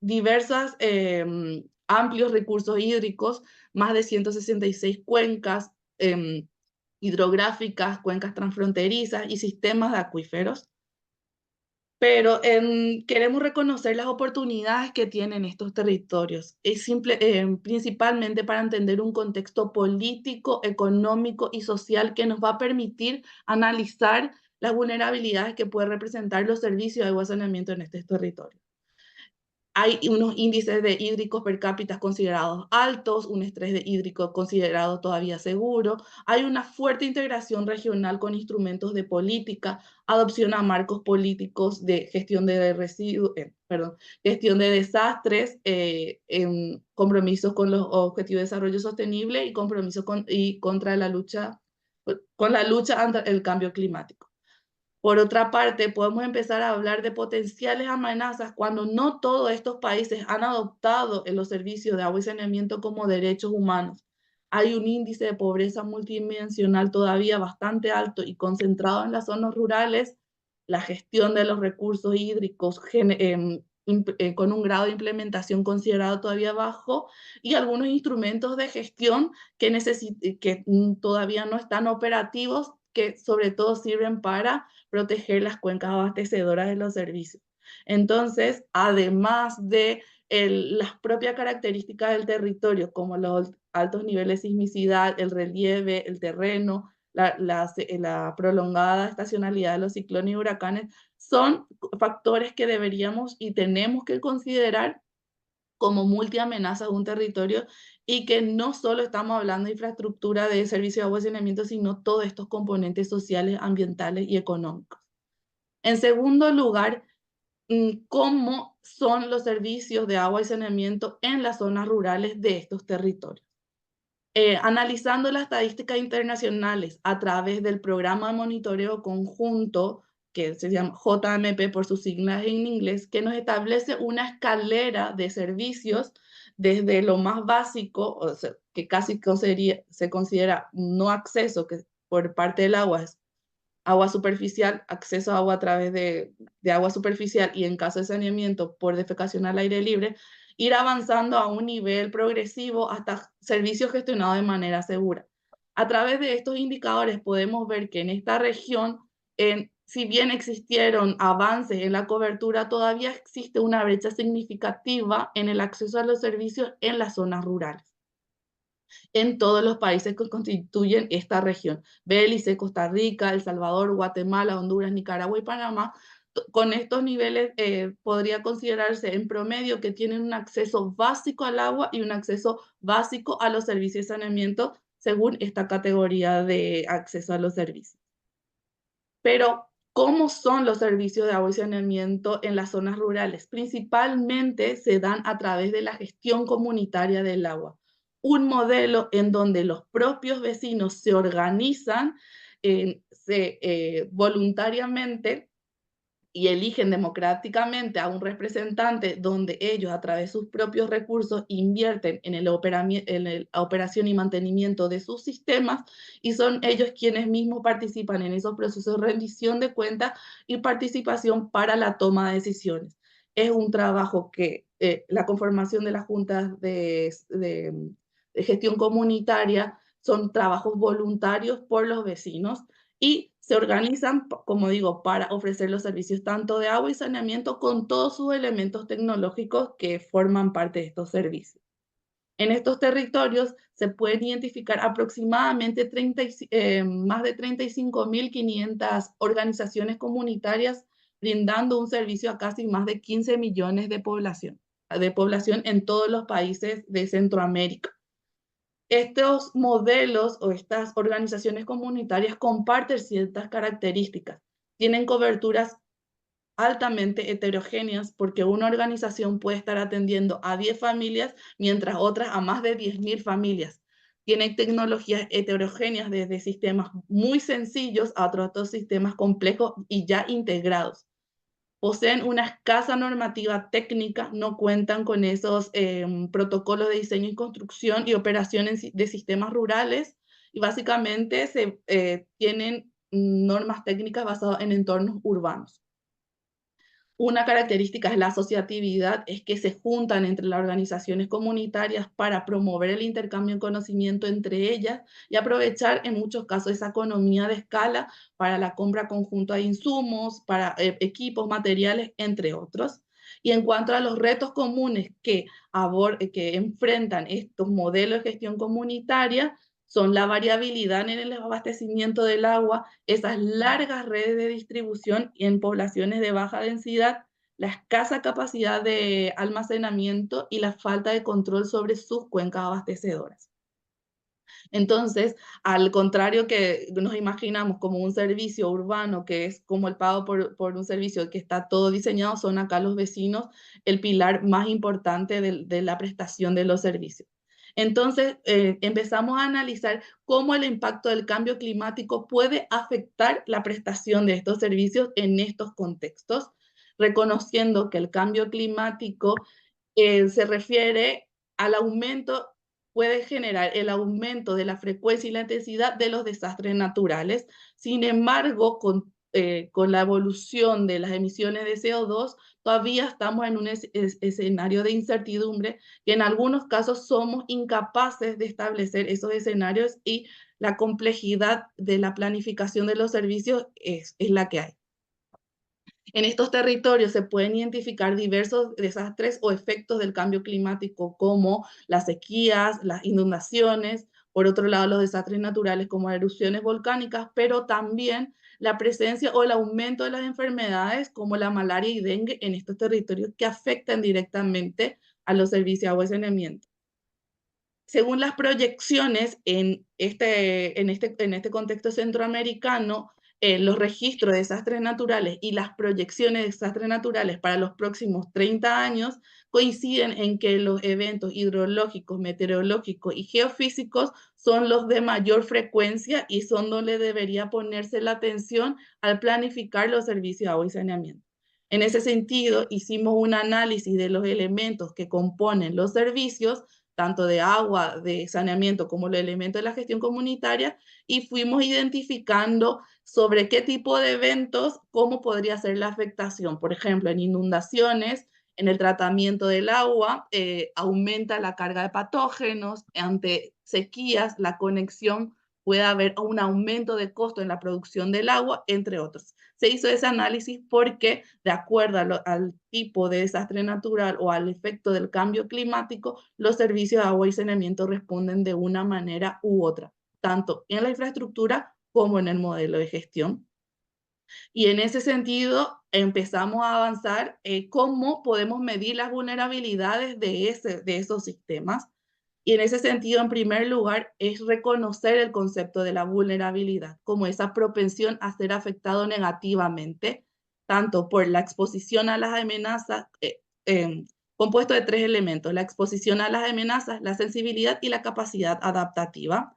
diversos amplios recursos hídricos, más de 166 cuencas hidrográficas, cuencas transfronterizas y sistemas de acuíferos. Pero queremos reconocer las oportunidades que tienen estos territorios, principalmente para entender un contexto político, económico y social que nos va a permitir analizar las vulnerabilidades que pueden representar los servicios de agua y saneamiento en estos territorios. Hay unos índices de hídricos per cápita considerados altos, un estrés de hídrico considerado todavía seguro. Hay una fuerte integración regional con instrumentos de política, adopción a marcos políticos de gestión de residuos, gestión de desastres, compromisos con los objetivos de desarrollo sostenible y compromisos contra la lucha ante el cambio climático. Por otra parte, podemos empezar a hablar de potenciales amenazas cuando no todos estos países han adoptado los servicios de agua y saneamiento como derechos humanos. Hay un índice de pobreza multidimensional todavía bastante alto y concentrado en las zonas rurales. La gestión de los recursos hídricos con un grado de implementación considerado todavía bajo y algunos instrumentos de gestión que todavía no están operativos, que sobre todo sirven para proteger las cuencas abastecedoras de los servicios. Entonces, además de las propias características del territorio, como los altos niveles de sismicidad, el relieve, el terreno, la prolongada estacionalidad de los ciclones y huracanes, son factores que deberíamos y tenemos que considerar como multiamenaza de un territorio y que no solo estamos hablando de infraestructura de servicio de agua y saneamiento, sino todos estos componentes sociales, ambientales y económicos. En segundo lugar, ¿cómo son los servicios de agua y saneamiento en las zonas rurales de estos territorios? Analizando las estadísticas internacionales a través del programa de monitoreo conjunto, que se llama JMP por sus siglas en inglés, que nos establece una escalera de servicios desde lo más básico, o sea, que casi se considera no acceso, que por parte del agua es agua superficial, acceso a agua a través de agua superficial y en caso de saneamiento por defecación al aire libre, ir avanzando a un nivel progresivo hasta servicios gestionados de manera segura. A través de estos indicadores podemos ver que en esta región, si bien existieron avances en la cobertura, todavía existe una brecha significativa en el acceso a los servicios en las zonas rurales, en todos los países que constituyen esta región. Belice, Costa Rica, El Salvador, Guatemala, Honduras, Nicaragua y Panamá. Con estos niveles podría considerarse en promedio que tienen un acceso básico al agua y un acceso básico a los servicios de saneamiento según esta categoría de acceso a los servicios. Pero, ¿cómo son los servicios de agua y saneamiento en las zonas rurales? Principalmente se dan a través de la gestión comunitaria del agua. Un modelo en donde los propios vecinos se organizan voluntariamente y eligen democráticamente a un representante donde ellos a través de sus propios recursos invierten en la operación y mantenimiento de sus sistemas y son ellos quienes mismos participan en esos procesos de rendición de cuentas y participación para la toma de decisiones. Es un trabajo que la conformación de las juntas de gestión comunitaria son trabajos voluntarios por los vecinos y se organizan, como digo, para ofrecer los servicios tanto de agua y saneamiento con todos sus elementos tecnológicos que forman parte de estos servicios. En estos territorios se pueden identificar aproximadamente más de 35.500 organizaciones comunitarias brindando un servicio a casi más de 15 millones de población en todos los países de Centroamérica. Estos modelos o estas organizaciones comunitarias comparten ciertas características. Tienen coberturas altamente heterogéneas porque una organización puede estar atendiendo a 10 familias mientras otras a más de 10.000 familias. Tienen tecnologías heterogéneas desde sistemas muy sencillos a otros sistemas complejos y ya integrados. poseen una escasa normativa técnica, no cuentan con esos protocolos de diseño y construcción y operación de sistemas rurales, y básicamente tienen normas técnicas basadas en entornos urbanos. Una característica de la asociatividad es que se juntan entre las organizaciones comunitarias para promover el intercambio de conocimiento entre ellas y aprovechar en muchos casos esa economía de escala para la compra conjunta de insumos, para equipos, materiales, entre otros. Y en cuanto a los retos comunes que enfrentan estos modelos de gestión comunitaria, son la variabilidad en el abastecimiento del agua, esas largas redes de distribución en poblaciones de baja densidad, la escasa capacidad de almacenamiento y la falta de control sobre sus cuencas abastecedoras. Entonces, al contrario que nos imaginamos como un servicio urbano, que es como el pago por un servicio que está todo diseñado, son acá los vecinos el pilar más importante de la prestación de los servicios. Entonces, empezamos a analizar cómo el impacto del cambio climático puede afectar la prestación de estos servicios en estos contextos, reconociendo que el cambio climático se refiere al aumento, puede generar el aumento de la frecuencia y la intensidad de los desastres naturales. Sin embargo, con la evolución de las emisiones de CO2, todavía estamos en un escenario de incertidumbre que en algunos casos somos incapaces de establecer esos escenarios y la complejidad de la planificación de los servicios es la que hay. En estos territorios se pueden identificar diversos desastres o efectos del cambio climático, como las sequías, las inundaciones, por otro lado los desastres naturales como erupciones volcánicas, pero también la presencia o el aumento de las enfermedades como la malaria y dengue en estos territorios que afectan directamente a los servicios de agua y saneamiento. Según las proyecciones en este contexto centroamericano, los registros de desastres naturales y las proyecciones de desastres naturales para los próximos 30 años coinciden en que los eventos hidrológicos, meteorológicos y geofísicos son los de mayor frecuencia y son donde debería ponerse la atención al planificar los servicios de agua y saneamiento. En ese sentido, hicimos un análisis de los elementos que componen los servicios, tanto de agua, de saneamiento, como los elementos de la gestión comunitaria, y fuimos identificando sobre qué tipo de eventos, cómo podría ser la afectación. Por ejemplo, en inundaciones, en el tratamiento del agua, aumenta la carga de patógenos, ante sequías, la conexión, puede haber un aumento de costo en la producción del agua, entre otros. Se hizo ese análisis porque, de acuerdo al tipo de desastre natural o al efecto del cambio climático, los servicios de agua y saneamiento responden de una manera u otra, tanto en la infraestructura como en el modelo de gestión. Y en ese sentido, empezamos a avanzar cómo podemos medir las vulnerabilidades de esos sistemas. Y en ese sentido, en primer lugar, es reconocer el concepto de la vulnerabilidad como esa propensión a ser afectado negativamente, tanto por la exposición a las amenazas, compuesto de 3 elementos: la exposición a las amenazas, la sensibilidad y la capacidad adaptativa.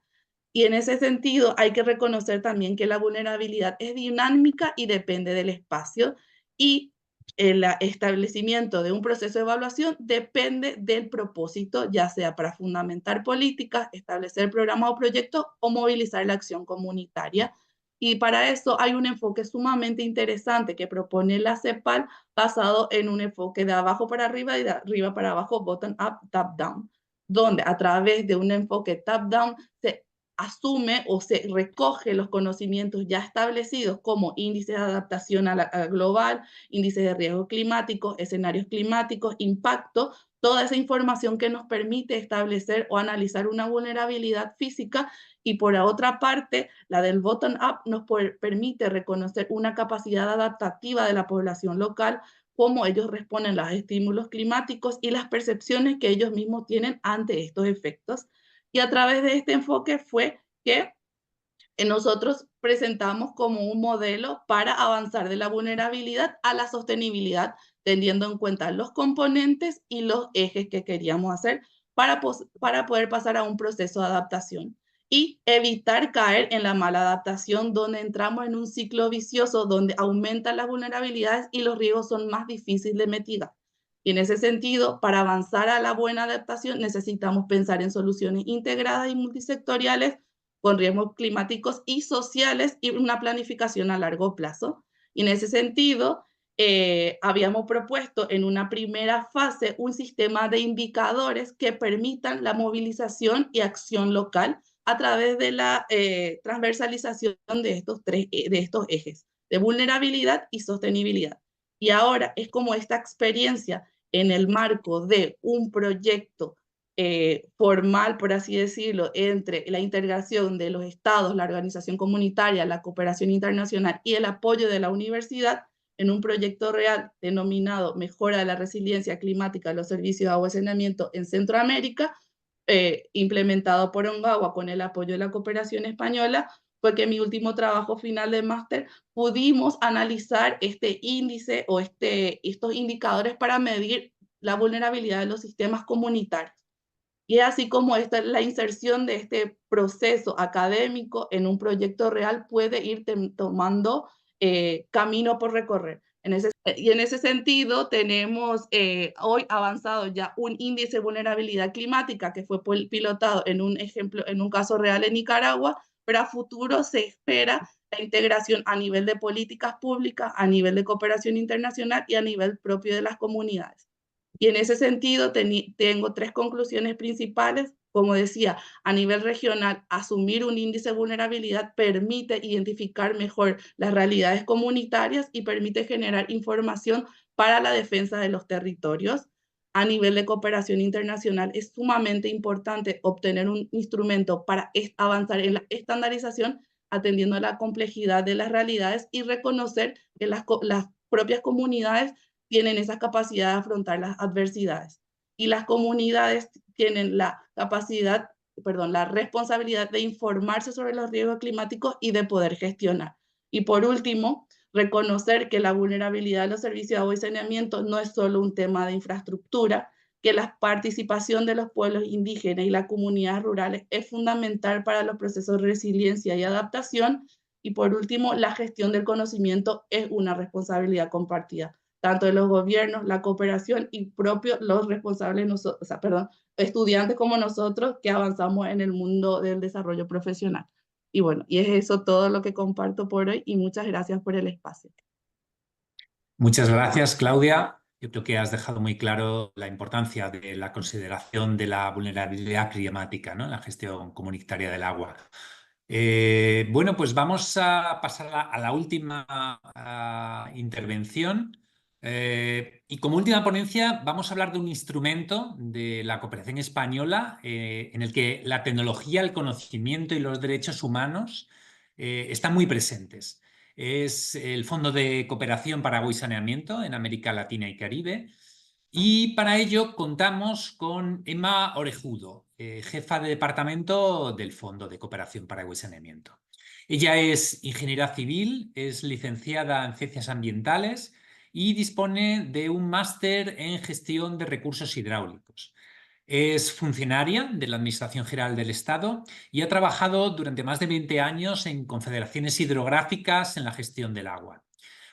Y en ese sentido, hay que reconocer también que la vulnerabilidad es dinámica y depende del espacio, y el establecimiento de un proceso de evaluación depende del propósito, ya sea para fundamentar políticas, establecer programas o proyectos o movilizar la acción comunitaria. Y para eso hay un enfoque sumamente interesante que propone la CEPAL, basado en un enfoque de abajo para arriba y de arriba para abajo, bottom up, top down, donde a través de un enfoque top down se asume o se recoge los conocimientos ya establecidos como índices de adaptación a global, índices de riesgo climático, escenarios climáticos, impacto, toda esa información que nos permite establecer o analizar una vulnerabilidad física. Y por otra parte, la del bottom-up nos permite reconocer una capacidad adaptativa de la población local, cómo ellos responden a los estímulos climáticos y las percepciones que ellos mismos tienen ante estos efectos. Y a través de este enfoque fue que nosotros presentamos como un modelo para avanzar de la vulnerabilidad a la sostenibilidad, teniendo en cuenta los componentes y los ejes que queríamos hacer para poder pasar a un proceso de adaptación. y evitar caer en la mala adaptación, donde entramos en un ciclo vicioso donde aumentan las vulnerabilidades y los riesgos son más difíciles de mitigar. Y en ese sentido, para avanzar a la buena adaptación, necesitamos pensar en soluciones integradas y multisectoriales con riesgos climáticos y sociales y una planificación a largo plazo. Y en ese sentido, habíamos propuesto en una primera fase un sistema de indicadores que permitan la movilización y acción local a través de la transversalización de estos ejes, de vulnerabilidad y sostenibilidad. Y ahora es como esta experiencia en el marco de un proyecto formal, por así decirlo, entre la integración de los estados, la organización comunitaria, la cooperación internacional y el apoyo de la universidad en un proyecto real denominado Mejora de la Resiliencia Climática de los Servicios de Agua y Saneamiento en Centroamérica, implementado por ONGAGUA con el apoyo de la cooperación española, fue que en mi último trabajo final de máster pudimos analizar este índice o estos indicadores para medir la vulnerabilidad de los sistemas comunitarios. Y así como la inserción de este proceso académico en un proyecto real puede ir tomando camino por recorrer. Y en ese sentido tenemos hoy avanzado ya un índice de vulnerabilidad climática que fue pilotado en un caso real en Nicaragua, pero a futuro se espera la integración a nivel de políticas públicas, a nivel de cooperación internacional y a nivel propio de las comunidades. Y en ese sentido tengo 3 conclusiones principales. Como decía, a nivel regional, asumir un índice de vulnerabilidad permite identificar mejor las realidades comunitarias y permite generar información para la defensa de los territorios. A nivel de cooperación internacional, es sumamente importante obtener un instrumento para avanzar en la estandarización, atendiendo a la complejidad de las realidades y reconocer que las propias comunidades tienen esa capacidad de afrontar las adversidades. Y las comunidades tienen la responsabilidad de informarse sobre los riesgos climáticos y de poder gestionar. Y por último, reconocer que la vulnerabilidad de los servicios de agua y saneamiento no es solo un tema de infraestructura, que la participación de los pueblos indígenas y las comunidades rurales es fundamental para los procesos de resiliencia y adaptación. Y por último, la gestión del conocimiento es una responsabilidad compartida, tanto de los gobiernos, la cooperación y los responsables, estudiantes como nosotros que avanzamos en el mundo del desarrollo profesional. Y bueno, y es eso todo lo que comparto por hoy y muchas gracias por el espacio. Muchas gracias, Claudia. Yo creo que has dejado muy claro la importancia de la consideración de la vulnerabilidad climática, ¿no?, en la gestión comunitaria del agua. Bueno, pues vamos a pasar a la última intervención. Y como última ponencia vamos a hablar de un instrumento de la cooperación española en el que la tecnología, el conocimiento y los derechos humanos están muy presentes. Es el Fondo de Cooperación para Agua y Saneamiento en América Latina y Caribe. Y para ello contamos con Emma Orejudo, jefa de departamento del Fondo de Cooperación para Agua y Saneamiento. Ella es ingeniera civil, es licenciada en Ciencias Ambientales y dispone de un máster en Gestión de Recursos Hidráulicos. Es funcionaria de la Administración General del Estado y ha trabajado durante más de 20 años en confederaciones hidrográficas en la gestión del agua.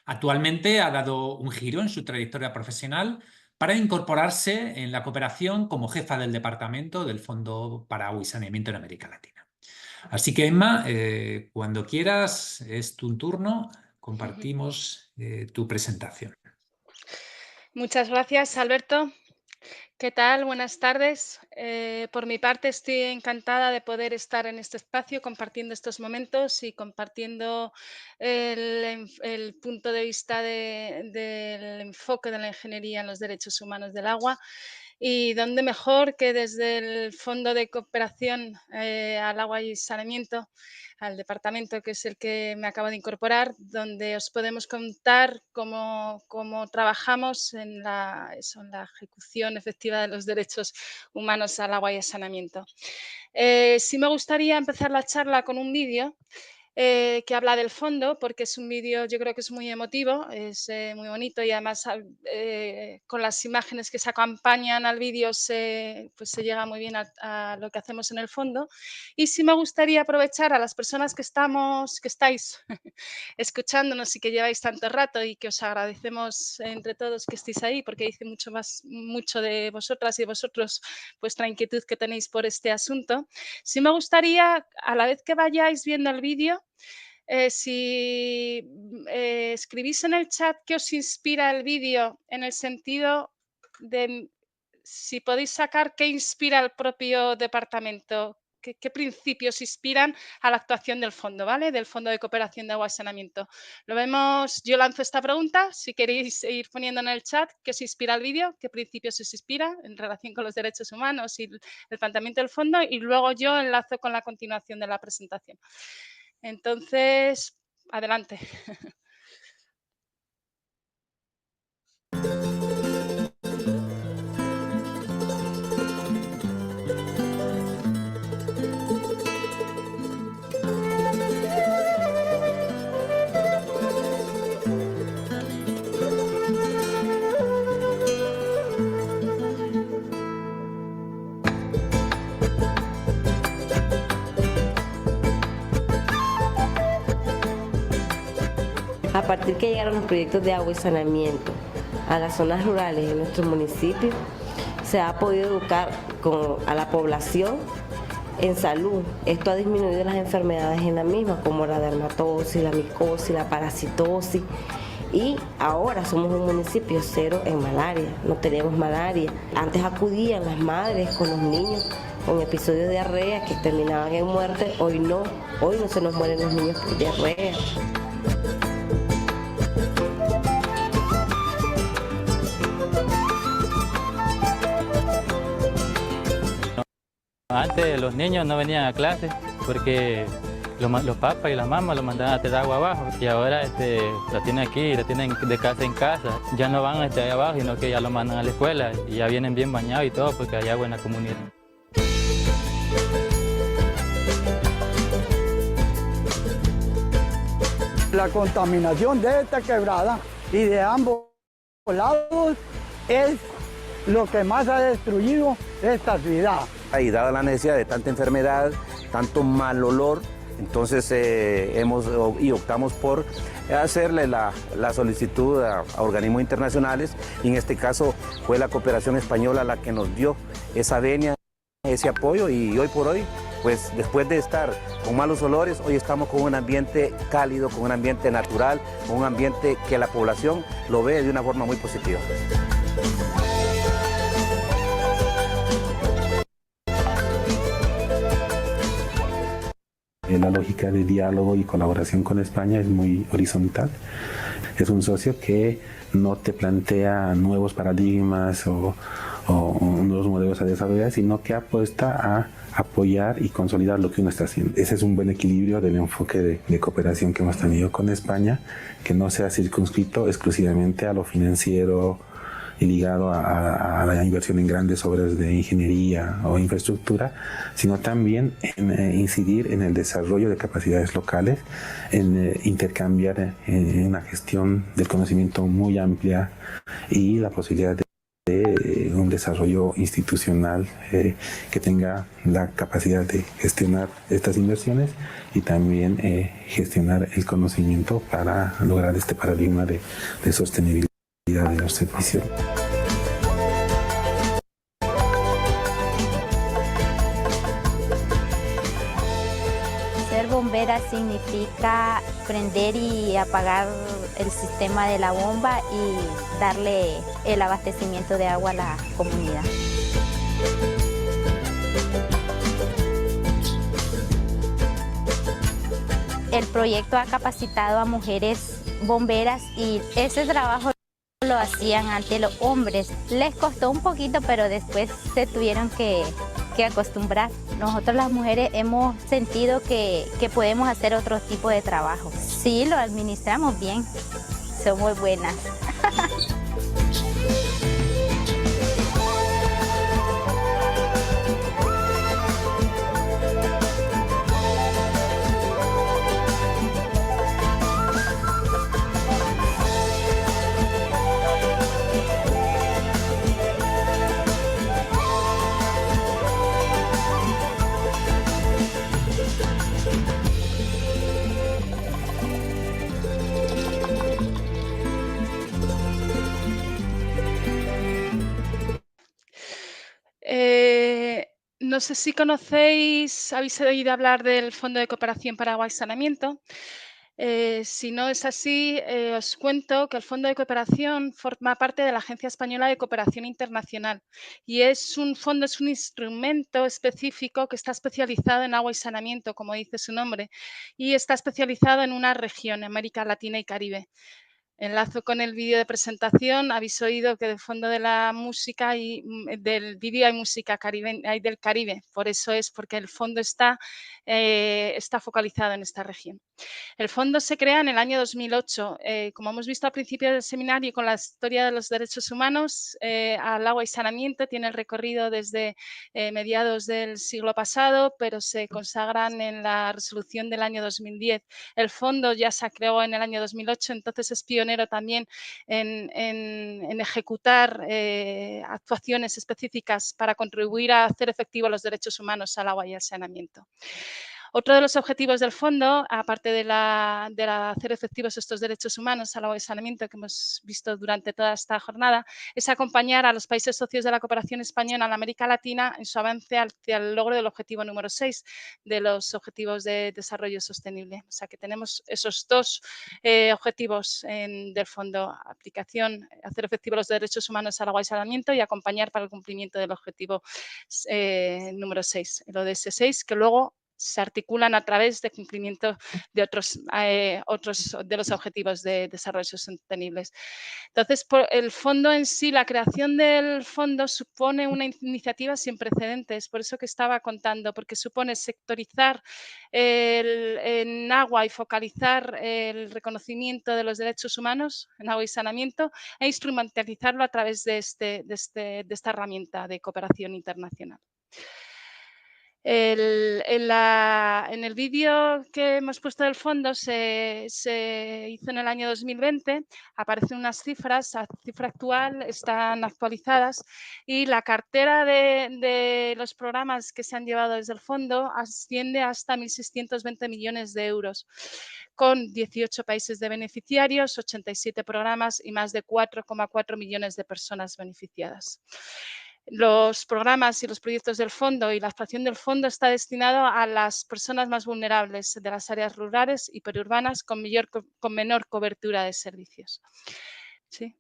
Actualmente ha dado un giro en su trayectoria profesional para incorporarse en la cooperación como jefa del departamento del Fondo para Agua y Saneamiento en América Latina. Así que, Emma, cuando quieras, es tu turno. Compartimos tu presentación. Muchas gracias, Alberto. ¿Qué tal? Buenas tardes. Por mi parte, estoy encantada de poder estar en este espacio compartiendo estos momentos y compartiendo el punto de vista del enfoque de la ingeniería en los derechos humanos del agua. Y dónde mejor que desde el Fondo de Cooperación al Agua y Saneamiento, al departamento que es el que me acabo de incorporar, donde os podemos contar cómo trabajamos en la ejecución efectiva de los derechos humanos al agua y al saneamiento. Sí me gustaría empezar la charla con un vídeo que habla del fondo, porque es un vídeo, yo creo que es muy emotivo, es muy bonito y además con las imágenes que se acompañan al vídeo pues se llega muy bien a lo que hacemos en el fondo. Y sí me gustaría aprovechar a las personas que estáis escuchándonos y que lleváis tanto rato y que os agradecemos entre todos que estéis ahí, porque dice mucho de vosotras y vosotros vuestra inquietud que tenéis por este asunto. Sí me gustaría, a la vez que vayáis viendo el vídeo, si escribís en el chat qué os inspira el vídeo, en el sentido de si podéis sacar qué inspira al propio departamento, qué principios inspiran a la actuación del fondo, ¿vale? Del Fondo de Cooperación de Agua y Saneamiento. Lo vemos, yo lanzo esta pregunta, si queréis ir poniendo en el chat qué os inspira el vídeo, qué principios os inspira en relación con los derechos humanos y el planteamiento del fondo, y luego yo enlazo con la continuación de la presentación. Entonces, adelante. A partir que llegaron los proyectos de agua y saneamiento a las zonas rurales de nuestro municipio, se ha podido educar a la población en salud. Esto ha disminuido las enfermedades en la misma, como la dermatosis, la micosis, la parasitosis. Y ahora somos un municipio cero en malaria, no tenemos malaria. Antes acudían las madres con los niños con episodios de diarrea que terminaban en muerte, hoy no se nos mueren los niños por diarrea. Antes los niños no venían a clase porque los papás y las mamás los mandaban a tirar agua abajo, y ahora lo tienen aquí, lo tienen de casa en casa. Ya no van ahí abajo, sino que ya lo mandan a la escuela y ya vienen bien bañados y todo porque hay agua en la comunidad. La contaminación de esta quebrada y de ambos lados es lo que más ha destruido esta ciudad. Y dada la necesidad de tanta enfermedad, tanto mal olor, entonces optamos por hacerle la solicitud a organismos internacionales, y en este caso fue la Cooperación Española la que nos dio esa venia, ese apoyo, y hoy por hoy, pues después de estar con malos olores, hoy estamos con un ambiente cálido, con un ambiente natural, con un ambiente que la población lo ve de una forma muy positiva. La lógica de diálogo y colaboración con España es muy horizontal. Es un socio que no te plantea nuevos paradigmas o nuevos modelos a desarrollar, sino que apuesta a apoyar y consolidar lo que uno está haciendo. Ese es un buen equilibrio del enfoque de cooperación que hemos tenido con España, que no sea circunscrito exclusivamente a lo financiero y ligado a la inversión en grandes obras de ingeniería o infraestructura, sino también en incidir en el desarrollo de capacidades locales, en intercambiar en una gestión del conocimiento muy amplia y la posibilidad de un desarrollo institucional que tenga la capacidad de gestionar estas inversiones y también gestionar el conocimiento para lograr este paradigma de sostenibilidad de los servicios. Ser bombera significa prender y apagar el sistema de la bomba y darle el abastecimiento de agua a la comunidad. El proyecto ha capacitado a mujeres bomberas y ese trabajo lo hacían antes los hombres. Les costó un poquito, pero después se tuvieron que acostumbrar. Nosotros las mujeres hemos sentido que podemos hacer otro tipo de trabajo. Sí, lo administramos bien, somos buenas. No sé si conocéis, habéis oído hablar del Fondo de Cooperación para Agua y Saneamiento. Si no es así, os cuento que el Fondo de Cooperación forma parte de la Agencia Española de Cooperación Internacional y es un fondo, es un instrumento específico que está especializado en agua y saneamiento, como dice su nombre, y está especializado en una región, América Latina y Caribe. Enlazo con el vídeo de presentación. Habéis oído que de fondo de la música y del vídeo hay música hay del Caribe. Por eso es porque el fondo está focalizado en esta región. El fondo se crea en el año 2008. Como hemos visto al principio del seminario con la historia de los derechos humanos, al agua y saneamiento tiene el recorrido desde mediados del siglo pasado, pero se consagran en la resolución del año 2010. El fondo ya se creó en el año 2008, entonces es pionero también en ejecutar actuaciones específicas para contribuir a hacer efectivos los derechos humanos al agua y al saneamiento. Otro de los objetivos del fondo, aparte de hacer efectivos estos derechos humanos al agua y saneamiento que hemos visto durante toda esta jornada, es acompañar a los países socios de la cooperación española en América Latina en su avance hacia el logro del objetivo número 6 de los Objetivos de Desarrollo Sostenible. O sea que tenemos esos dos objetivos del fondo: aplicación, hacer efectivos los derechos humanos al agua y saneamiento, y acompañar para el cumplimiento del objetivo número 6, el ODS 6, que luego se articulan a través de cumplimiento de otros de los objetivos de desarrollo sostenibles. Entonces, el fondo en sí, la creación del fondo supone una iniciativa sin precedentes, por eso que estaba contando, porque supone sectorizar en agua y focalizar el reconocimiento de los derechos humanos en agua y saneamiento e instrumentalizarlo a través de esta herramienta de cooperación internacional. En el vídeo que hemos puesto del fondo se hizo en el año 2020, aparecen unas cifras, la cifra actual están actualizadas y la cartera de los programas que se han llevado desde el fondo asciende hasta 1.620 millones de euros, con 18 países de beneficiarios, 87 programas y más de 4,4 millones de personas beneficiadas. Los programas y los proyectos del fondo y la actuación del fondo está destinado a las personas más vulnerables de las áreas rurales y periurbanas con menor cobertura de servicios. ¿Sí?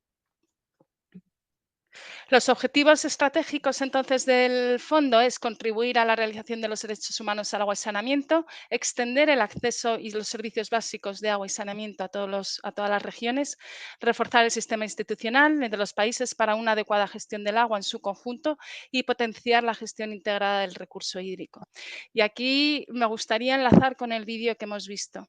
Los objetivos estratégicos entonces del fondo es contribuir a la realización de los derechos humanos al agua y saneamiento, extender el acceso y los servicios básicos de agua y saneamiento a todas las regiones, reforzar el sistema institucional de los países para una adecuada gestión del agua en su conjunto y potenciar la gestión integrada del recurso hídrico. Y aquí me gustaría enlazar con el vídeo que hemos visto.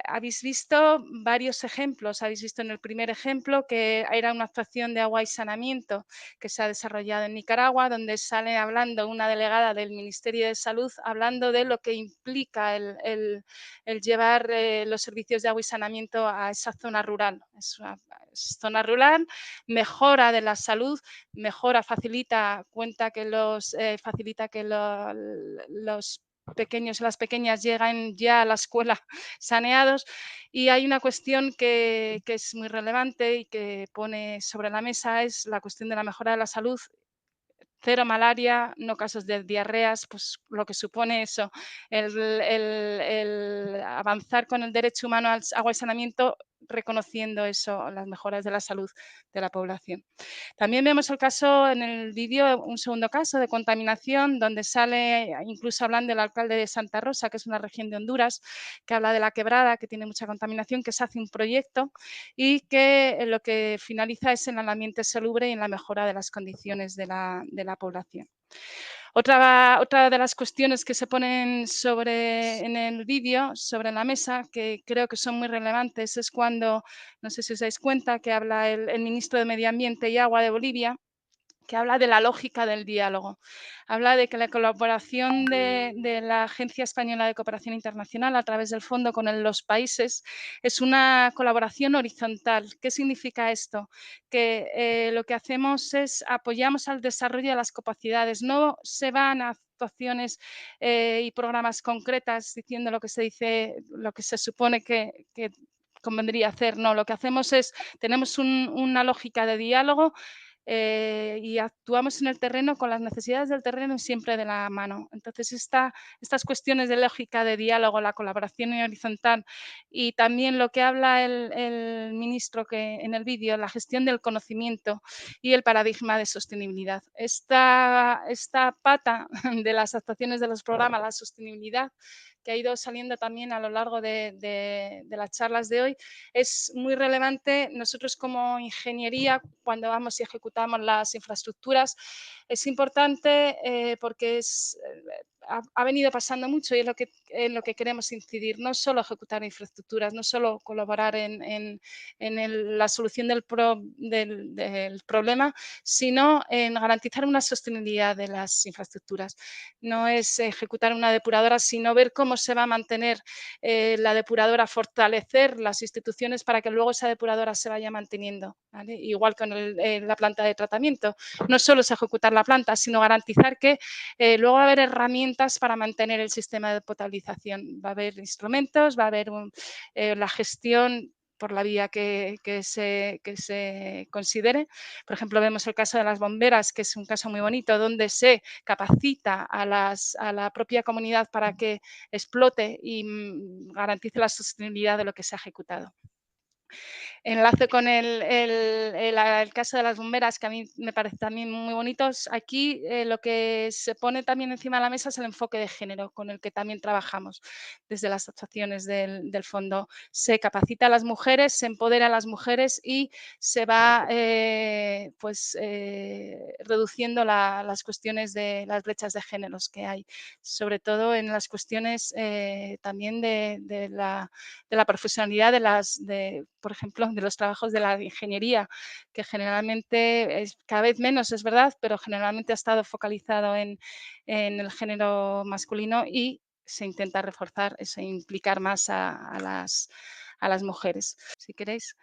Habéis visto varios ejemplos. Habéis visto en el primer ejemplo que era una actuación de agua y saneamiento que se ha desarrollado en Nicaragua, donde sale hablando una delegada del Ministerio de Salud, hablando de lo que implica el llevar los servicios de agua y saneamiento a esa zona rural. Es una zona rural, mejora de la salud, facilita que los pequeños y las pequeñas llegan ya a la escuela saneados, y hay una cuestión que es muy relevante y que pone sobre la mesa, es la cuestión de la mejora de la salud. Cero malaria, no casos de diarreas, pues lo que supone eso, el avanzar con el derecho humano al agua y saneamiento, reconociendo eso, las mejoras de la salud de la población. También vemos el caso en el vídeo, un segundo caso de contaminación, donde sale incluso hablando el alcalde de Santa Rosa, que es una región de Honduras, que habla de la quebrada, que tiene mucha contaminación, que se hace un proyecto y que lo que finaliza es en el ambiente salubre y en la mejora de las condiciones de la población. Otra de las cuestiones que se ponen en el vídeo, sobre la mesa, que creo que son muy relevantes, es cuando, no sé si os dais cuenta, que habla el ministro de Medio Ambiente y Agua de Bolivia, que habla de la lógica del diálogo. Habla de que la colaboración de la Agencia Española de Cooperación Internacional a través del fondo con los países es una colaboración horizontal. ¿Qué significa esto? Que lo que hacemos es apoyamos al desarrollo de las capacidades, no se van a actuaciones y programas concretas diciendo lo que se dice, lo que se supone que convendría hacer. No, lo que hacemos es, tenemos una lógica de diálogo y actuamos en el terreno con las necesidades del terreno siempre de la mano. Entonces, estas cuestiones de lógica de diálogo, la colaboración horizontal y también lo que habla el ministro que en el vídeo, la gestión del conocimiento y el paradigma de sostenibilidad. Esta pata de las actuaciones de los programas, la sostenibilidad, que ha ido saliendo también a lo largo de las charlas de hoy, es muy relevante. Nosotros como ingeniería, cuando vamos y ejecutamos las infraestructuras, es importante porque ha venido pasando mucho y es lo que queremos incidir, no solo ejecutar infraestructuras, no solo colaborar en la solución del problema, sino en garantizar una sostenibilidad de las infraestructuras. No es ejecutar una depuradora, sino ver cómo se va a mantener la depuradora, fortalecer las instituciones para que luego esa depuradora se vaya manteniendo, ¿vale? Igual con la planta de tratamiento. No solo es ejecutar la planta, sino garantizar que luego va a haber herramientas para mantener el sistema de potabilización. Va a haber instrumentos, va a haber la gestión por la vía que se considere. Por ejemplo, vemos el caso de las bomberas, que es un caso muy bonito, donde se capacita a la propia comunidad para que explote y garantice la sostenibilidad de lo que se ha ejecutado. Enlace con el caso de las bomberas, que a mí me parece también muy bonitos. Aquí lo que se pone también encima de la mesa es el enfoque de género, con el que también trabajamos desde las actuaciones del fondo. Se capacita a las mujeres, se empodera a las mujeres y se va reduciendo las cuestiones de las brechas de géneros que hay, sobre todo en las cuestiones también de la profesionalidad por ejemplo, de los trabajos de la ingeniería, que generalmente es cada vez menos, es verdad, pero generalmente ha estado focalizado en el género masculino y se intenta reforzar eso, implicar más a las mujeres. Si queréis,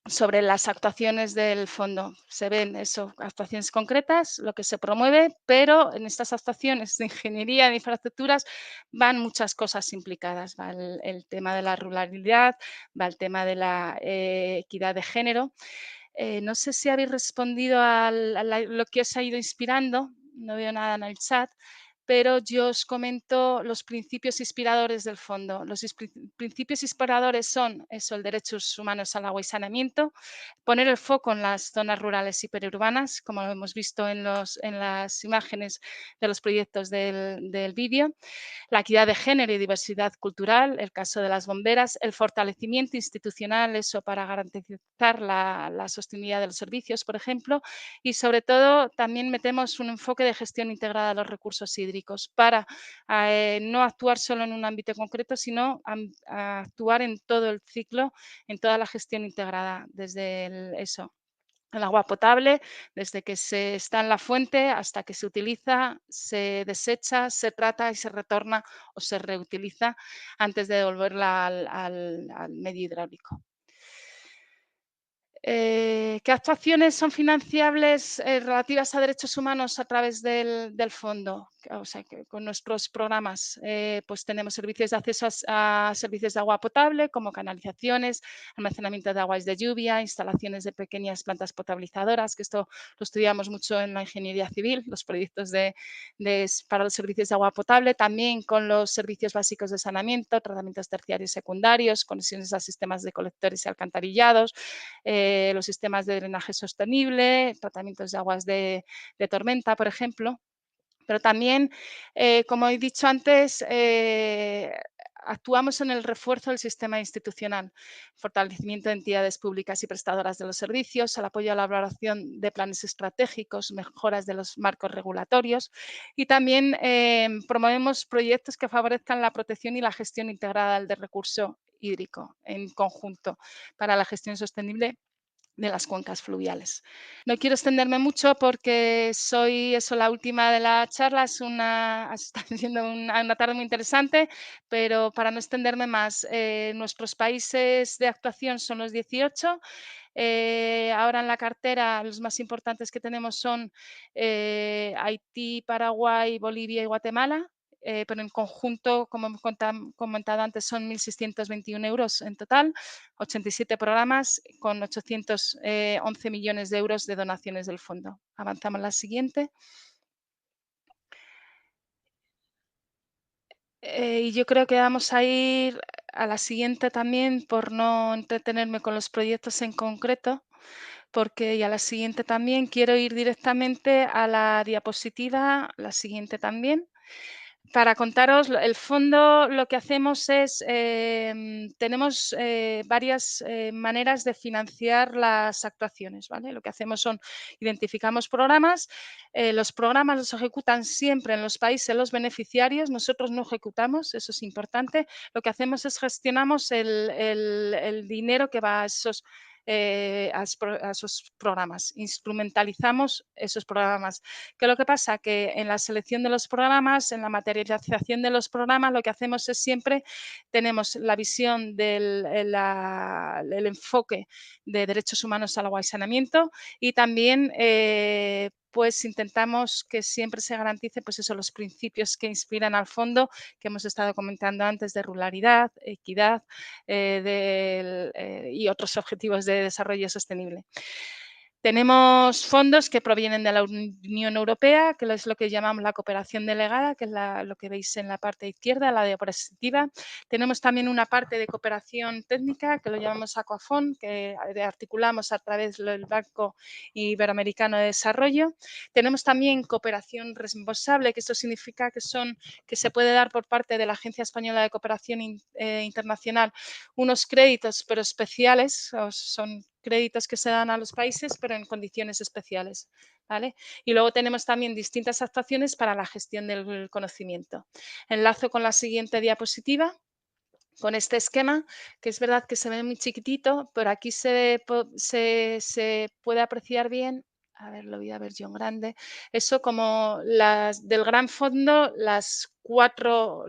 sobre las actuaciones del fondo. Se ven actuaciones concretas, lo que se promueve, pero en estas actuaciones de ingeniería, de infraestructuras, van muchas cosas implicadas. Va el tema de la ruralidad, va el tema de la equidad de género. No sé si habéis respondido a lo que os ha ido inspirando, no veo nada en el chat, pero yo os comento los principios inspiradores del fondo. Los principios inspiradores son el derechos humanos al agua y saneamiento, poner el foco en las zonas rurales y periurbanas, como lo hemos visto en las imágenes de los proyectos del vídeo, la equidad de género y diversidad cultural, el caso de las bomberas, el fortalecimiento institucional, eso para garantizar la sostenibilidad de los servicios, por ejemplo, y sobre todo también metemos un enfoque de gestión integrada de los recursos hídricos para no actuar solo en un ámbito concreto, sino actuar en todo el ciclo, en toda la gestión integrada, desde el agua potable, desde que se está en la fuente hasta que se utiliza, se desecha, se trata y se retorna o se reutiliza antes de devolverla al medio hidráulico. ¿Qué actuaciones son financiables relativas a derechos humanos a través del fondo? O sea, que con nuestros programas pues tenemos servicios de acceso a servicios de agua potable, como canalizaciones, almacenamiento de aguas de lluvia, instalaciones de pequeñas plantas potabilizadoras, que esto lo estudiamos mucho en la ingeniería civil, los proyectos para los servicios de agua potable, también con los servicios básicos de saneamiento, tratamientos terciarios y secundarios, conexiones a sistemas de colectores y alcantarillados, los sistemas de drenaje sostenible, tratamientos de aguas de tormenta, por ejemplo. Pero también, como he dicho antes, actuamos en el refuerzo del sistema institucional, fortalecimiento de entidades públicas y prestadoras de los servicios, el apoyo a la elaboración de planes estratégicos, mejoras de los marcos regulatorios y también promovemos proyectos que favorezcan la protección y la gestión integrada del recurso hídrico en conjunto para la gestión sostenible de las cuencas fluviales. No quiero extenderme mucho porque soy la última de la charla, está siendo una tarde muy interesante, pero para no extenderme más, nuestros países de actuación son los 18. Ahora en la cartera los más importantes que tenemos son Haití, Paraguay, Bolivia y Guatemala. pero en conjunto, como hemos comentado antes, son 1.621 euros en total, 87 programas con 811 millones de euros de donaciones del fondo. Avanzamos a la siguiente. Y yo creo que vamos a ir a la siguiente también por no entretenerme con los proyectos en concreto, porque y a la siguiente también quiero ir directamente a la diapositiva, la siguiente también. Para contaros, el fondo lo que hacemos es, tenemos varias maneras de financiar las actuaciones, ¿vale? Lo que hacemos son, identificamos programas, los programas los ejecutan siempre en los países los beneficiarios, nosotros no ejecutamos, eso es importante, lo que hacemos es gestionamos el dinero que va a esos programas, instrumentalizamos esos programas. ¿Qué es lo que pasa? Que en la selección de los programas, en la materialización de los programas, lo que hacemos es siempre, tenemos la visión del el enfoque de derechos humanos al agua y saneamiento y también pues intentamos que siempre se garantice pues eso, los principios que inspiran al fondo que hemos estado comentando antes de ruralidad, equidad y otros objetivos de desarrollo sostenible. Tenemos fondos que provienen de la Unión Europea, que es lo que llamamos la cooperación delegada, que es lo que veis en la parte izquierda, la diapositiva. Tenemos también una parte de cooperación técnica, que lo llamamos Aquafond, que articulamos a través del Banco Iberoamericano de Desarrollo. Tenemos también cooperación reembolsable, que esto significa que se puede dar por parte de la Agencia Española de Cooperación Internacional unos créditos, pero especiales, son créditos que se dan a los países, pero en condiciones especiales, ¿vale? Y luego tenemos también distintas actuaciones para la gestión del conocimiento. Enlazo con la siguiente diapositiva, con este esquema, que es verdad que se ve muy chiquitito, pero aquí se puede apreciar bien. A ver, lo voy a ver yo en grande. Eso como del gran fondo, las cuatro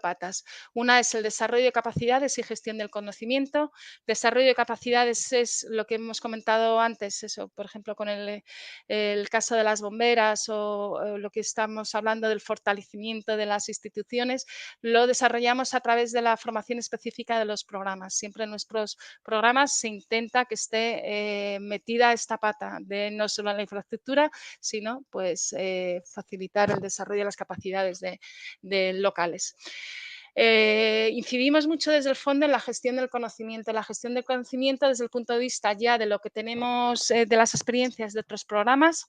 patas. Una es el desarrollo de capacidades y gestión del conocimiento. Desarrollo de capacidades es lo que hemos comentado antes, eso, por ejemplo, con el caso de las bomberas o lo que estamos hablando del fortalecimiento de las instituciones, lo desarrollamos a través de la formación específica de los programas. Siempre en nuestros programas se intenta que esté metida esta pata de no solo la infraestructura, sino pues facilitar el desarrollo de las capacidades de locales. Incidimos mucho desde el fondo en la gestión del conocimiento. La gestión del conocimiento desde el punto de vista ya de lo que tenemos, de las experiencias de otros programas,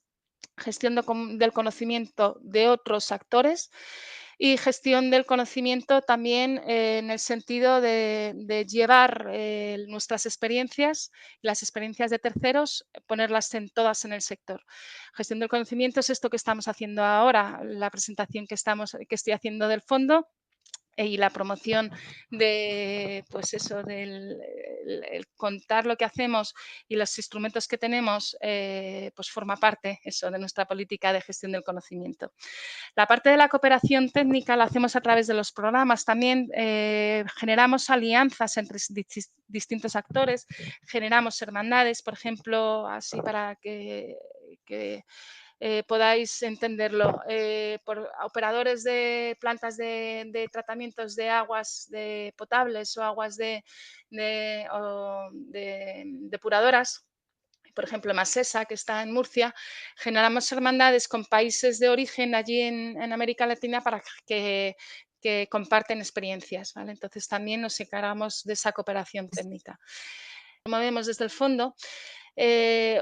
gestión del conocimiento de otros actores y gestión del conocimiento también en el sentido de llevar nuestras experiencias, las experiencias de terceros, ponerlas todas en el sector. Gestión del conocimiento es esto que estamos haciendo ahora, la presentación que estoy haciendo del fondo y la promoción de, pues eso, del el contar lo que hacemos y los instrumentos que tenemos, pues forma parte eso de nuestra política de gestión del conocimiento. La parte de la cooperación técnica la hacemos a través de los programas. También generamos alianzas entre distintos actores, generamos hermandades, por ejemplo, así para que podáis entenderlo, por operadores de plantas de tratamientos de aguas potables o aguas depuradoras. Por ejemplo, Masesa, que está en Murcia, generamos hermandades con países de origen allí en América Latina para que comparten experiencias, ¿vale? Entonces también nos encargamos de esa cooperación técnica. Promovemos desde el fondo.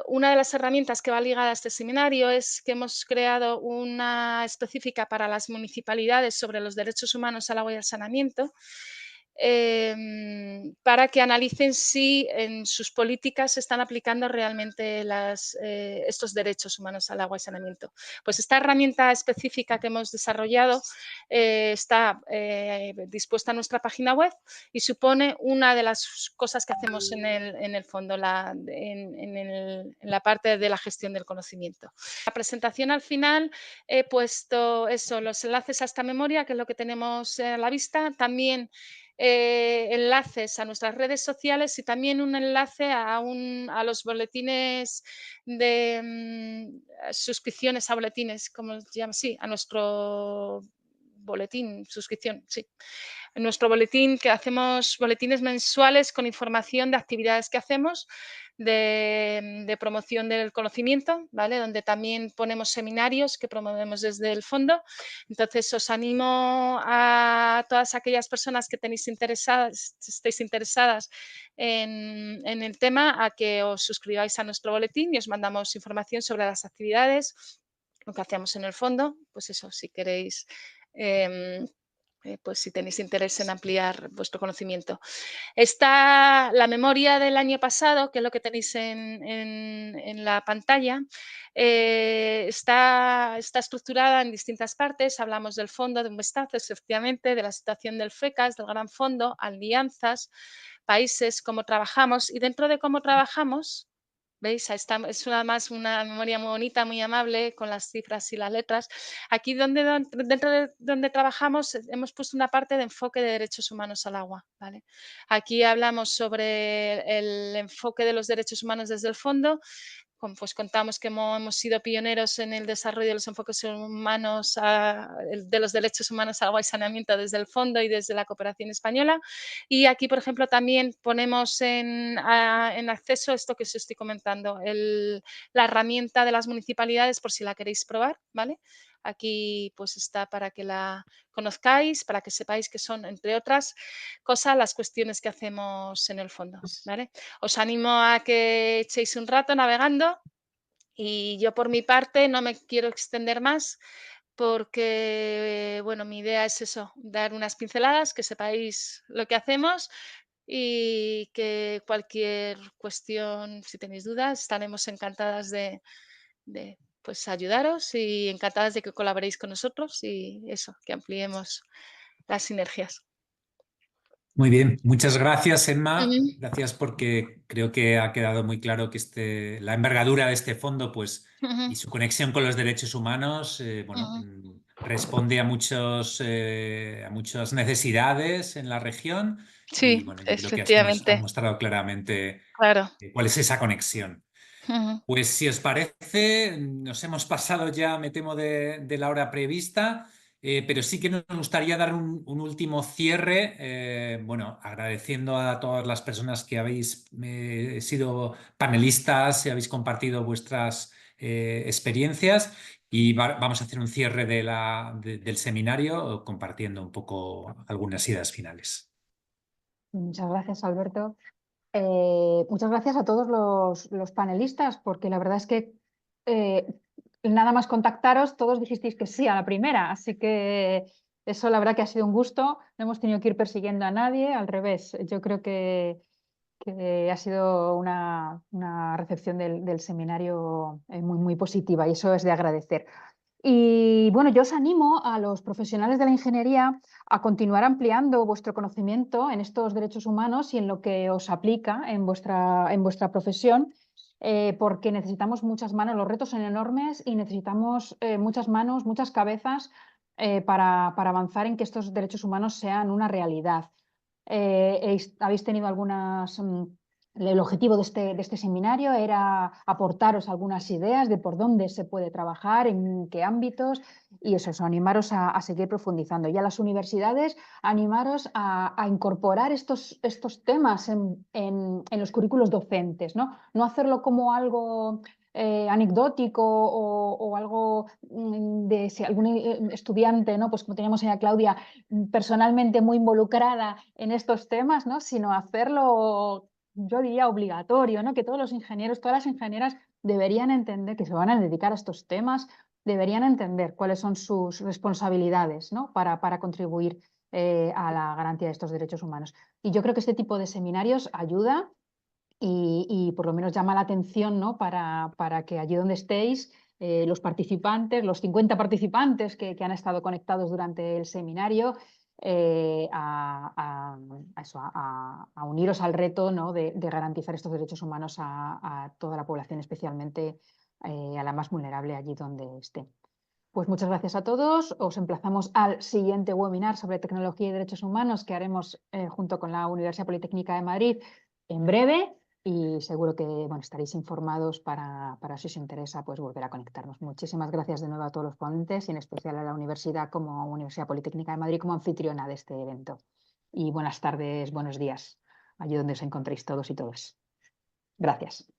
Una de las herramientas que va ligada a este seminario es que hemos creado una específica para las municipalidades sobre los derechos humanos al agua y al saneamiento, para que analicen si en sus políticas se están aplicando realmente estos derechos humanos al agua y saneamiento. Pues esta herramienta específica que hemos desarrollado está dispuesta en nuestra página web y supone una de las cosas que hacemos en el fondo, en la parte de la gestión del conocimiento. La presentación al final he puesto eso, los enlaces a esta memoria, que es lo que tenemos a la vista, también enlaces a nuestras redes sociales y también un enlace a los boletines de suscripciones a boletines, como se llama, sí, a nuestro boletín, suscripción, sí. En nuestro boletín, que hacemos boletines mensuales con información de actividades que hacemos, de promoción del conocimiento, ¿vale? Donde también ponemos seminarios que promovemos desde el fondo. Entonces, os animo a todas aquellas personas que estéis interesadas en el tema a que os suscribáis a nuestro boletín y os mandamos información sobre las actividades, lo que hacemos en el fondo, pues eso, si queréis, pues si tenéis interés en ampliar vuestro conocimiento. Está la memoria del año pasado, que es lo que tenéis en la pantalla, está estructurada en distintas partes. Hablamos del fondo, de un vistazo, efectivamente, de la situación del FECAS, del Gran Fondo, alianzas, países, cómo trabajamos, y dentro de cómo trabajamos, ¿veis? Ahí está, es más una memoria muy bonita, muy amable, con las cifras y las letras. Aquí dentro de donde trabajamos hemos puesto una parte de enfoque de derechos humanos al agua, ¿vale? Aquí hablamos sobre el enfoque de los derechos humanos desde el fondo. Pues contamos que hemos sido pioneros en el desarrollo de los enfoques humanos, de los derechos humanos al agua y saneamiento desde el fondo y desde la cooperación española. Y aquí, por ejemplo, también ponemos en acceso esto que os estoy comentando, la herramienta de las municipalidades por si la queréis probar, ¿vale? Aquí pues está para que la conozcáis, para que sepáis que son, entre otras cosas, las cuestiones que hacemos en el fondo, ¿vale? Os animo a que echéis un rato navegando y yo por mi parte no me quiero extender más porque, bueno, mi idea es eso, dar unas pinceladas, que sepáis lo que hacemos y que cualquier cuestión, si tenéis dudas, estaremos encantadas de pues ayudaros y encantadas de que colaboréis con nosotros y eso, que ampliemos las sinergias. Muy bien, muchas gracias, Emma. Gracias porque creo que ha quedado muy claro que la envergadura de este fondo, pues, y su conexión con los derechos humanos, responde a muchas necesidades en la región. Sí, Y bueno, yo creo que efectivamente. has mostrado claramente claro. Cuál es esa conexión. Pues si os parece, nos hemos pasado ya, me temo, de la hora prevista, pero sí que nos gustaría dar un último cierre, bueno, agradeciendo a todas las personas que habéis sido panelistas y habéis compartido vuestras experiencias y vamos a hacer un cierre del seminario compartiendo un poco algunas ideas finales. Muchas gracias, Alberto. Muchas gracias a todos los panelistas, porque la verdad es que nada más contactaros, todos dijisteis que sí a la primera, así que eso la verdad que ha sido un gusto. No hemos tenido que ir persiguiendo a nadie, al revés. Yo creo que ha sido una recepción del seminario muy, muy positiva y eso es de agradecer. Y bueno, yo os animo a los profesionales de la ingeniería a continuar ampliando vuestro conocimiento en estos derechos humanos y en lo que os aplica en vuestra profesión, porque necesitamos muchas manos, los retos son enormes y necesitamos muchas manos, muchas cabezas para avanzar en que estos derechos humanos sean una realidad. Habéis tenido algunas... El objetivo de este seminario era aportaros algunas ideas de por dónde se puede trabajar, en qué ámbitos, y eso, animaros a seguir profundizando. Y a las universidades, animaros a incorporar estos temas en los currículos docentes, ¿no? No hacerlo como algo anecdótico o algo de si algún estudiante, ¿no? Pues como teníamos a Claudia, personalmente muy involucrada en estos temas, ¿no? Sino hacerlo, yo diría, obligatorio, ¿no? Que todos los ingenieros, todas las ingenieras deberían entender que se van a dedicar a estos temas, deberían entender cuáles son sus responsabilidades, ¿no? para contribuir a la garantía de estos derechos humanos. Y yo creo que este tipo de seminarios ayuda y por lo menos llama la atención, ¿no? para que allí donde estéis, los participantes, los 50 participantes que han estado conectados durante el seminario, a uniros al reto, ¿no? de garantizar estos derechos humanos a toda la población, especialmente a la más vulnerable allí donde esté. Pues muchas gracias a todos. Os emplazamos al siguiente webinar sobre tecnología y derechos humanos que haremos junto con la Universidad Politécnica de Madrid en breve. y seguro que bueno, estaréis informados para si os interesa pues, volver a conectarnos. Muchísimas gracias de nuevo a todos los ponentes y en especial a la Universidad como Universidad Politécnica de Madrid como anfitriona de este evento. Y buenas tardes, buenos días, allí donde os encontréis todos y todas. Gracias.